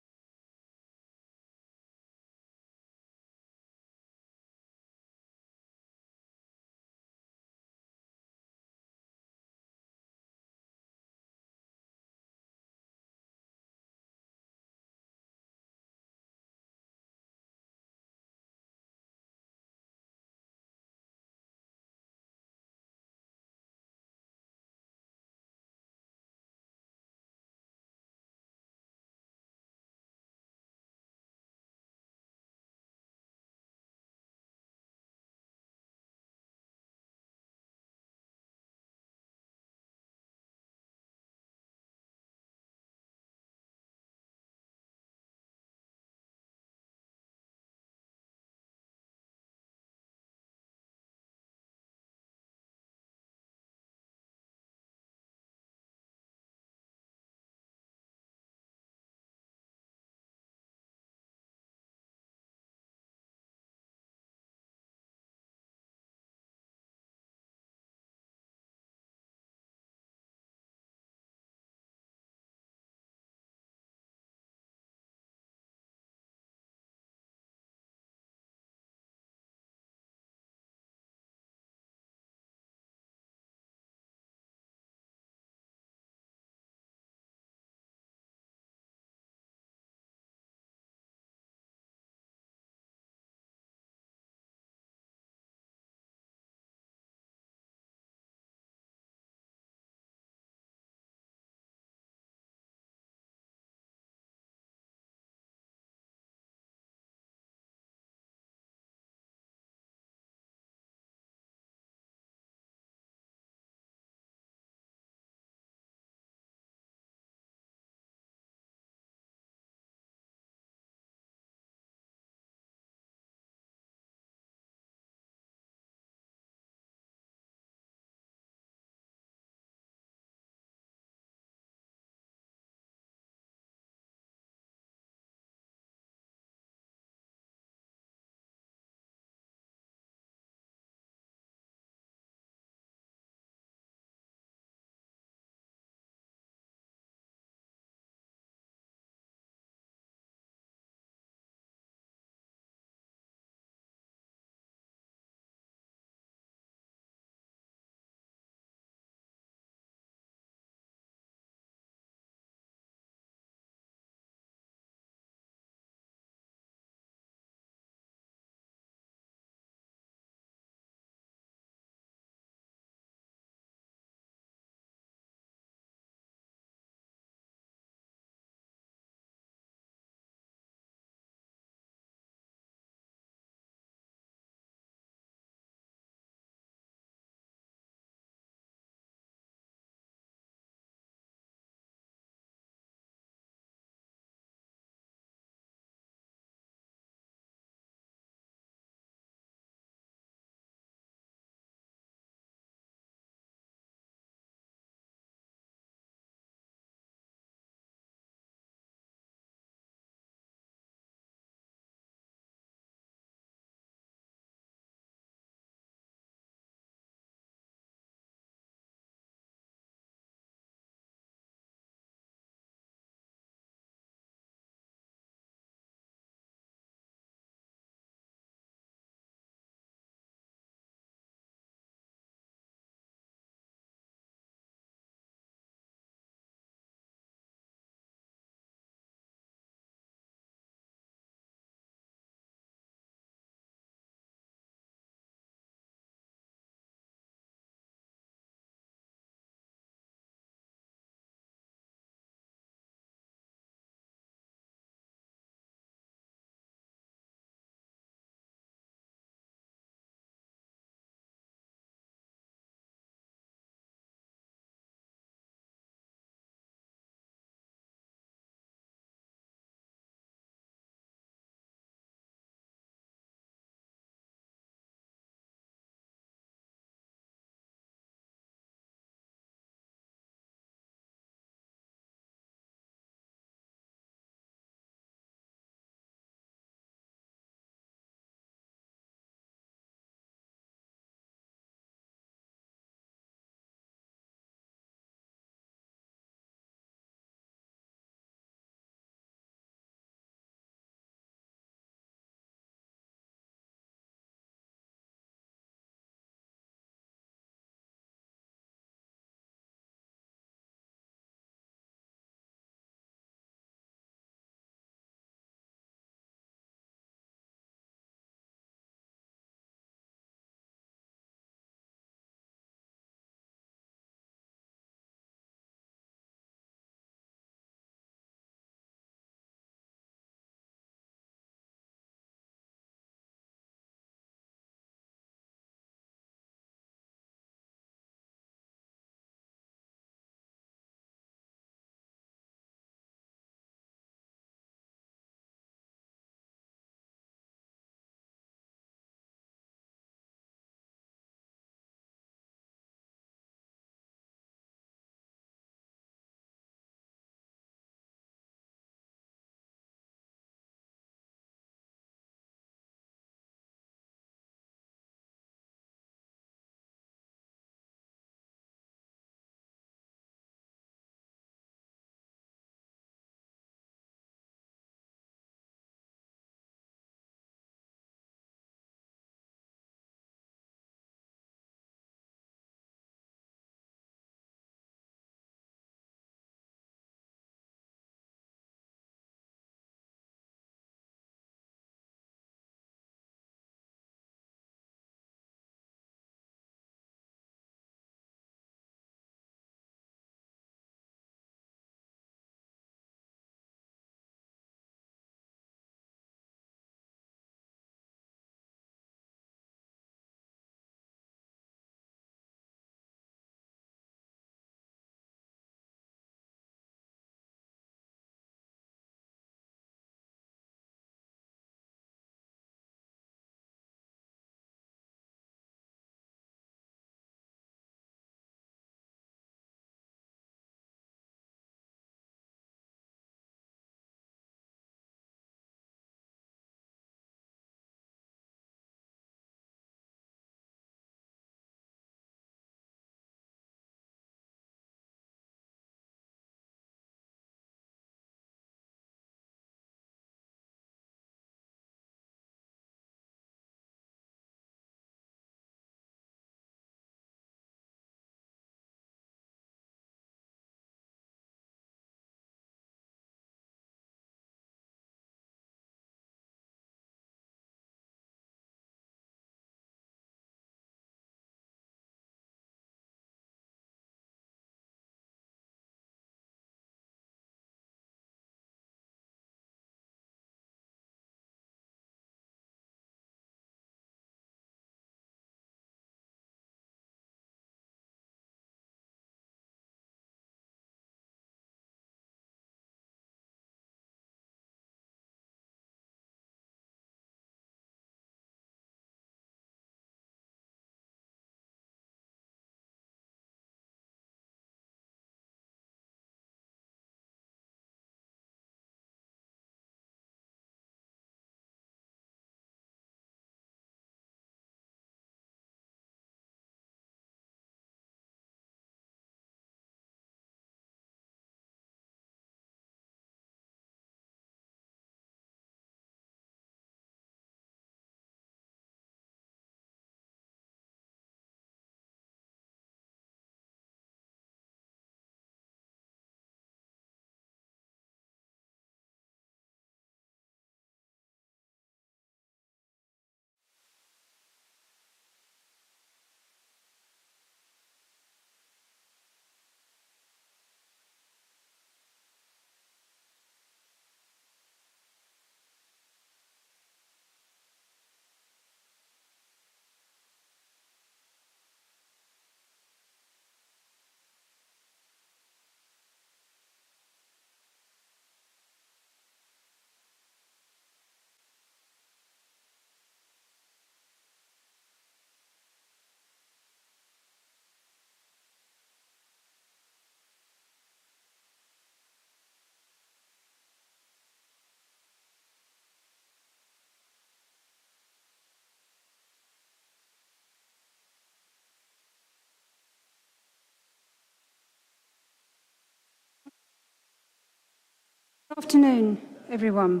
Afternoon, everyone.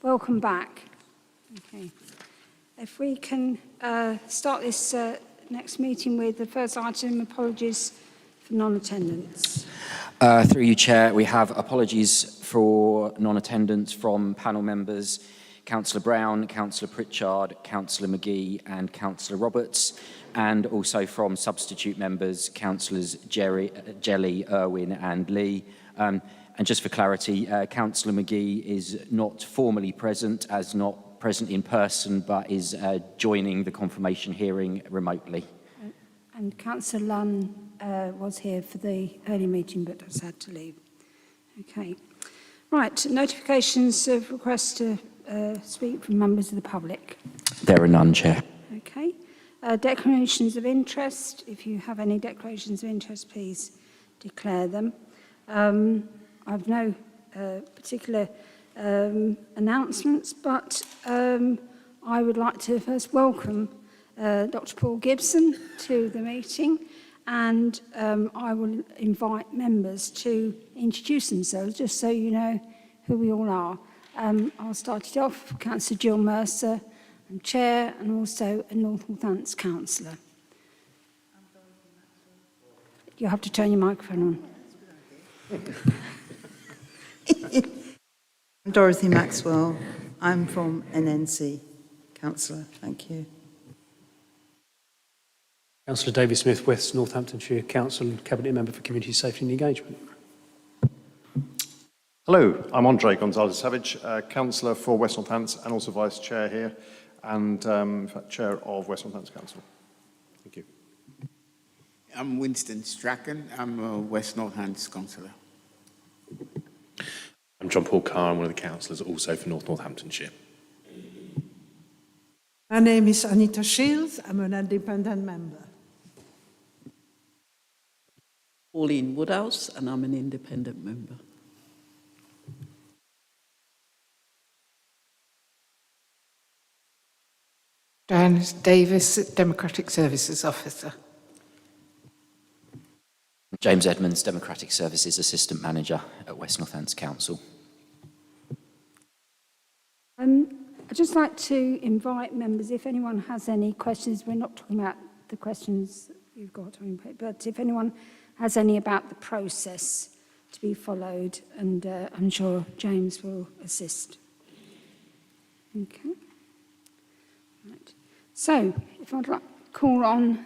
Welcome back. Okay. If we can start this next meeting with the first item, apologies for non-attendance. Through you, Chair, we have apologies for non-attendance from panel members Councillor Brown, Councillor Pritchard, Councillor McGee and Councillor Roberts, and also from substitute members Councillors Jelly, Irwin and Lee. And just for clarity, Councillor McGee is not formally present, as not present in person, but is joining the confirmation hearing remotely. And Councillor Lunn was here for the early meeting but has had to leave. Okay. Right, notifications of requests to speak from members of the public. There are none, Chair. Okay. Declarations of interest. If you have any declarations of interest, please declare them. I've no particular announcements, but I would like to first welcome Dr. Paul Gibson to the meeting, and I will invite members to introduce themselves, just so you know who we all are. I'll start it off. Councillor Jill Mercer, I'm Chair, and also a Northamptonshire councillor. You have to turn your microphone on. I'm Dorothy Maxwell. I'm from NNC, councillor. Thank you. Councillor David Smith, West Northamptonshire Council and Cabinet Member for Community Safety and Engagement. Hello, I'm Andre Gonzalez-Savage, Councillor for West Northants and also Vice Chair here, and in fact, Chair of West Northants Council. Thank you. I'm Winston Strachan. I'm a West Northants councillor. I'm John Paul Carr. I'm one of the councillors also for North Northamptonshire. My name is Anita Shields. I'm an independent member. Pauline Woodhouse, and I'm an independent member. Diana Davis, Democratic Services Officer. James Edmonds, Democratic Services Assistant Manager at West Northants Council. I'd just like to invite members, if anyone has any questions, we're not talking about the questions that you've got, but if anyone has any about the process to be followed, and I'm sure James will assist. Okay. Right. So, if I'd like to call on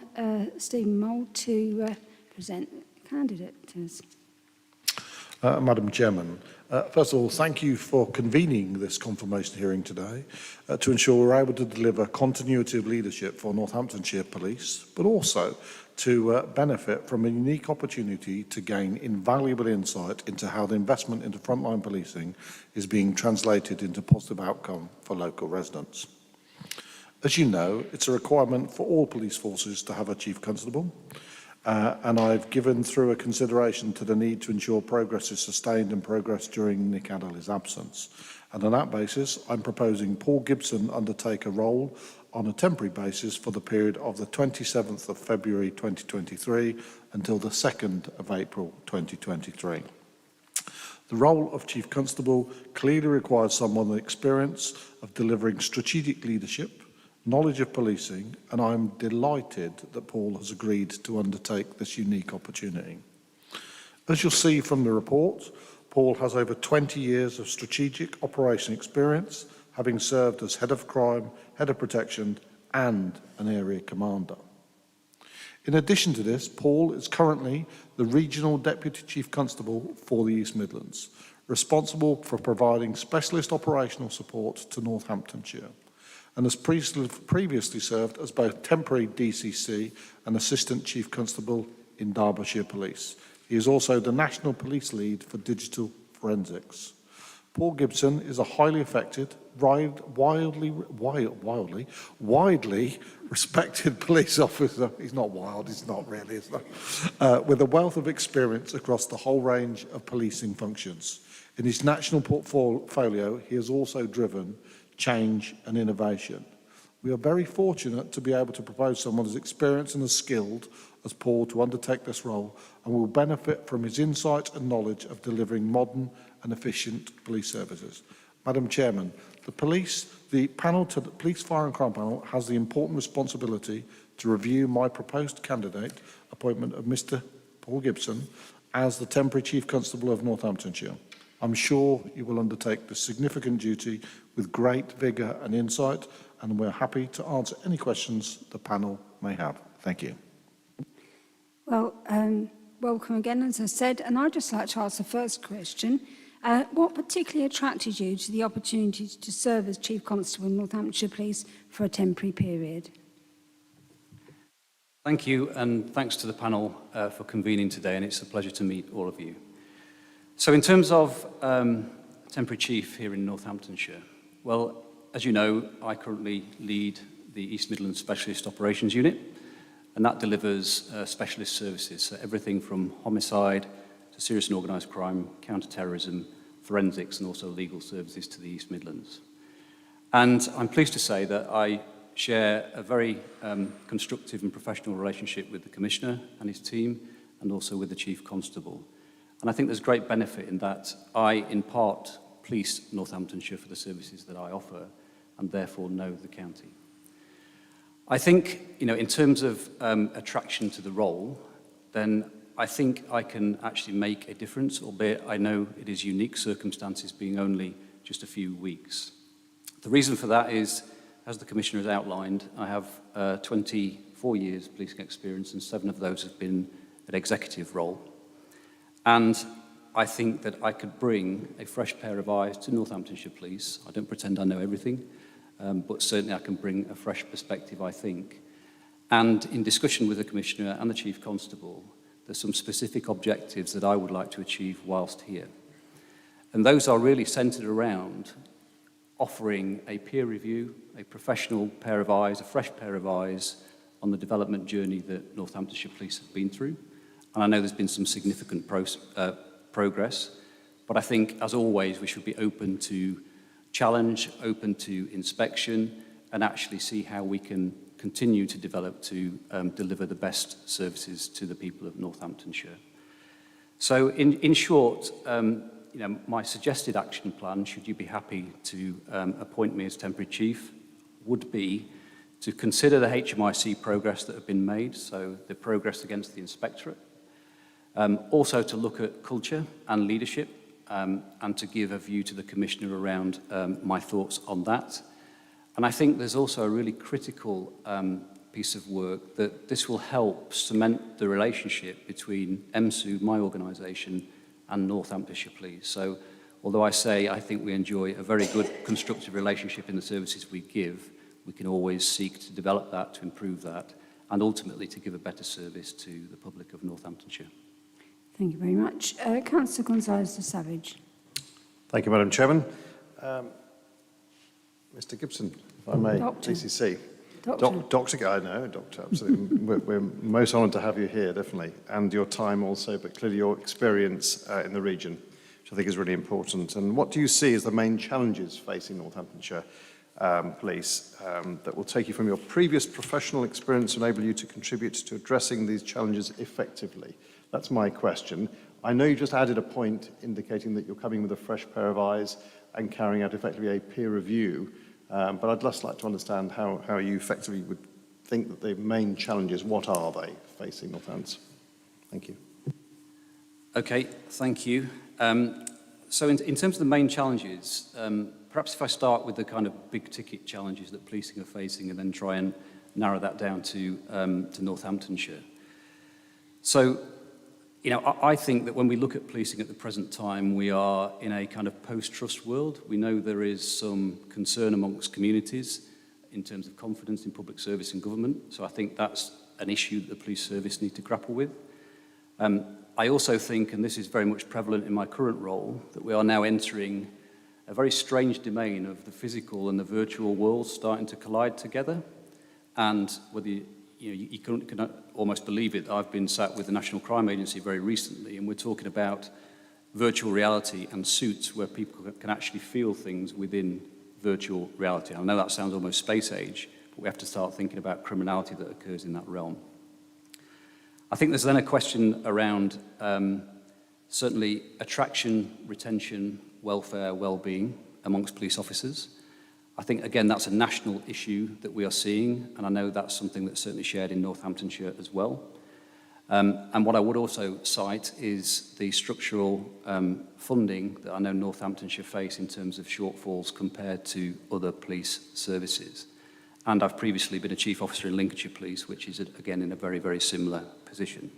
Stephen Mould to present the candidate to us. Madam Chairman, first of all, thank you for convening this confirmation hearing today to ensure we're able to deliver continuity of leadership for Northamptonshire Police, but also to benefit from a unique opportunity to gain invaluable insight into how the investment into frontline policing is being translated into positive outcome for local residents. As you know, it's a requirement for all police forces to have a chief constable, and I've given through a consideration to the need to ensure progress is sustained and progress during Nick Adderley's absence. And on that basis, I'm proposing Paul Gibson undertake a role on a temporary basis for the period of the 27th of February 2023 until the 2nd of April 2023. The role of Chief Constable clearly requires someone with experience of delivering strategic leadership, knowledge of policing, and I'm delighted that Paul has agreed to undertake this unique opportunity. As you'll see from the report, Paul has over 20 years of strategic operation experience, having served as Head of Crime, Head of Protection, and an Area Commander. In addition to this, Paul is currently the Regional Deputy Chief Constable for the East Midlands, responsible for providing specialist operational support to Northamptonshire, and has previously served as both temporary DCC and Assistant Chief Constable in Derbyshire Police. He is also the National Police Lead for Digital Forensics. Paul Gibson is a highly effective, widely respected police officer. He's not wild, he's not really, is he? With a wealth of experience across the whole range of policing functions. In his national portfolio, he has also driven change and innovation. We are very fortunate to be able to propose someone as experienced and as skilled as Paul to undertake this role and will benefit from his insight and knowledge of delivering modern and efficient police services. Madam Chairman, the police fire and crime panel has the important responsibility to review my proposed candidate appointment of Mr. Paul Gibson as the temporary Chief Constable of Northamptonshire. I'm sure you will undertake this significant duty with great vigour and insight, and we're happy to answer any questions the panel may have. Thank you. Well, welcome again, as I said, and I'd just like to ask the first question. What particularly attracted you to the opportunity to serve as Chief Constable in Northamptonshire Police for a temporary period? Thank you, and thanks to the panel for convening today, and it's a pleasure to meet all of you. So in terms of temporary chief here in Northamptonshire, well, as you know, I currently lead the East Midlands Specialist Operations Unit, and that delivers specialist services, so everything from homicide to serious and organised crime, counter-terrorism, forensics, and also legal services to the East Midlands. And I'm pleased to say that I share a very constructive and professional relationship with the Commissioner and his team, and also with the Chief Constable. And I think there's great benefit in that I, in part, police Northamptonshire for the services that I offer, and therefore know the county. I think, in terms of attraction to the role, then I think I can actually make a difference, albeit I know it is unique circumstances being only just a few weeks. The reason for that is, as the Commissioner has outlined, I have 24 years policing experience, and 7 of those have been an executive role. And I think that I could bring a fresh pair of eyes to Northamptonshire Police. I don't pretend I know everything, but certainly I can bring a fresh perspective, I think. And in discussion with the Commissioner and the Chief Constable, there's some specific objectives that I would like to achieve whilst here. And those are really centred around offering a peer review, a professional pair of eyes, a fresh pair of eyes on the development journey that Northamptonshire Police have been through. And I know there's been some significant progress, but I think, as always, we should be open to challenge, open to inspection, and actually see how we can continue to develop to deliver the best services to the people of Northamptonshire. So in short, my suggested action plan, should you be happy to appoint me as temporary chief, would be to consider the HMIC progress that have been made, so the progress against the inspectorate, also to look at culture and leadership, and to give a view to the Commissioner around my thoughts on that. And I think there's also a really critical piece of work that this will help cement the relationship between MSU, my organisation, and Northamptonshire Police. So although I think we enjoy a very good constructive relationship in the services we give, we can always seek to develop that, to improve that, and ultimately to give a better service to the public of Northamptonshire. Thank you very much. Councillor Gonzalez de Savage. Thank you, Madam Chairman. Mr. Gibson, if I may, Doctor. DCC. Doctor. I know, Doctor, absolutely. we're most honoured to have you here, definitely, and your time also, but clearly your experience in the region, which I think is really important. And what do you see as the main challenges facing Northamptonshire Police that will take you from your previous professional experience and enable you to contribute to addressing these challenges effectively? That's my question. I know you just added a point indicating that you're coming with a fresh pair of eyes and carrying out effectively a peer review, but I'd just like to understand how you effectively would think that the main challenges, what are they facing Northants? Thank you. Okay, thank you. So in terms of the main challenges, perhaps if I start with the kind of big ticket challenges that policing are facing and then try and narrow that down to Northamptonshire. So, I think that when we look at policing at the present time, we are in a kind of post-trust world. We know there is some concern amongst communities in terms of confidence in public service and government. So I think that's an issue that the police service need to grapple with. I also think, and this is very much prevalent in my current role, that we are now entering a very strange domain of the physical and the virtual worlds starting to collide together. And whether you can almost believe it, I've been sat with the National Crime Agency very recently, and we're talking about virtual reality and suits where people can actually feel things within virtual reality. I know that sounds almost space age, but we have to start thinking about criminality that occurs in that realm. I think there's then a question around certainly attraction, retention, welfare, well-being amongst police officers. I think, again, that's a national issue that we are seeing, and I know that's something that's certainly shared in Northamptonshire as well. And what I would also cite is the structural funding that I know Northamptonshire face in terms of shortfalls compared to other police services. And I've previously been a chief officer in Lincolnshire Police, which is, again, in a very, very similar position.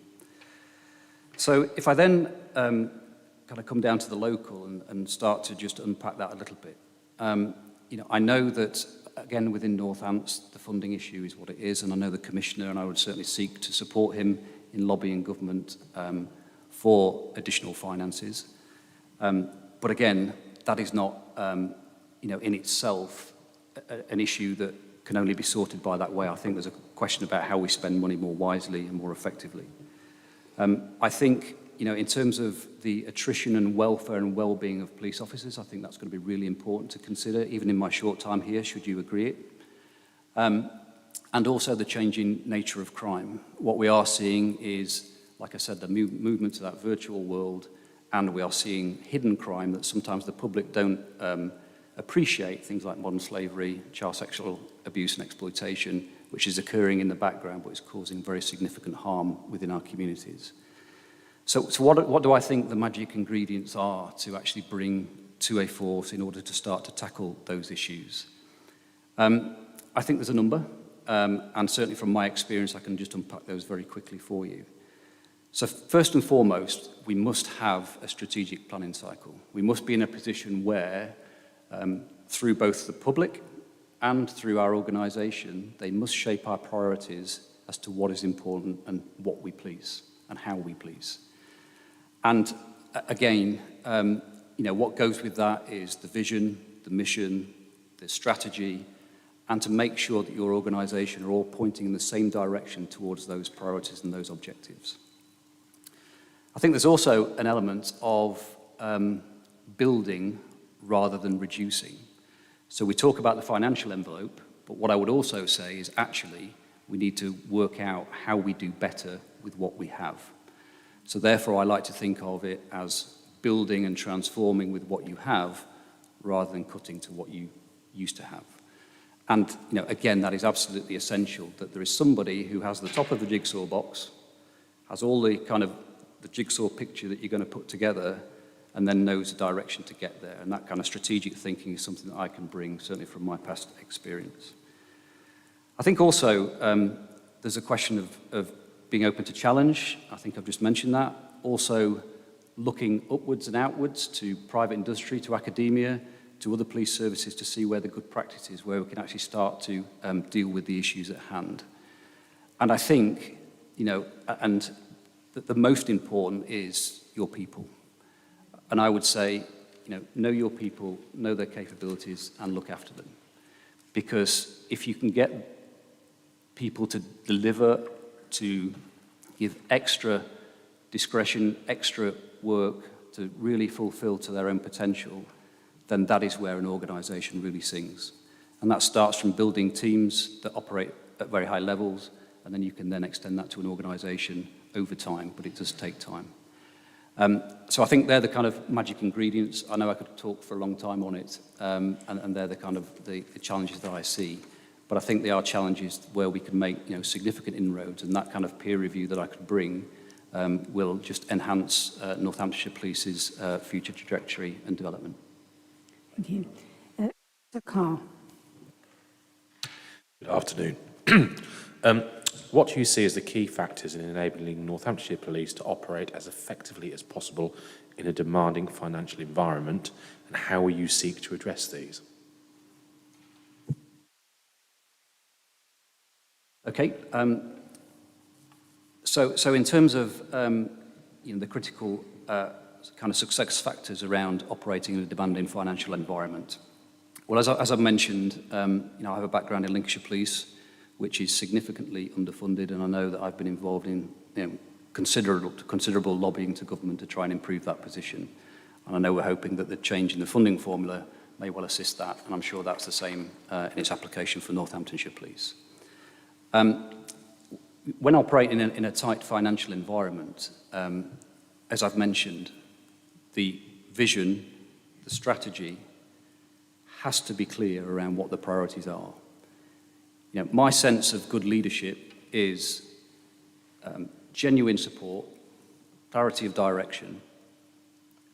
So if I then kind of come down to the local and start to just unpack that a little bit, I know that, again, within Northants, the funding issue is what it is, and I know the Commissioner, and I would certainly seek to support him in lobbying government for additional finances. But again, that is not, in itself an issue that can only be sorted by that way. I think there's a question about how we spend money more wisely and more effectively. I think, in terms of the attrition and welfare and well-being of police officers, I think that's going to be really important to consider, even in my short time here, should you agree it. And also the changing nature of crime. What we are seeing is, like I said, the movement to that virtual world, and we are seeing hidden crime that sometimes the public don't appreciate, things like modern slavery, child sexual abuse and exploitation, which is occurring in the background but is causing very significant harm within our communities. So what do I think the magic ingredients are to actually bring to a force in order to start to tackle those issues? I think there's a number. And certainly from my experience, I can just unpack those very quickly for you. So first and foremost, we must have a strategic planning cycle. We must be in a position where, through both the public and through our organisation, they must shape our priorities as to what is important and what we police and how we police. And again, what goes with that is the vision, the mission, the strategy, and to make sure that your organisation are all pointing in the same direction towards those priorities and those objectives. I think there's also an element of building rather than reducing. So we talk about the financial envelope, but what I would also say is actually we need to work out how we do better with what we have. So therefore I like to think of it as building and transforming with what you have rather than cutting to what you used to have. And, again, that is absolutely essential, that there is somebody who has the top of the jigsaw box, has all the kind of the jigsaw picture that you're going to put together, and then knows the direction to get there. And that kind of strategic thinking is something that I can bring, certainly from my past experience. I think also there's a question of being open to challenge. I think I've just mentioned that. Also looking upwards and outwards to private industry, to academia, to other police services to see where the good practice is, where we can actually start to deal with the issues at hand. And I think, and the most important is your people. And I would say, know your people, know their capabilities, and look after them. Because if you can get people to deliver, to give extra discretion, extra work, to really fulfill to their own potential, then that is where an organisation really sings. And that starts from building teams that operate at very high levels, and then you can then extend that to an organisation over time, but it does take time. So I think they're the kind of magic ingredients. I know I could talk for a long time on it, and they're the kind of the challenges that I see. But I think they are challenges where we can make significant inroads, and that kind of peer review that I could bring will just enhance Northamptonshire Police's future trajectory and development. Thank you. Mr. Carr. Good afternoon. What do you see as the key factors in enabling Northamptonshire Police to operate as effectively as possible in a demanding financial environment, and how will you seek to address these? Okay. So in terms of the critical kind of success factors around operating in a demanding financial environment, well, as I've mentioned, I have a background in Lincolnshire Police, which is significantly underfunded, and I know that I've been involved in considerable lobbying to government to try and improve that position. And I know we're hoping that the change in the funding formula may well assist that, and I'm sure that's the same in its application for Northamptonshire Police. when operating in a tight financial environment, as I've mentioned, the vision, the strategy has to be clear around what the priorities are. You know, my sense of good leadership is genuine support, clarity of direction,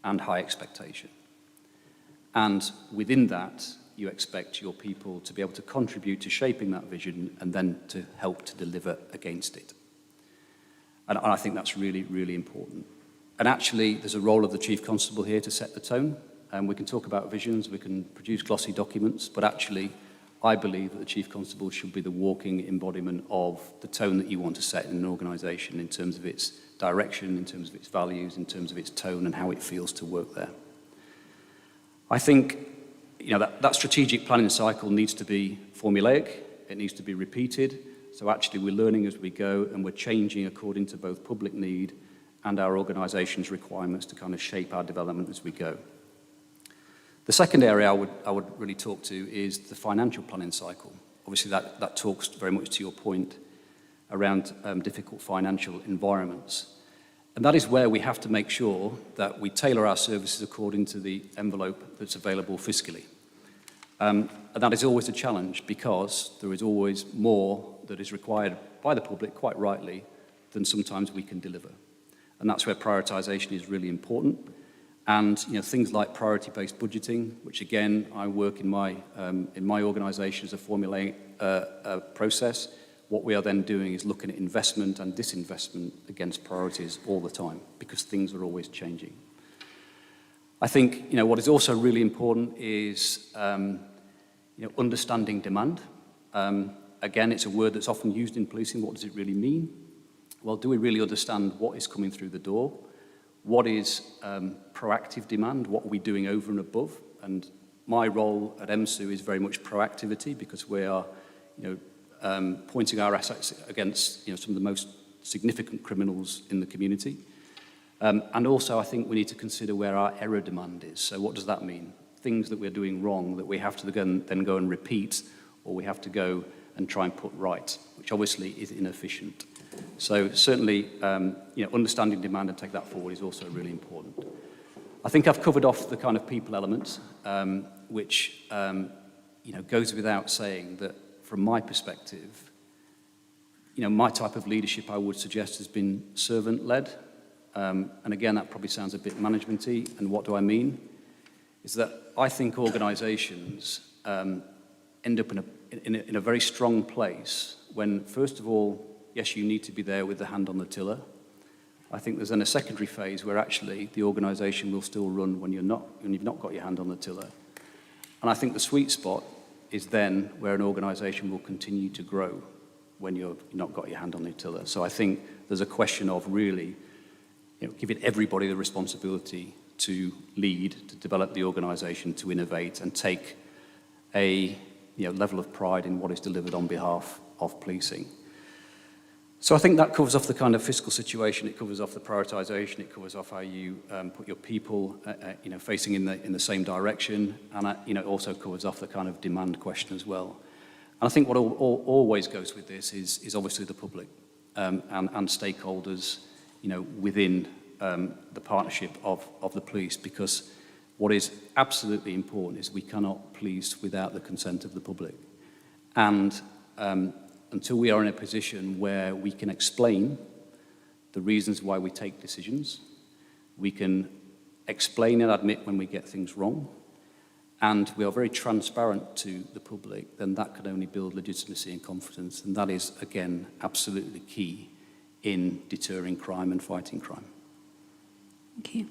and high expectation. And within that, you expect your people to be able to contribute to shaping that vision and then to help to deliver against it. And I think that's really, really important. And actually, there's a role of the Chief Constable here to set the tone. And we can talk about visions, we can produce glossy documents, but actually, I believe that the Chief Constable should be the walking embodiment of the tone that you want to set in an organisation in terms of its direction, in terms of its values, in terms of its tone and how it feels to work there. I think that strategic planning cycle needs to be formulaic, it needs to be repeated, so actually we're learning as we go and we're changing according to both public need and our organisation's requirements to kind of shape our development as we go. The second area I would really talk to is the financial planning cycle. Obviously that talks very much to your point around difficult financial environments. And that is where we have to make sure that we tailor our services according to the envelope that's available fiscally. And that is always a challenge because there is always more that is required by the public, quite rightly, than sometimes we can deliver. And that's where prioritisation is really important. And things like priority-based budgeting, which again I work in my organisation as a formulaic process. What we are then doing is looking at investment and disinvestment against priorities all the time because things are always changing. I think what is also really important is understanding demand. Again, it's a word that's often used in policing. What does it really mean? Well, do we really understand what is coming through the door? What is proactive demand? What are we doing over and above? And my role at EMSU is very much proactivity because we are, pointing our assets against, some of the most significant criminals in the community. And also, I think we need to consider where our error demand is. So what does that mean? Things that we're doing wrong that we have to then go and repeat, or we have to go and try and put right, which obviously is inefficient. So certainly, understanding demand and take that forward is also really important. I think I've covered off the kind of people element, which goes without saying that from my perspective, my type of leadership I would suggest has been servant-led. And again, that probably sounds a bit management-y. And what do I mean? Is that I think organisations end up in a very strong place when, first of all, yes, you need to be there with the hand on the tiller. I think there's then a secondary phase where actually the organisation will still run when you've not got your hand on the tiller. And I think the sweet spot is then where an organisation will continue to grow when you've not got your hand on the tiller. So I think there's a question of really giving everybody the responsibility to lead, to develop the organisation, to innovate and take a level of pride in what is delivered on behalf of policing. So I think that covers off the kind of fiscal situation, it covers off the prioritisation, it covers off how you put your people facing in the same direction, and it also covers off the kind of demand question as well. And I think what always goes with this is obviously the public and stakeholders within the partnership of the police, because what is absolutely important is we cannot police without the consent of the public. And until we are in a position where we can explain the reasons why we take decisions, we can explain and admit when we get things wrong, and we are very transparent to the public, then that can only build legitimacy and confidence. And that is, again, absolutely key in deterring crime and fighting crime. Thank you.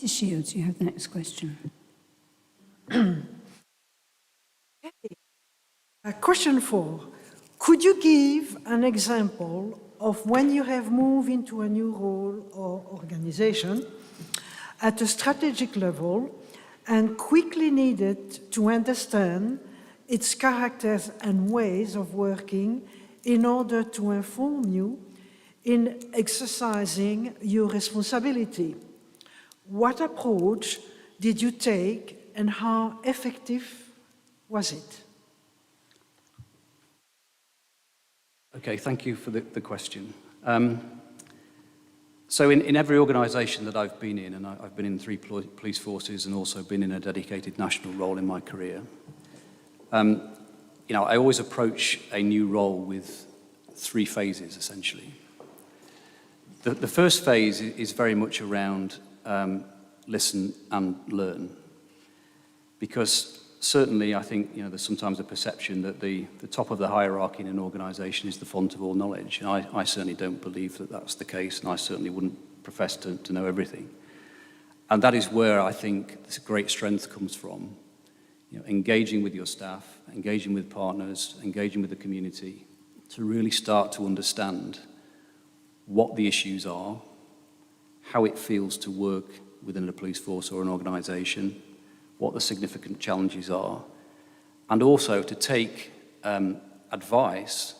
Mr. Shields, you have the next question. Question 4. Could you give an example of when you have moved into a new role or organization at a strategic level and quickly needed to understand its characters and ways of working in order to inform you in exercising your responsibility? What approach did you take and how effective was it? Okay, thank you for the question. So in every organisation that I've been in, and I've been in 3 police forces and also been in a dedicated national role in my career, you know, I always approach a new role with 3 phases, essentially. The first phase is very much around listen and learn. Because certainly I think, you know, there's sometimes a perception that the top of the hierarchy in an organisation is the font of all knowledge. And I certainly don't believe that that's the case, and I certainly wouldn't profess to know everything. And that is where I think this great strength comes from. You know, engaging with your staff, engaging with partners, engaging with the community, to really start to understand what the issues are, how it feels to work within a police force or an organisation, what the significant challenges are, and also to take advice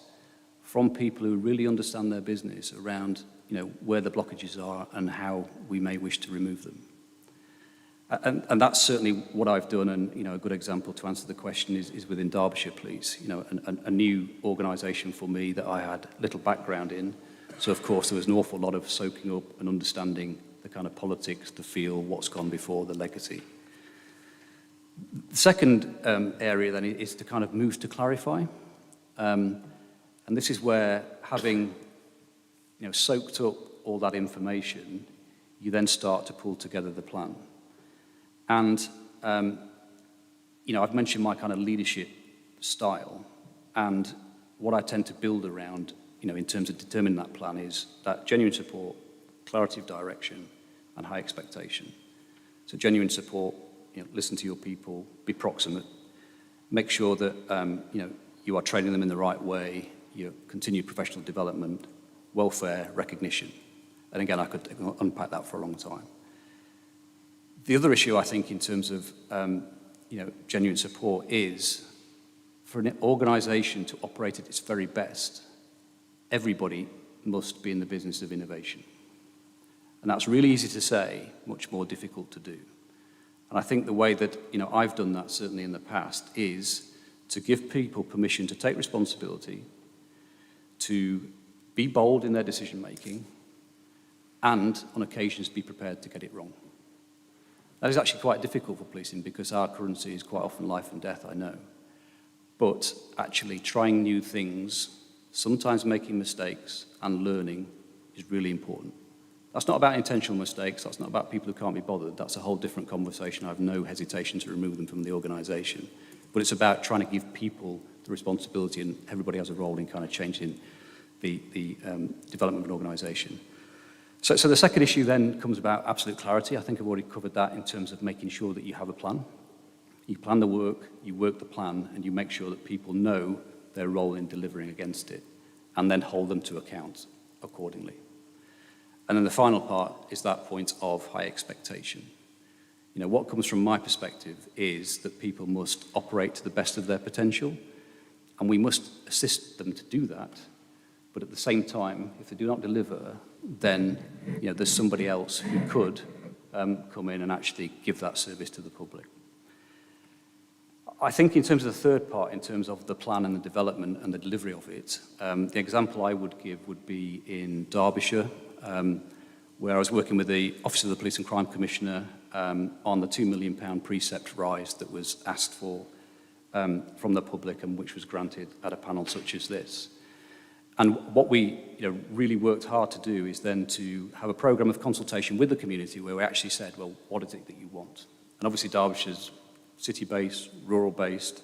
from people who really understand their business around, you know, where the blockages are and how we may wish to remove them. And that's certainly what I've done, and, you know, a good example to answer the question is within Derbyshire Police, you know, a new organisation for me that I had little background in. So, of course, there was an awful lot of soaking up and understanding the kind of politics, the feel, what's gone before, the legacy. The second area then is to kind of move to clarify. And this is where, having, you know, soaked up all that information, you then start to pull together the plan. And, you know, I've mentioned my kind of leadership style, and what I tend to build around, you know, in terms of determining that plan is that genuine support, clarity of direction, and high expectation. So genuine support, you know, listen to your people, be proximate, make sure that, you know, you are training them in the right way, you continue professional development, welfare, recognition. And again, I could unpack that for a long time. The other issue, I think, in terms of, you know, genuine support is for an organisation to operate at its very best, everybody must be in the business of innovation. And that's really easy to say, much more difficult to do. And I think the way that, you know, I've done that certainly in the past is to give people permission to take responsibility, to be bold in their decision making, and on occasions be prepared to get it wrong. That is actually quite difficult for policing because our currency is quite often life and death, I know. But actually trying new things, sometimes making mistakes and learning is really important. That's not about intentional mistakes, that's not about people who can't be bothered, that's a whole different conversation. I have no hesitation to remove them from the organisation. But it's about trying to give people the responsibility, and everybody has a role in kind of changing the development of an organisation. So the second issue then comes about absolute clarity. I think I've already covered that in terms of making sure that you have a plan. You plan the work, you work the plan, and you make sure that people know their role in delivering against it, and then hold them to account accordingly. And then the final part is that point of high expectation. You know, what comes from my perspective is that people must operate to the best of their potential, and we must assist them to do that. But at the same time, if they do not deliver, then, you know, there's somebody else who could come in and actually give that service to the public. I think in terms of the third part, in terms of the plan and the development and the delivery of it, the example I would give would be in Derbyshire, where I was working with the Office of the Police and Crime Commissioner on the £2 million precept rise that was asked for from the public and which was granted at a panel such as this. And what we, you know, really worked hard to do is then to have a programme of consultation with the community where we actually said, well, what is it that you want? And obviously Derbyshire's city-based, rural-based,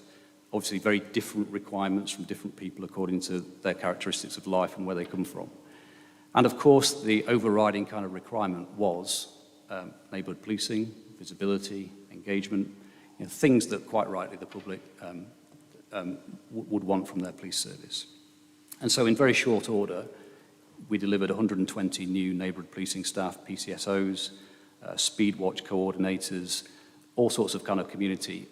obviously very different requirements from different people according to their characteristics of life and where they come from. And of course, the overriding kind of requirement was neighbourhood policing, visibility, engagement, you know, things that quite rightly the public would want from their police service. And so in very short order, we delivered 120 new neighbourhood policing staff, PCSOs, speed watch coordinators, all sorts of kind of community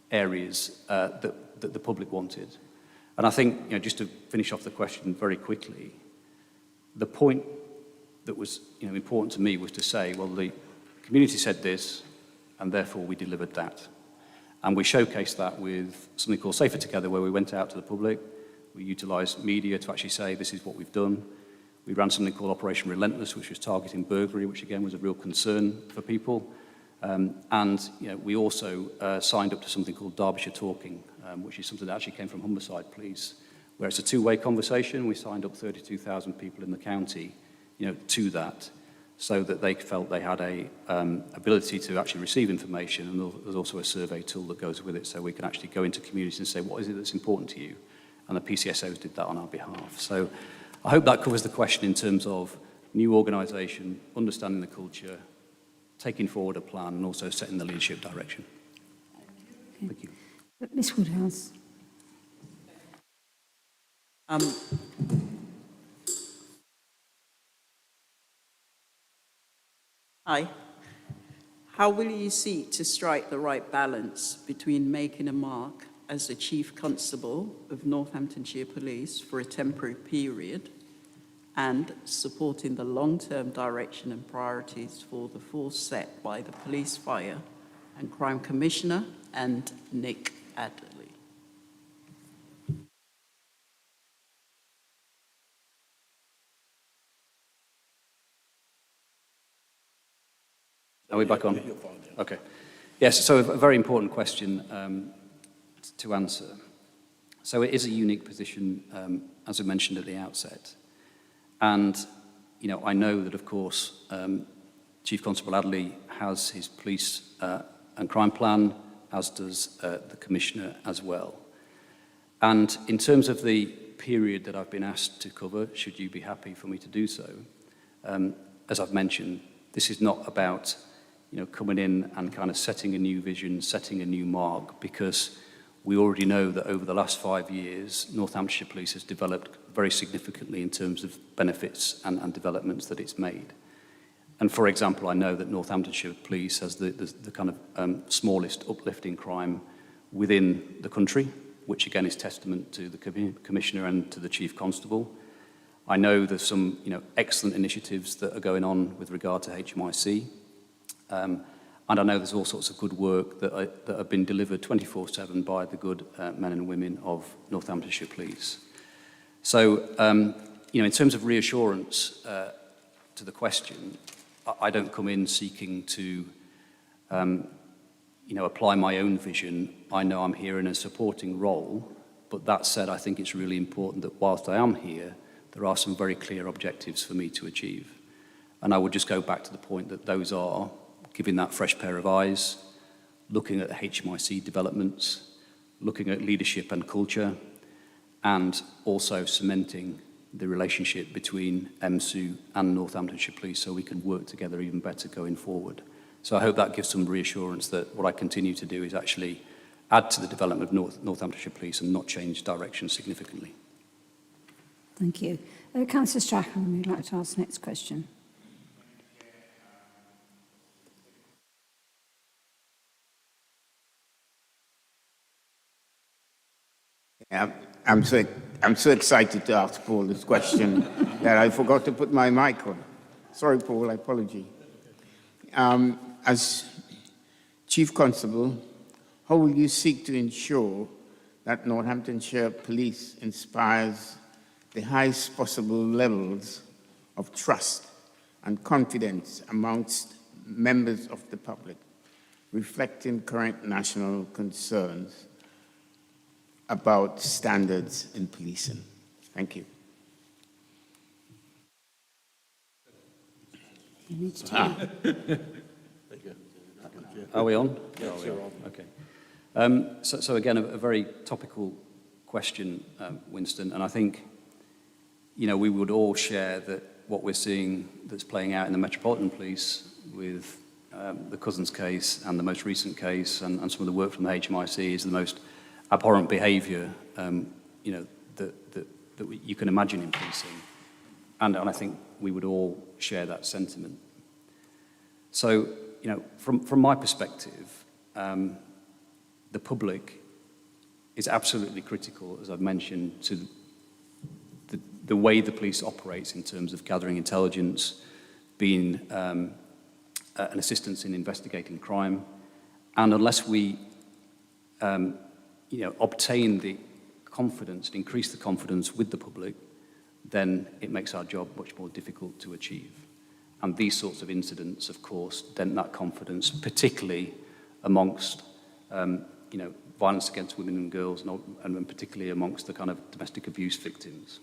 areas that the public wanted. And I think, you know, just to finish off the question very quickly, the point that was, you know, important to me was to say, well, the community said this, and therefore we delivered that. And we showcased that with something called Safer Together, where we went out to the public, We utilised media to actually say this is what we've done. We ran something called Operation Relentless, which was targeting burglary, which again was a real concern for people. And we also signed up to something called Derbyshire Talking, which is something that actually came from Humberside Police, where it's a two-way conversation. We signed up 32,000 people in the county, to that, so that they felt they had a ability to actually receive information. And there's also a survey tool that goes with it, so we can actually go into communities and say, what is it that's important to you? And the PCSOs did that on our behalf. So I hope that covers the question in terms of new organisation, understanding the culture, taking forward a plan, and also setting the leadership direction. Thank you. Ms Woodhouse. Hi. How will you seek to strike the right balance between making a mark as the Chief Constable of Northamptonshire Police for a temporary period and supporting the long-term direction and priorities for the force set by the Police, Fire and Crime Commissioner and Nick Adderley? Are we back on? Okay. Yes, so a very important question to answer. So it is a unique position, as I mentioned at the outset. And, I know that, of course, Chief Constable Adderley has his police and crime plan, as does the Commissioner as well. And in terms of the period that I've been asked to cover, should you be happy for me to do so, as I've mentioned, this is not about coming in and kind of setting a new vision, setting a new mark, because we already know that over the last 5 years, Northamptonshire Police has developed very significantly in terms of benefits and developments that it's made. And for example, I know that Northamptonshire Police has the kind of smallest uplift in crime within the country, which again is testament to the Commissioner and to the Chief Constable. I know there's some excellent initiatives that are going on with regard to HMIC. And I know there's all sorts of good work that have been delivered 24/7 by the good men and women of Northamptonshire Police. So, in terms of reassurance to the question, I don't come in seeking to, apply my own vision. I know I'm here in a supporting role, but that said, I think it's really important that whilst I am here, there are some very clear objectives for me to achieve. And I would just go back to the point that those are giving that fresh pair of eyes, looking at the HMIC developments, looking at leadership and culture, and also cementing the relationship between MSU and Northamptonshire Police so we can work together even better going forward. So I hope that gives some reassurance that what I continue to do is actually add to the development of Northamptonshire Police and not change direction significantly. Thank you. Councillor Strachan, would like to ask the next question. I'm so excited to ask Paul this question that I forgot to put my mic on. Sorry, Paul, I apologize. As Chief Constable, how will you seek to ensure that Northamptonshire Police inspires the highest possible levels of trust and confidence amongst members of the public, reflecting current national concerns about standards in policing? Thank you. Are we on? Yes, you're on. Okay. So again, a very topical question, Winston, and I think, we would all share that what we're seeing that's playing out in the Metropolitan Police with the Cousins case and the most recent case and some of the work from the HMIC is the most abhorrent behaviour, that you can imagine in policing. And I think we would all share that sentiment. So, from my perspective, the public is absolutely critical, as I've mentioned, to the way the police operates in terms of gathering intelligence, being an assistance in investigating crime. And unless we obtain the confidence and increase the confidence with the public, then it makes our job much more difficult to achieve. And these sorts of incidents, of course, dent that confidence, particularly amongst, violence against women and girls, and particularly amongst the kind of domestic abuse victims.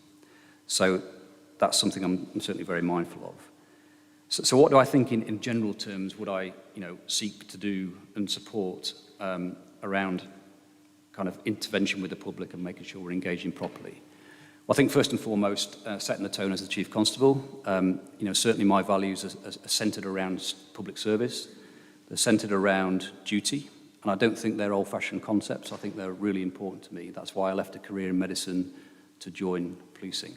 So that's something I'm certainly very mindful of. So what do I think in general terms would I, seek to do and support around kind of intervention with the public and making sure we're engaging properly? Well, I think first and foremost, setting the tone as the Chief Constable. Certainly my values are centred around public service. They're centred around duty. And I don't think they're old-fashioned concepts. I think they're really important to me. That's why I left a career in medicine to join policing.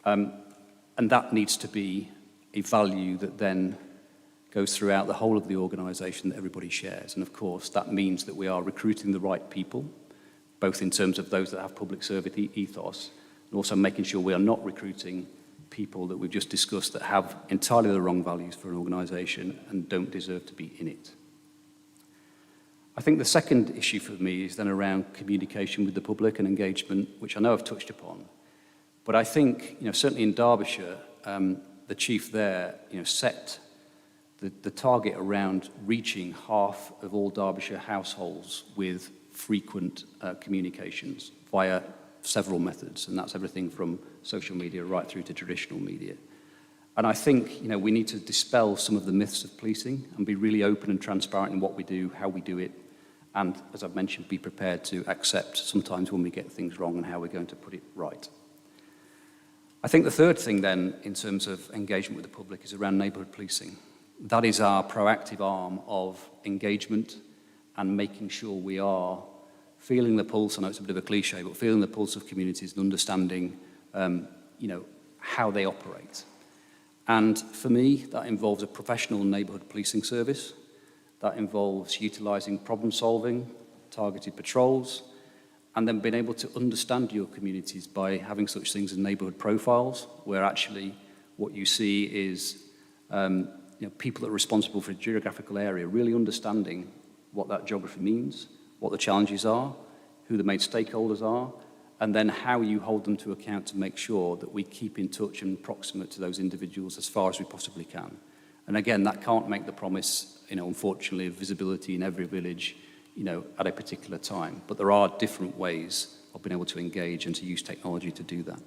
And that needs to be a value that then goes throughout the whole of the organisation that everybody shares. And of course, that means that we are recruiting the right people, both in terms of those that have public service ethos, and also making sure we are not recruiting people that we've just discussed that have entirely the wrong values for an organisation and don't deserve to be in it. I think the second issue for me is then around communication with the public and engagement, which I know I've touched upon. But I think, certainly in Derbyshire, the chief there, set the target around reaching half of all Derbyshire households with frequent communications via several methods, and that's everything from social media right through to traditional media. And I think, we need to dispel some of the myths of policing and be really open and transparent in what we do, how we do it, and, as I've mentioned, be prepared to accept sometimes when we get things wrong and how we're going to put it right. I think the third thing then, in terms of engagement with the public, is around neighbourhood policing. That is our proactive arm of engagement and making sure we are feeling the pulse. I know it's a bit of a cliche, but feeling the pulse of communities and understanding, how they operate. And for me, that involves a professional neighbourhood policing service. That involves utilising problem solving, targeted patrols, and then being able to understand your communities by having such things as neighbourhood profiles, where actually what you see is people that are responsible for a geographical area really understanding what that geography means, what the challenges are, who the main stakeholders are, and then how you hold them to account to make sure that we keep in touch and proximate to those individuals as far as we possibly can. And again, that can't make the promise, unfortunately, of visibility in every village, at a particular time. But there are different ways of being able to engage and to use technology to do that.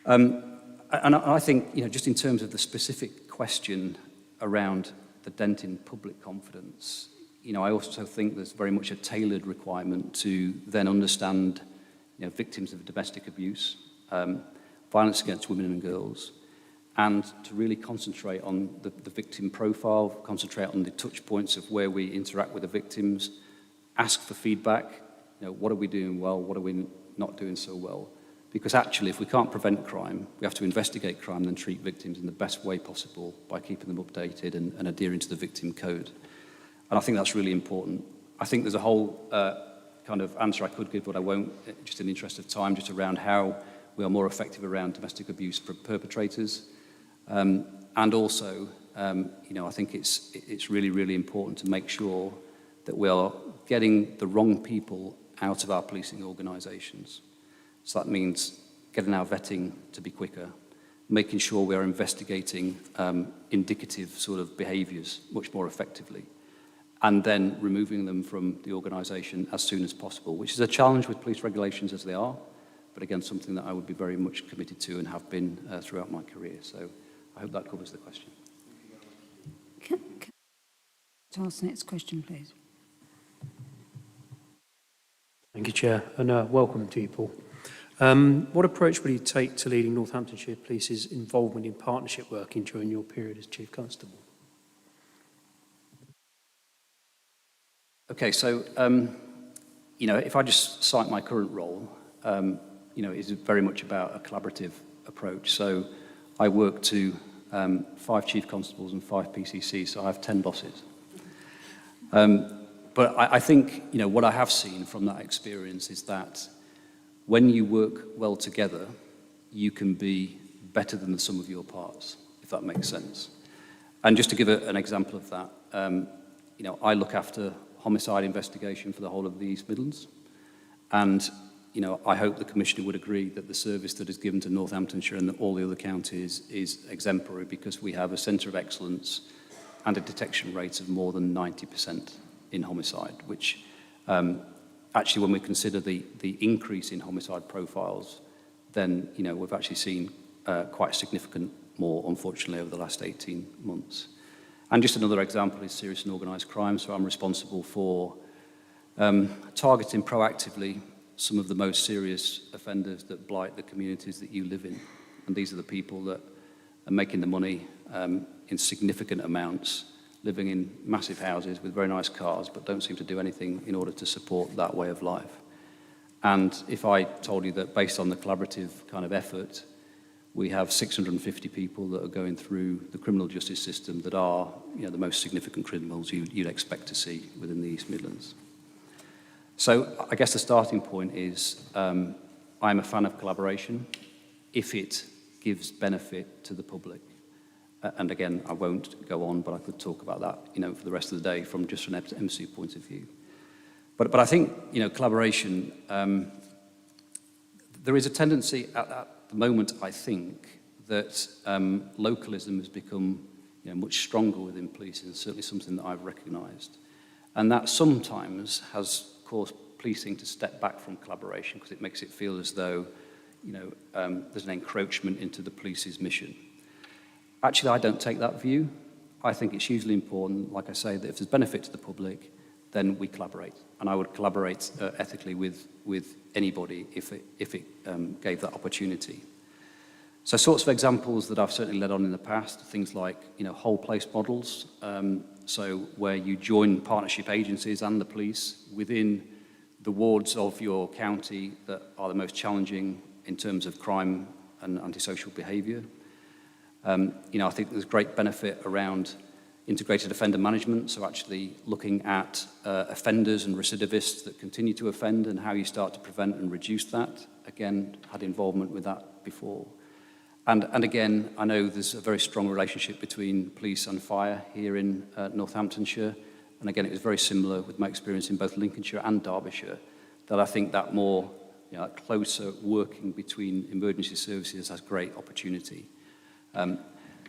And I think, just in terms of the specific question around the dent in public confidence, I also think there's very much a tailored requirement to then understand, victims of domestic abuse, violence against women and girls, and to really concentrate on the victim profile, concentrate on the touch points of where we interact with the victims, ask for feedback, what are we doing well, what are we not doing so well? Because actually, if we can't prevent crime, we have to investigate crime and then treat victims in the best way possible by keeping them updated and adhering to the victim code. And I think that's really important. I think there's a whole kind of answer I could give, but I won't, just in the interest of time, just around how we are more effective around domestic abuse perpetrators. And also, I think it's really, really important to make sure that we are getting the wrong people out of our policing organisations. So that means getting our vetting to be quicker, making sure we are investigating indicative sort of behaviours much more effectively, and then removing them from the organisation as soon as possible, which is a challenge with police regulations as they are, but again, something that I would be very much committed to and have been throughout my career. So I hope that covers the question. Can to ask the next question, please? Thank you, Chair, and welcome to you, Paul. What approach will you take to leading Northamptonshire Police's involvement in partnership working during your period as Chief Constable? Okay, so, if I just cite my current role, it's very much about a collaborative approach. So I work to 5 Chief Constables and 5 PCCs, so I have 10 bosses. But I think, what I have seen from that experience is that when you work well together, you can be better than the sum of your parts, if that makes sense. And just to give an example of that, I look after homicide investigation for the whole of the East Midlands. And, you know, I hope the Commissioner would agree that the service that is given to Northamptonshire and all the other counties is exemplary, because we have a centre of excellence and a detection rate of more than 90% in homicide, which actually, when we consider the increase in homicide profiles, then, you know, we've actually seen quite significant more, unfortunately, over the last 18 months. And just another example is serious and organised crime. So I'm responsible for targeting proactively some of the most serious offenders that blight the communities that you live in. And these are the people that are making the money in significant amounts, living in massive houses with very nice cars, but don't seem to do anything in order to support that way of life. And if I told you that based on the collaborative kind of effort, we have 650 people that are going through the criminal justice system that are, you know, the most significant criminals you'd expect to see within the East Midlands. So I guess the starting point is I'm a fan of collaboration if it gives benefit to the public. And again, I won't go on, but I could talk about that, you know, for the rest of the day from just an MC point of view. But I think, you know, collaboration, there is a tendency at the moment, I think, that localism has become, you know, much stronger within police, and certainly something that I've recognised. And that sometimes has caused policing to step back from collaboration, because it makes it feel as though, you know, there's an encroachment into the police's mission. Actually, I don't take that view. I think it's hugely important, like I say, that if there's benefit to the public, then we collaborate. And I would collaborate ethically with anybody if it gave that opportunity. So sorts of examples that I've certainly led on in the past, things like, you know, whole place models. So where you join partnership agencies and the police within the wards of your county that are the most challenging in terms of crime and antisocial behaviour. You know, I think there's great benefit around integrated offender management, so actually looking at offenders and recidivists that continue to offend and how you start to prevent and reduce that. Again, had involvement with that before. And again, I know there's a very strong relationship between police and fire here in Northamptonshire. And again, it was very similar with my experience in both Lincolnshire and Derbyshire, that I think that more, you know, closer working between emergency services has great opportunity.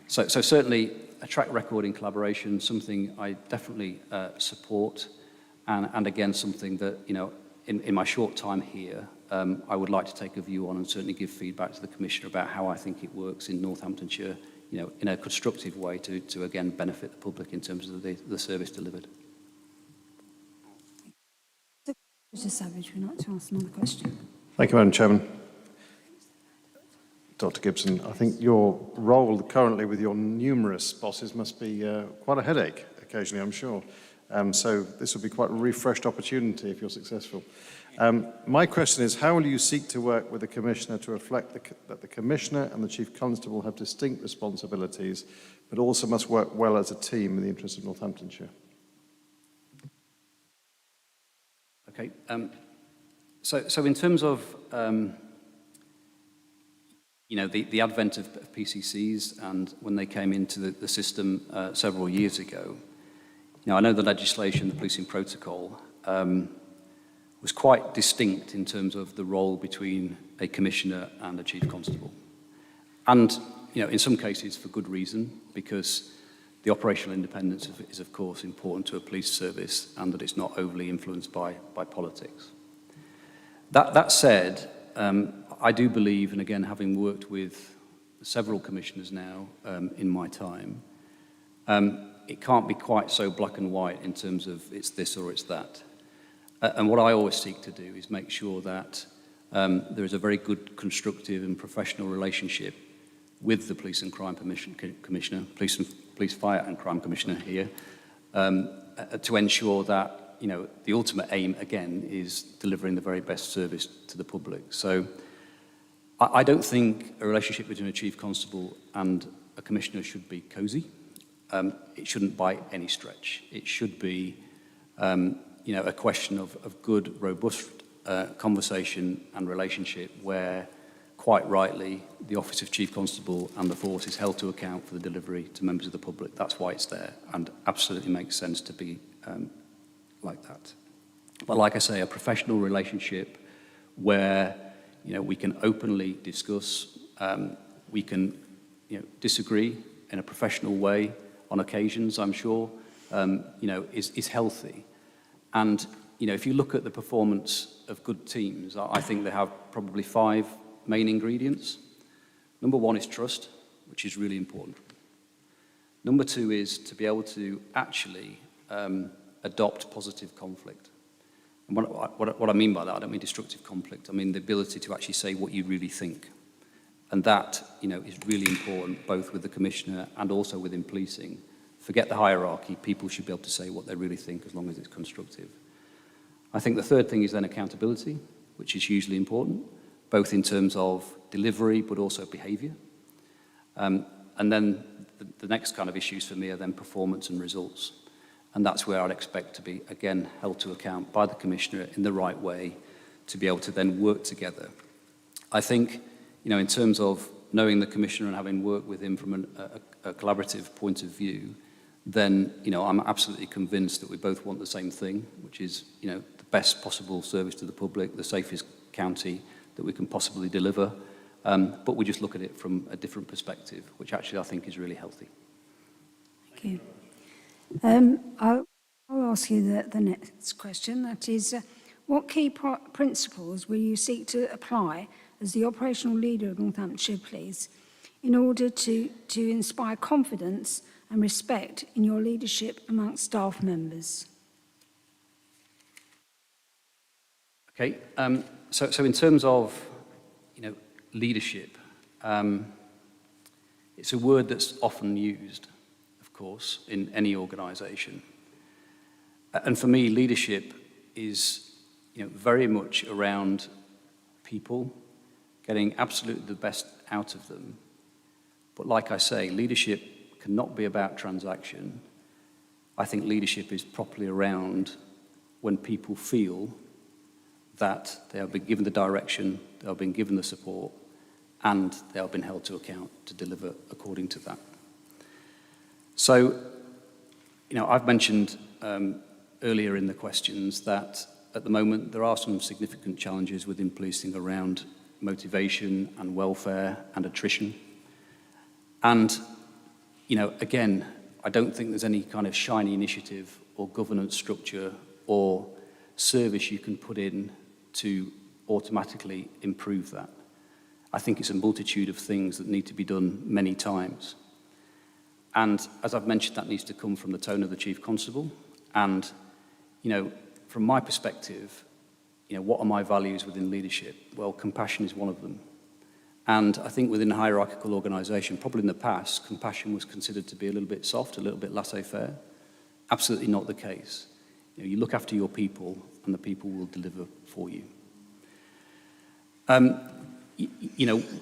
So certainly a track record in collaboration, something I definitely support, and again, something that, you know, in my short time here, I would like to take a view on and certainly give feedback to the Commissioner about how I think it works in Northamptonshire, you know, in a constructive way to again, benefit the public in terms of the service delivered. Mr. Savage, would you like to ask another question? Thank you, Madam Chairman. Dr. Gibson, I think your role currently with your numerous bosses must be quite a headache occasionally, I'm sure. So this will be quite a refreshed opportunity if you're successful. My question is, how will you seek to work with the Commissioner to reflect that the Commissioner and the Chief Constable have distinct responsibilities, but also must work well as a team in the interest of Northamptonshire? Okay. So in terms of you know, the advent of PCCs and when they came into the system several years ago, you know, I know the legislation, the policing protocol, was quite distinct in terms of the role between a commissioner and a chief constable. And, you know, in some cases for good reason, because the operational independence is of course important to a police service, and that it's not overly influenced by politics. That said, I do believe, and again, having worked with several commissioners now in my time, it can't be quite so black and white in terms of it's this or it's that. And what I always seek to do is make sure that there is a very good, constructive and professional relationship with the Police and Crime Commissioner, Police, Fire and Crime Commissioner here, to ensure that, you know, the ultimate aim, again, is delivering the very best service to the public. So I don't think a relationship between a Chief Constable and a Commissioner should be cosy. It shouldn't by any stretch. It should be, you know, a question of good, robust conversation and relationship where, quite rightly, the Office of Chief Constable and the force is held to account for the delivery to members of the public. That's why it's there, and absolutely makes sense to be like that. But like I say, a professional relationship where, we can openly discuss, we can, disagree in a professional way on occasions, I'm sure, is healthy. And, if you look at the performance of good teams, I think they have probably 5 main ingredients. Number 1 is trust, which is really important. Number 2 is to be able to actually adopt positive conflict. And what I mean by that, I don't mean destructive conflict. I mean the ability to actually say what you really think. And that, is really important, both with the Commissioner and also within policing. Forget the hierarchy. People should be able to say what they really think as long as it's constructive. I think the third thing is then accountability, which is hugely important, both in terms of delivery but also behaviour. And then the next kind of issues for me are then performance and results. And that's where I'd expect to be, again, held to account by the Commissioner in the right way to be able to then work together. I think, in terms of knowing the Commissioner and having worked with him from a collaborative point of view, then, I'm absolutely convinced that we both want the same thing, which is, the best possible service to the public, the safest county that we can possibly deliver. But we just look at it from a different perspective, which actually I think is really healthy. Thank you. I'll ask you the next question. That is, what key principles will you seek to apply as the operational leader of Northamptonshire Police in order to inspire confidence and respect in your leadership amongst staff members? Okay, so in terms of, leadership, it's a word that's often used, of course, in any organisation. And for me, leadership is, very much around people, getting absolutely the best out of them. But like I say, leadership cannot be about transaction. I think leadership is properly around when people feel that they have been given the direction, they have been given the support, and they have been held to account to deliver according to that. So, I've mentioned earlier in the questions that at the moment there are some significant challenges within policing around motivation and welfare and attrition. And, again, I don't think there's any kind of shiny initiative or governance structure or service you can put in to automatically improve that. I think it's a multitude of things that need to be done many times. And as I've mentioned, that needs to come from the tone of the Chief Constable. And, from my perspective, what are my values within leadership? Well, compassion is one of them. And I think within a hierarchical organisation, probably in the past, compassion was considered to be a little bit soft, a little bit laissez-faire. Absolutely not the case. You look after your people, and the people will deliver for you.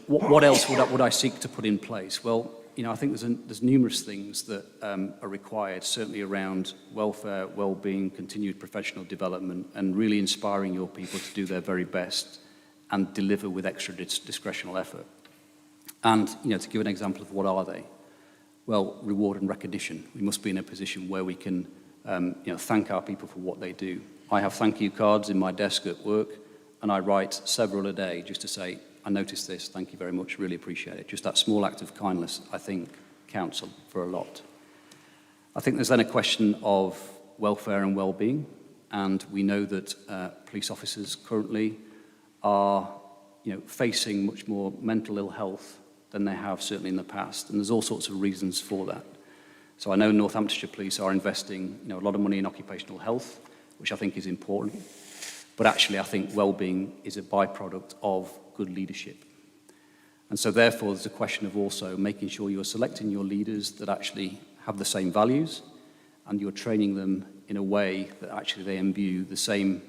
What else would I seek to put in place? Well, I think there's numerous things that are required, certainly around welfare, well-being, continued professional development, and really inspiring your people to do their very best and deliver with extra discretional effort. And, to give an example of what are they? Well, reward and recognition. We must be in a position where we can, thank our people for what they do. I have thank you cards in my desk at work, and I write several a day just to say, I noticed this, thank you very much, really appreciate it. Just that small act of kindness, I think, counts for a lot. I think there's then a question of welfare and well-being, and we know that police officers currently are, facing much more mental ill health than they have certainly in the past, and there's all sorts of reasons for that. So I know Northamptonshire Police are investing, a lot of money in occupational health, which I think is important, but actually I think well-being is a byproduct of good leadership. And so therefore there's a question of also making sure you're selecting your leaders that actually have the same values, and you're training them in a way that actually they imbue the same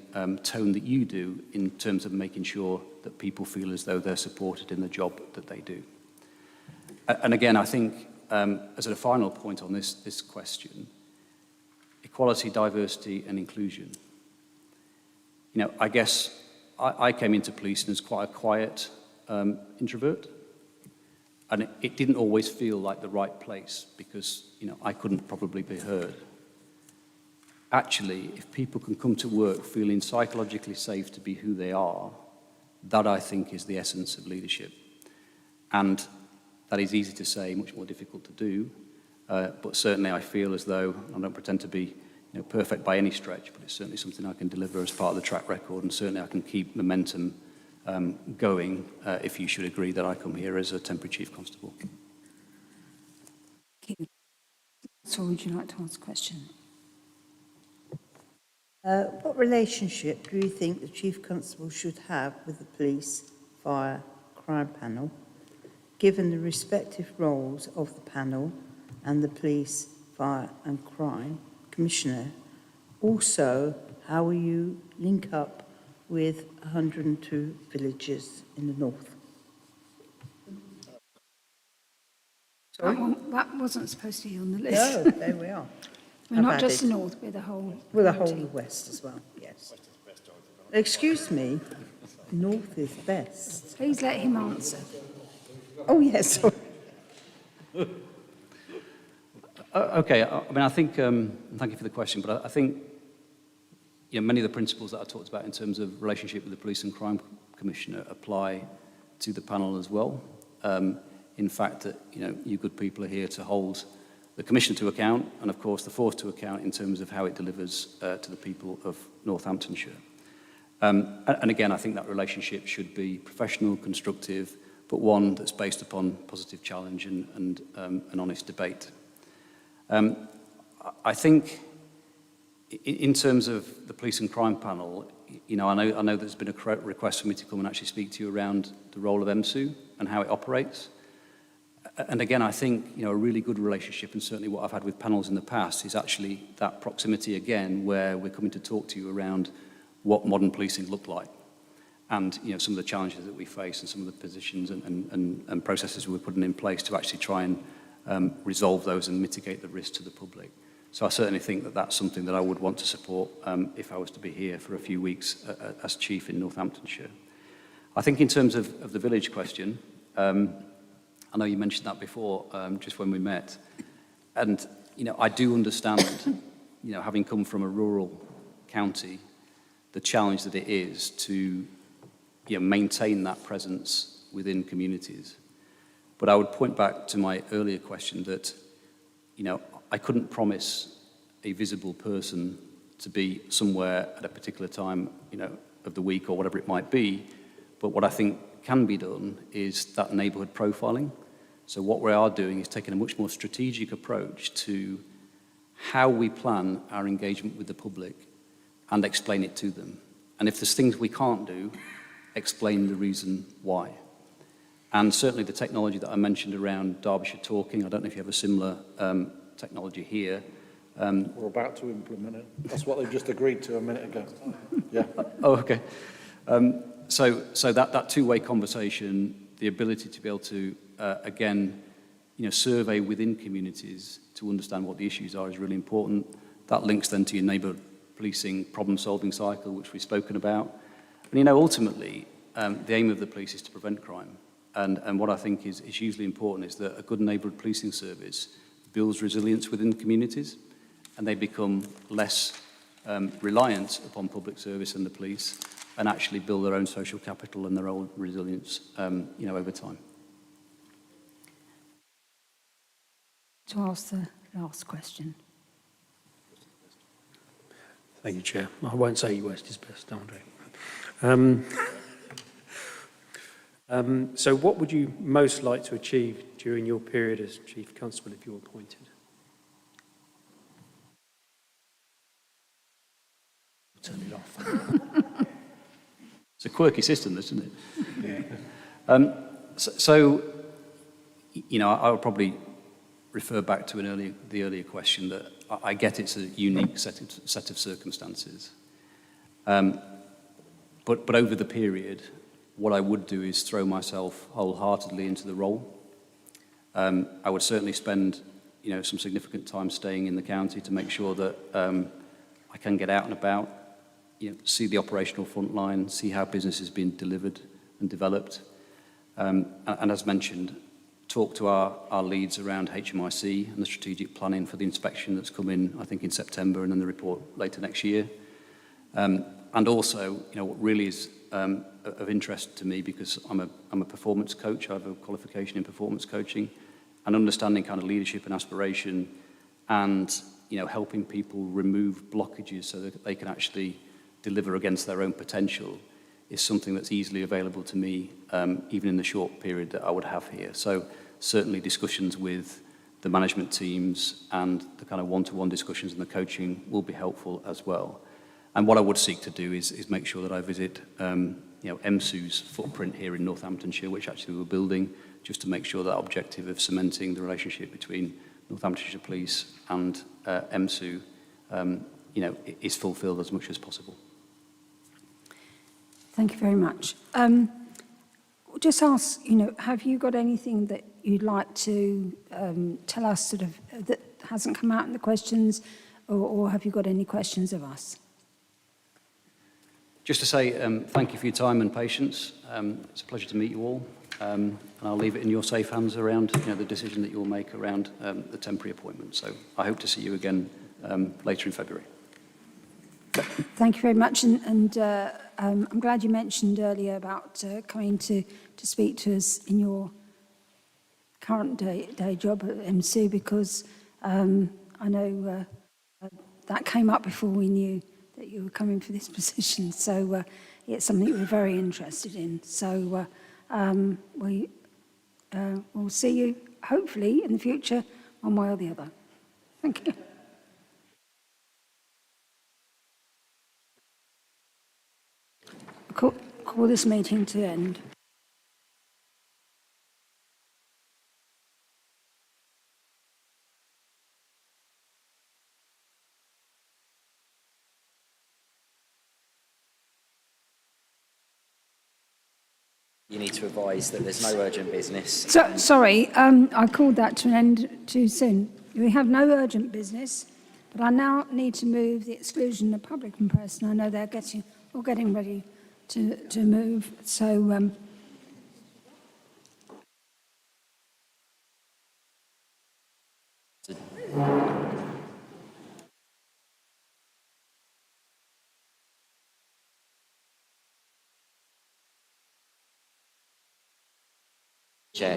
tone that you do in terms of making sure that people feel as though they're supported in the job that they do. And again, I think, as a final point on this question, equality, diversity, and inclusion. I guess I came into policing as quite a quiet introvert, and it didn't always feel like the right place because, I couldn't probably be heard. Actually, if people can come to work feeling psychologically safe to be who they are, That, I think, is the essence of leadership. And that is easy to say, much more difficult to do. But certainly I feel as though, I don't pretend to be perfect by any stretch, but it's certainly something I can deliver as part of the track record, and certainly I can keep momentum going if you should agree that I come here as a temporary Chief Constable. Thank you. So would you like to ask a question? What relationship do you think the Chief Constable should have with the police, fire, crime panel, given the respective roles of the panel and the police, fire and crime commissioner? Also, how will you link up with 102 villages in the north? Sorry? That wasn't supposed to be on the list. No, there we are. We're not just the north, we're the whole. Well, the whole of the west as well, yes. Excuse me, north is best. Please let him answer. Oh, yes, sorry. Okay, I mean, I think, thank you for the question, but I think many of the principles that I talked about in terms of relationship with the Police and Crime Commissioner apply to the panel as well. In fact, that you good people are here to hold the Commissioner to account, and of course the force to account in terms of how it delivers to the people of Northamptonshire. And again, I think that relationship should be professional, constructive, but one that's based upon positive challenge and an honest debate. I think in terms of the Police and Crime Panel, I know there's been a request for me to come and actually speak to you around the role of MSU and how it operates. And again, I think a really good relationship, and certainly what I've had with panels in the past, is actually that proximity again, where we're coming to talk to you around what modern policing look like, and some of the challenges that we face, and some of the positions and processes we're putting in place to actually try and resolve those and mitigate the risk to the public. So I certainly think that that's something that I would want to support if I was to be here for a few weeks as Chief in Northamptonshire. I think in terms of the village question, I know you mentioned that before, just when we met. And, I do understand, having come from a rural county, the challenge that it is to maintain that presence within communities. But I would point back to my earlier question that, I couldn't promise a visible person to be somewhere at a particular time, of the week or whatever it might be. But what I think can be done is that neighbourhood profiling. So what we are doing is taking a much more strategic approach to how we plan our engagement with the public and explain it to them. And if there's things we can't do, explain the reason why. And certainly the technology that I mentioned around Derbyshire Talking, I don't know if you have a similar technology here. We're about to implement it. That's what they've just agreed to a minute ago. Yeah. Oh, okay. So that two-way conversation, the ability to be able to, again, survey within communities to understand what the issues are is really important. That links then to your neighbourhood policing problem-solving cycle, which we've spoken about. And, ultimately, the aim of the police is to prevent crime. And what I think is hugely important is that a good neighbourhood policing service builds resilience within communities, and they become less reliant upon public service and the police, and actually build their own social capital and their own resilience, over time. To ask the last question. Thank you, Chair. I won't say West is best, Andre. So what would you most like to achieve during your period as Chief Constable if you're appointed? Turn it off. It's a quirky system, isn't it? Yeah. I would probably refer back to the earlier question that I get it's a unique set of circumstances. But over the period, what I would do is throw myself wholeheartedly into the role. I would certainly spend, some significant time staying in the county to make sure that I can get out and about, see the operational front line, see how business is being delivered and developed. And as mentioned, talk to our leads around HMIC and the strategic planning for the inspection that's coming, I think, in September, and then the report later next year. And also, what really is of interest to me because I'm a performance coach. I have a qualification in performance coaching, and understanding kind of leadership and aspiration, and helping people remove blockages so that they can actually deliver against their own potential is something that's easily available to me, even in the short period that I would have here. So certainly discussions with the management teams and the kind of one-to-one discussions and the coaching will be helpful as well. And what I would seek to do is make sure that I visit MSU's footprint here in Northamptonshire, which actually we're building, just to make sure that objective of cementing the relationship between Northamptonshire Police and MSU is fulfilled as much as possible. Thank you very much. Just ask, have you got anything that you'd like to tell us sort of that hasn't come out in the questions, or have you got any questions of us? Just to say thank you for your time and patience. It's a pleasure to meet you all. And I'll leave it in your safe hands around the decision that you'll make around the temporary appointment. So I hope to see you again later in February. Thank you very much. And I'm glad you mentioned earlier about coming to speak to us in your current day job at MSU, because I know that came up before we knew that you were coming for this position. So it's something we're very interested in. So we'll see you hopefully in the future, one way or the other. Thank you. Call this meeting to end. You need to advise that there's no urgent business. Sorry, I called that to an end too soon. We have no urgent business, but I now need to move the exclusion of public and press, and I know they're getting ready to move. So Chair,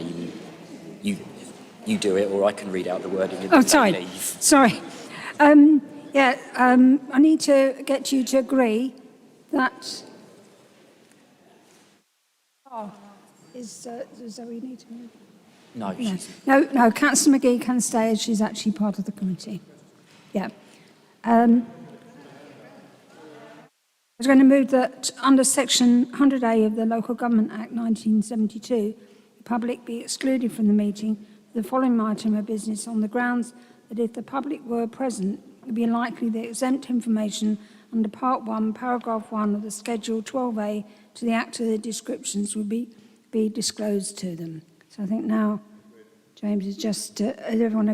you do it, or I can read out the wording. oh, sorry. I need to get you to agree that. Is Zoe need to move? No. Councillor McGee can stay as she's actually part of the committee. Yeah. I was going to move that under Section 100A of the Local Government Act 1972, the public be excluded from the meeting for the following item of business on the grounds that if the public were present, it would be likely that exempt information under Part 1, Paragraph 1 of the Schedule 12A to the Act of the descriptions would be disclosed to them. So I think now, James, is just, everyone